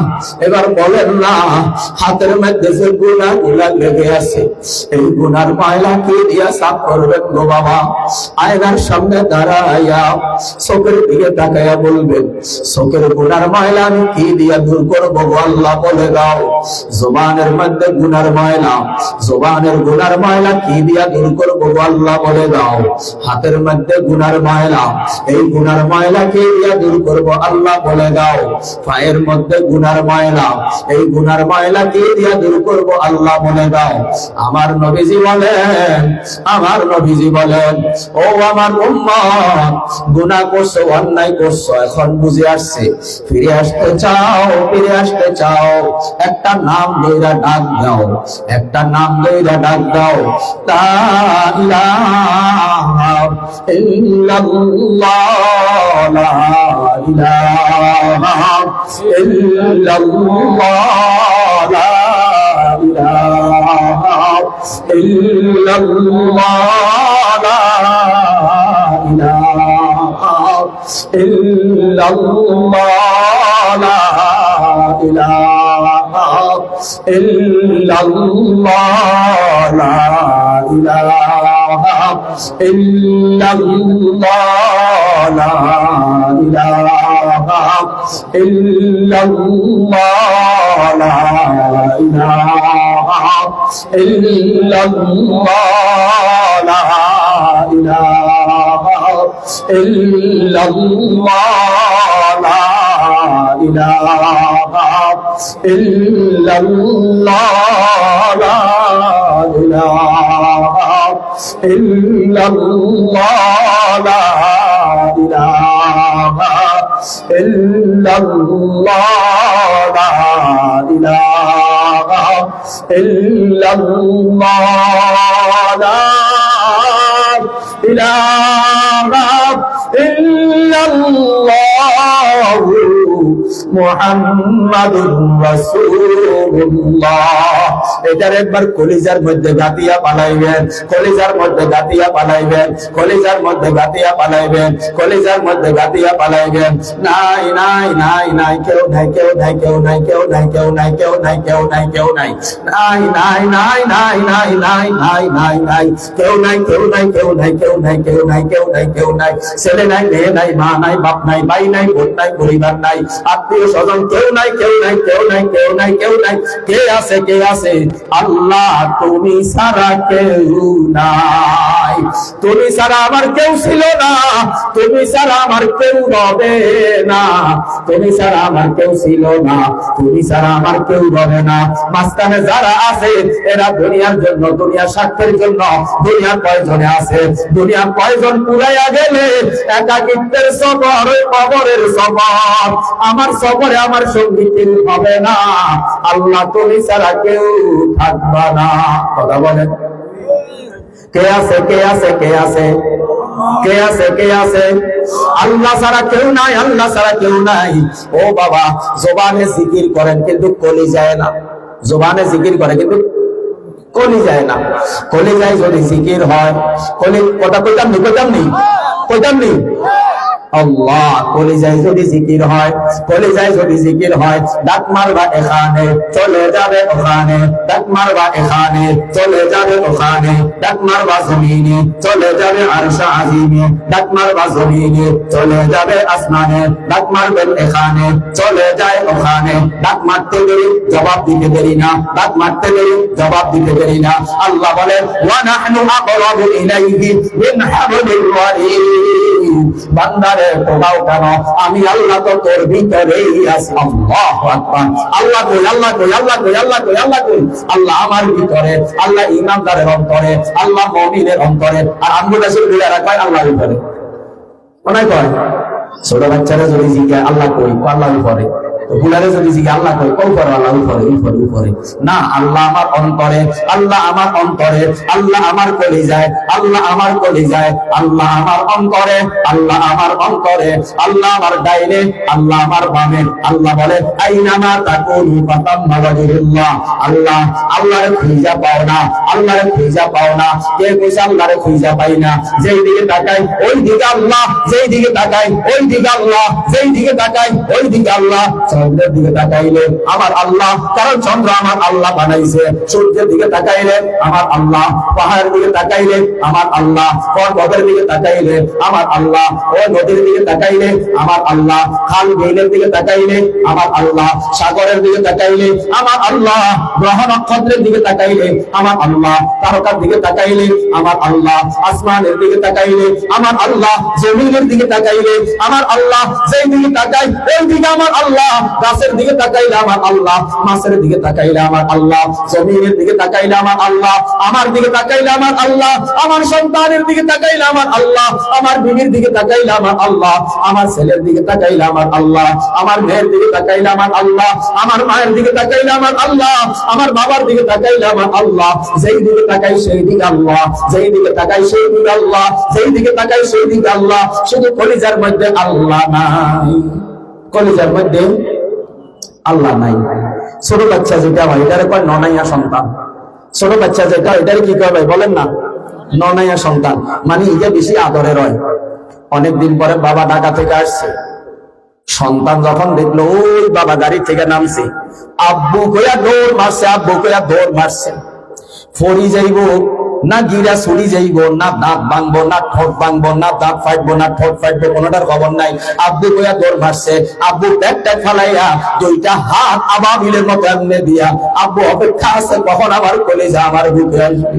এবার বলেন না, হাতের মধ্যে যে গুনাহগুলা লেগে আছে, এই গুনার ময়লা কি দিয়া সাফ করবেন গো বাবা? আয়নার সামনে দাঁড়া তাকায়া, চোখের দিকে তাকায়া বলবেন, চোখের গুনার ময়লা আমি কি দিয়া দূর করবো গো আল্লাহ বলে দাও। জবানের মধ্যে গুনার ময়লা, জবানের গুনার ময়লা কি দিয়া দূর করবো গো আল্লাহ বলে দাও। হাতের মধ্যে গুনার ময়লা, এই গুনার ময়লা কি দিয়া দূর করবো আল্লাহ বলে দাও। পায়ের মধ্যে গুনার ময়লা, এই গুনার ময়লা কি দিয়া দূর করবো আল্লাহ বলে দাও। আমার নবীজি বলেন, আমার নবীজি বলেন, ও আমার উম্মত, গুনাহ করছো, অন্যায় করছো, এখন বুঝে আসছে, ফিরে আসতে চাও, ফিরে আসতে চাও, একটা নাম লইরা ডাক দাও, একটা নাম লইরা ডাক দাও, লা ইলাহা ইল্লাল্লাহ, লা ইলাহা ইল্লাল্লাহ, লা ইলাহা ইল্লাল্লাহ, লা ইলাহা ইল্লাল্লাহ, লা ইলাহা ইল্লাল্লাহ, লা ইলাহা ইল্লাল্লাহ, লা ইলাহা ইল্লাল্লাহ, লা ইলাহা ইল্লাল্লাহ, লা ইলাহা ইল্লাল্লাহ, লা ইলাহা ইল্লাল্লাহ, লা ইলাহা ইল্লাল্লাহ, লা ইলাহা ইল্লাল্লাহ, লা ইলাহা ইল্লাল্লাহ, লা ইলাহা ইল্লাল্লাহ, মুহাম্মাদুর রাসূলুল্লাহ। এটার একবার কলিজার মধ্যে গাতিয়া পালাইবেন, কলিজার মধ্যে গাতিয়া পালাইবেন, কলিজার মধ্যে গাতিয়া পালাইবেন, কলিজার মধ্যে গাতিয়া পালাইবেন। নাই নাই নাই নাই, কেউ নাই, কেউ নাই, কেউ নাই, কেউ নাই, কেউ নাই, কেউ নাই, কেউ নাই, কেউ নাই, নাই নাই নাই নাই নাই নাই নাই নাই নাই, কেউ নাই, কেউ নাই, কেউ নাই, কেউ নাই, কেউ নাই, কেউ নাই, কেউ নাই, ছেলে নাই, মেয়ে নাই, মা নাই, বাপ নাই, ভাই নাই, বোন নাই, পরিবার নাই, আত্মীয় স্বজন কেউ নাই, কেউ নাই, কেউ নাই, কেউ নাই, কেউ নাই। কে আছে, কে আছে? আল্লাহ, তুমি ছাড়া কেউ নাই, তুমি ছাড়া আমার কেউ ছিল না, তুমি ছাড়া আমার কেউ রবে না, তুমি ছাড়া আমার কেউ ছিল না, তুমি ছাড়া আমার কেউ রবে না। মাঝখানে যারা আছে এরা দুনিয়ার জন্য, দুনিয়ার স্বার্থের জন্য, দুনিয়ার কয়জনে আছে, দুনিয়ার কয়জন পুরাইয়া গেলে একাকিত্বের সফর, কবরের সফর, আমার সফরে আমার সঙ্গী কেউ হবে না। আল্লাহ, তুমি ছাড়া কেউ থাকবা না। কথা বলেন, কে আছে, কে আছে, কে আছে, কে আছে, কে আছে? আল্লাহ ছাড়া কেউ নাই, আল্লাহ ছাড়া কেউ নাই। ও বাবা, জবানে জিকির করেন কিন্তু কলি যায় না, জবানে জিকির করে কিন্তু কলি যায় না। কলি যায় যদি জিকির হয়, কলি কথা কইতাম নি, কইতাম নি, কইতাম নি। আল্লাহ, কলিজায় যদি জিকির হয়, কলিজায় যদি জিকির হয়, ডাক মারবা এখানে চলে যাবে ওখানে, ডাক মারবা এখানে চলে যাবে ওখানে, ডাক মারবা জমিনে চলে যাবে আরশে আজিমে, ডাক মারবা জমিনে চলে যাবে আসমানে, ডাক মারবেন এখানে চলে যায় ওখানে। ডাক মারতে দেরি, জবাব দিতে দেরি না, ডাক মারতে দেরি, জবাব দিতে দেরি না। আল্লাহ বলেন, ওয়া নাহনু আকরাবু ইলাইহি মিন হাবলিল ওয়ারিদ। বান্দা তোরাও কেন, আমি আল্লাহ তো তোর ভিতরেই আছি। আল্লাহু আকবার। আল্লাহ কই, আল্লাহ কই, আল্লাহ কই, আল্লাহ কই, আল্লাহ কই? আল্লাহ আমার ভিতরে, আল্লাহ ইমানদারের অন্তরে, আল্লাহ মুমিনের অন্তরে। আর আঙ্গুল আসলে ধরে রাখায় আল্লাহর ভিতরে। মনে কয় ছোট বাচ্চারা যদি জিজ্ঞাসা আল্লাহ কই, আল্লাহর ভিতরে। বুলারে যদি জিজ্ঞাসা আল্লাহ কই, কই করে? আল্লাহ উপরে, উপরে, উপরে। না, আল্লাহ আমার অন্তরে, আল্লাহ আমার অন্তরে, আল্লাহ আমার কলিজায়, আল্লাহ আমার কলিজায়, আল্লাহ আমার অন্তরে, আল্লাহ আমার অন্তরে, আল্লাহ আমার ডাইনে, আল্লাহ আমার বামে। আল্লাহ বলে, আইনামা তাকুনু ফাতাম্মা ওয়াজহুল্লাহ। আল্লাহ, আল্লাহর খুঁজা পাও না, আল্লাহরে খুঁজা পাও না। কে কইছে আল্লাহরে খুঁজা পাই না? যেই দিকে তাকাই ওই দিকে আল্লাহ, যেই দিকে তাকাই ওই দিকে আল্লাহ, যেই দিকে তাকাই ওই দিকে আল্লাহ। চন্দ্রের দিকে তাকাইলে আমার আল্লাহ, কারণ চন্দ্র আমার আল্লাহ বানাইছে। সূর্যের দিকে তাকাইলে আমার আল্লাহ, পাহাড়ের দিকে তাকাইলে আমার আল্লাহ, পর্বতের দিকে তাকাইলে আমার আল্লাহ, ও নদীর দিকে তাকাইলে আমার আল্লাহ, খাল বিলের দিকে তাকাইলে আমার আল্লাহ, সাগরের দিকে তাকাইলে আমার আল্লাহ, গ্রহ নক্ষত্রের দিকে তাকাইলে আমার আল্লাহ, তারকার দিকে তাকাইলে আমার আল্লাহ, আসমানের দিকে তাকাইলে আমার আল্লাহ, জমিনের দিকে তাকাইলে আমার আল্লাহ, যেই দিকে তাকাই ওই দিকে আমার আল্লাহ। গাছের দিকে তাকাইলে আমার আল্লাহ, মাছের দিকে তাকাইলে আমার আল্লাহ, জমিনের দিকে তাকাইলে আমার আল্লাহ, আমার দিকে তাকাইলে আমার আল্লাহ, আমার সন্তানের দিকে তাকাইলে আমার আল্লাহ, আমার বিবির দিকে তাকাইলে আমার আল্লাহ, আমার ছেলের দিকে তাকাইলে আমার আল্লাহ, আমার মেয়ের দিকে তাকাইলে আমার আল্লাহ, আমার মায়ের দিকে তাকাইলে আমার আল্লাহ, আমার বাবার দিকে তাকাইলে আমার আল্লাহ। যেই দিকে তাকাই সেই দিকে আল্লাহ, যেই দিকে তাকাই সেই দিকে আল্লাহ, যেই দিকে তাকাই সেই দিকে আল্লাহ। শুধু কলিজার মধ্যে আল্লাহ নাই, কলিজার মধ্যে আল্লাহ নাই। ছোট বাচ্চা যেটা হয় এটারে কয় ননাইয়া সন্তান। ছোট বাচ্চা যেটা এটারে কি কয় ভাই বলেন না? ননাইয়া সন্তান। মানে এটা বেশি আদরের হয়। অনেকদিন পরে বাবা ঢাকা থেকে আসছে, সন্তান যখন দেখলো ওই বাবা গাড়ি থেকে নামছে, আব্বু কইয়া দৌড় মারছে, আব্বু কইয়া দৌড় মারছে। ফড়ি যাইব না গিরা ছুরি যাইব, না দাঁত ভাঙবো, না ঠোঁট ভাঙবো, না দাঁত ফাটবো, না ঠোঁট ফাটবো, কোনোটার খবর নাই। আব্বু কইয়া দৌড় মারছে। আব্বু ব্যাগটা ফালাইয়া দুইটা হাত আবাবিলের মতো এমনি দিয়া আব্বু অপেক্ষা আছে কখন আমার কলেজা আমার বুকে আসবে।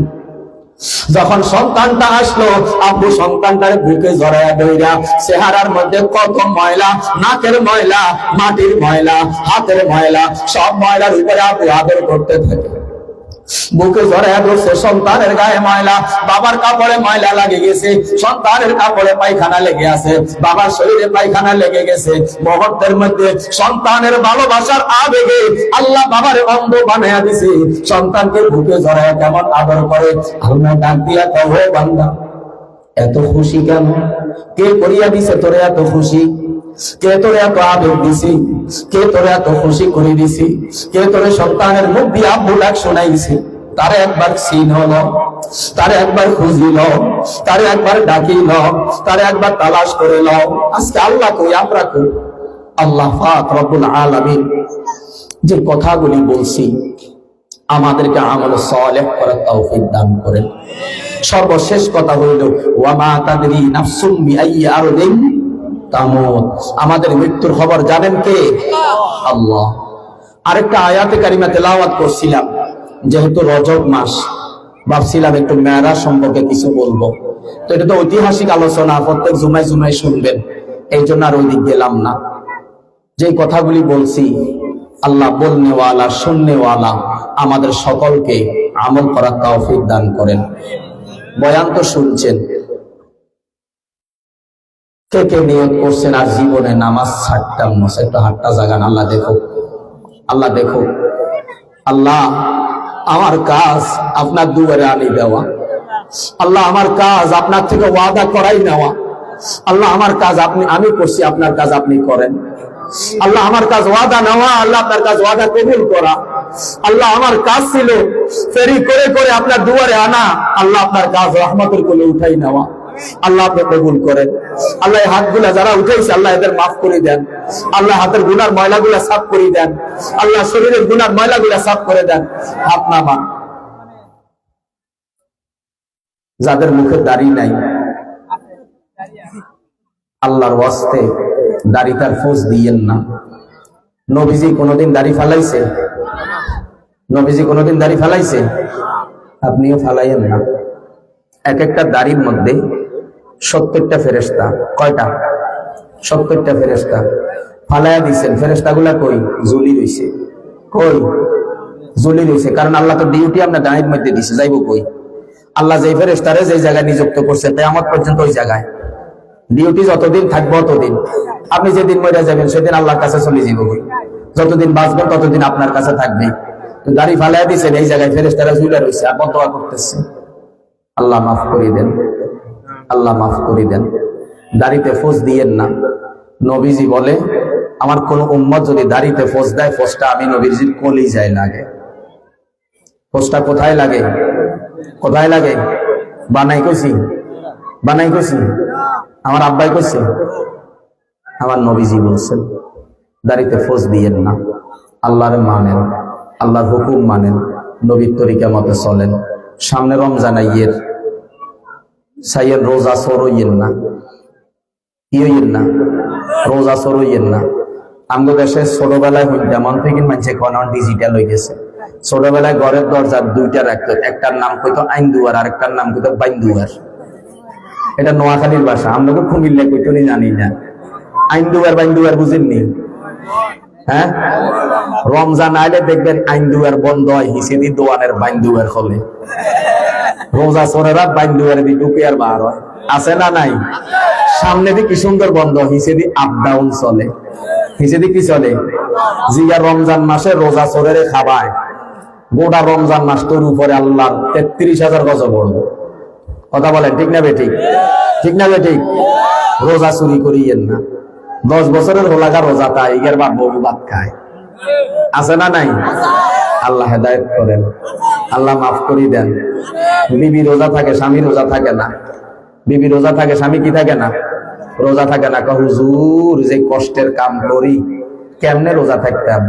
যখন সন্তানটা আসলো, আব্বু সন্তানটার বুকে জড়াইয়া ধইরা, চেহারার মধ্যে কত ময়লা, নাকের ময়লা, মাটির ময়লা, হাতের ময়লা, সব ময়লার উপরে আব্বু আদর করতে থাকে। বুকে জড়াইয়া ধরছে, সন্তানের গায়ে ময়লা, বাবার কাপড়ে ময়লা লাগে গেছে, সন্তানের কাপড়ে পায়খানা লেগে আছে, বাবার শরীরে পায়খানা লেগে গেছে। মুহূর্তের মধ্যে সন্তানের ভালোবাসার আবেগে আল্লাহ বাবারে অন্ধ বানাইয়া দিছে। সন্তানকে বুকে জড়াইয়া কেমন আদর করে। আল্লাহ ডাক দিয়া কয়, ও বান্দা এত খুশি কেন? কে করিয়া দিছে তোরে এত খুশি? কে তোরে এত আবেগ দিছি? কে তোরে এত খুশি করে দিছি? কে তোরে সন্তানের মুখ দিয়ে আব্বু ডাক শোনাইছে? তারে একবার চিন হলো, তারে একবার খুঁজিল, তারে একবার ডাকিল, তারে একবার তালাশ করে লও। আজকে আল্লাহ কই, আমরা কই? আল্লাহ পাক রব্বুল আলামিন যে কথাগুলি বলছি আমাদেরকে আমল সালেহ করার তৌফিক দান করেন। সর্বশেষ কথা হইল, ওয়া মা তাদরি নাফসুম বিআইয়ি আরদিন তামুত। আমাদের মৃত্যুর খবর জানেন কে? আল্লাহ। আরেকটা আয়াতে কারিমা তেলাওয়াত করছিলাম, যেহেতু রজব মাস ভাবছিলাম একটু মেরাজ সম্পর্কে কিছু বলবো। তো এটা তো ঐতিহাসিক আলোচনা, প্রত্যেক জুমায় জুমায় শুনবেন, এই জন্য আর ওই দিক গেলাম না। যে কথাগুলি বলছি আল্লাহ বলনেওয়ালা শুননেওয়ালা আমাদের সকলকে আমল করার তৌফিক দান করেন। বয়ান তো শুনছেন, কে কে নিয়ত করছেন আর জীবনে নামাজ ছাড়তাম না? একটু হাতটা জাগান, আল্লাহ দেখো, আল্লাহ দেখো। আল্লাহ আমার কাজ আপনার দুয়ারে আনি দেওয়া, আল্লাহ আমার কাজ আপনার থেকে ওয়াদা করাই নেওয়া। আল্লাহ আমার কাজ আমি করছি, আপনার কাজ আপনি করেন। আল্লাহ আমার কাজ ওয়াদা নেওয়া, আল্লাহ আপনার কাজ ওয়াদা কবুল করা। আল্লাহ আমার কাজ ছিল ফেরি করে করে আপনার দুয়ারে আনা, আল্লাহ আপনার কাজ রহমতের কোলে উঠাই নেওয়া। আল্লাহ আপনি কবুল করেন। আল্লাহ এই হাতগুলা যারা উঠাইছে আল্লাহ এদের মাফ করে দেন। আল্লাহ হাতের গুনার ময়লাগুলা সাফ করে দেন। আল্লাহ শরীরের গুনার ময়লাগুলা সাফ করে দেন। হাত নামান। যাদের মুখে দাড়ি নাই আল্লাহর ওয়াস্তে দাড়িটার ফোঁস দিয়েন না। নবীজি কোনোদিন দাড়ি ফালাইছে? নবীজি কোনোদিন দাড়ি ফালাইছে? আপনিও ফালাইয়েন না। এক একটা দাড়ির মধ্যে 70টা ফেরেশতা। কয়টা? 70টা ফেরেশতা ফালাইয়া দিচ্ছেন। ফেরেশতাগুলা কই? ঝুলি রইছে। কই? ঝুলি রইছে। কারণ আল্লাহ তো ডিউটি আপনার দাড়ির মধ্যে দিছে, যাইব কই? আল্লাহ যেই ফেরেশতারে যেই জায়গায় নিযুক্ত করছে কিয়ামত পর্যন্ত ওই জায়গায় ডিউটি যতদিন থাকবো ততদিন। আপনি যেদিন মরে যাবেন সেদিন আল্লাহর কাছে চলে যাবো। যতদিন বাঁচবেন ততদিন আপনার কাছে থাকবে। দাড়ি ফালাইয়া দিচ্ছেন, এই জায়গায় ফেরেশতারা ঝুলে রয়েছে আর বদদোয়া করতেছে। আল্লাহ মাফ করে দেন, আল্লাহ মাফ করে দেন। দাড়িতে ফোঁস দিয়েন না। নবীজি বলে, আমার কোন উম্মত যদি দাড়িতে ফোঁস দেয়, ফোঁসটা আমি নবীজির কলিজায় লাগে। ফোঁসটা কোথায় লাগে? কোথায় লাগে? বানাই কইছি, বানাই কইছি, আমার আব্বাই কইছে, আমার নবীজি বলছেন দাড়িতে ফোজ দিয়েন না, আল্লাহর মানেন, আল্লাহর হুকুম মানেন, নবীর তরিকা মতে চলেন। সামনে রমজান আইয়ের সাইয়ের রোজা সরইয়েন না, কি হইয়েন না, রোজা সরইয়েন না। আমগো দেশে ছোটবেলায় যেমন থেকে মানুষে কোন ডিজিটাল হয়ে গেছে। ছোটবেলায় ঘরের দরজার দুইটা রাখতো, একটার নাম কইতো আইন দুয়ার, আর একটার নাম কইতো বাইন দুয়ার। এটা নোয়াখালীর ভাষা, আমরা তো কুমিল্লা কইতো নি জানি না। আইন দুয়ার বাইন দুয়ার বুঝেননি? হ্যাঁ, রমজান আইলে দেখবেন আইন দুয়ার বন্ধ হয়, হিসেদি দোয়ানের বাইন দুয়ার খোলে। রোজা সরেরা বাইন দুয়ারে দি ঢুকে আর বার হয়, আছে না নাই? সামনে দিয়ে কি সুন্দর বন্ধ, হিসেদি আপ ডাউন চলে। হিসেদি কি চলে? জিয়া রমজান মাসে রোজা সরেরে খাবায়, গোটা রমজান মাস তোর উপরে আল্লাহ 33,000 গজব পড়বো। কথা বলেন ঠিক না বেঠিক? ঠিক না বেঠিক? রোজা চুরি করিয়েন না। 10 বছরের হোলাগা রোজা তাই ইগের বাপ বউ ভাত খায়, আছে না নাই? আল্লাহ হেদায়েত করেন, আল্লাহ মাফ করি দেন। বিবি রোজা থাকে, স্বামী রোজা থাকে না। বিবি রোজা থাকে, স্বামী কি থাকে না? রোজা থাকে না। হুজুর যে কষ্টের কাম করি, কেমনে রোজা থাকতাম?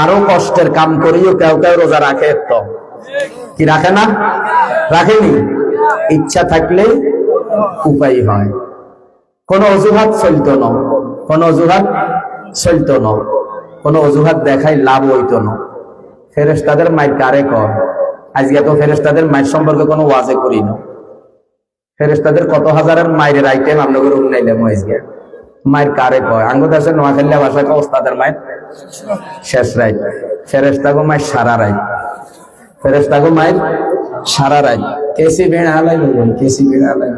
আরো কষ্টের কাম করিও কেউ কেউ রোজা রাখে, তো কি রাখে না? রাখেনি। ইচ্ছা থাকলে উপায় হয়। কোন অজুহাত চলতো না, কোন অজুহাত চলতো না, কোন অজুহাত দেখাই লাভ হইতো না। ফেরেশতাদের মাইর কারে কর? আজকে তো ফেরেশতাদের মাইর সম্পর্কে কোনো ওয়াজে করি না। ফেরেশতাদের কত হাজারের মায়ের আইটেম আমরা করে উন্নাইলাম আজকে। মায়ের কারে কয়? আঙ্গ দেশে নোয়াখালী ভাষা কে ওস্তাদের মায়ের শেষ রাই, ফেরেশতাগো মায়ের সারা রাই, ফেরেশতাগো মায়ের সারা রাই। কেসি বেড়া আলাই বলবেন, কেসি বেড়া আলাই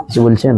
কিছু বলছেন?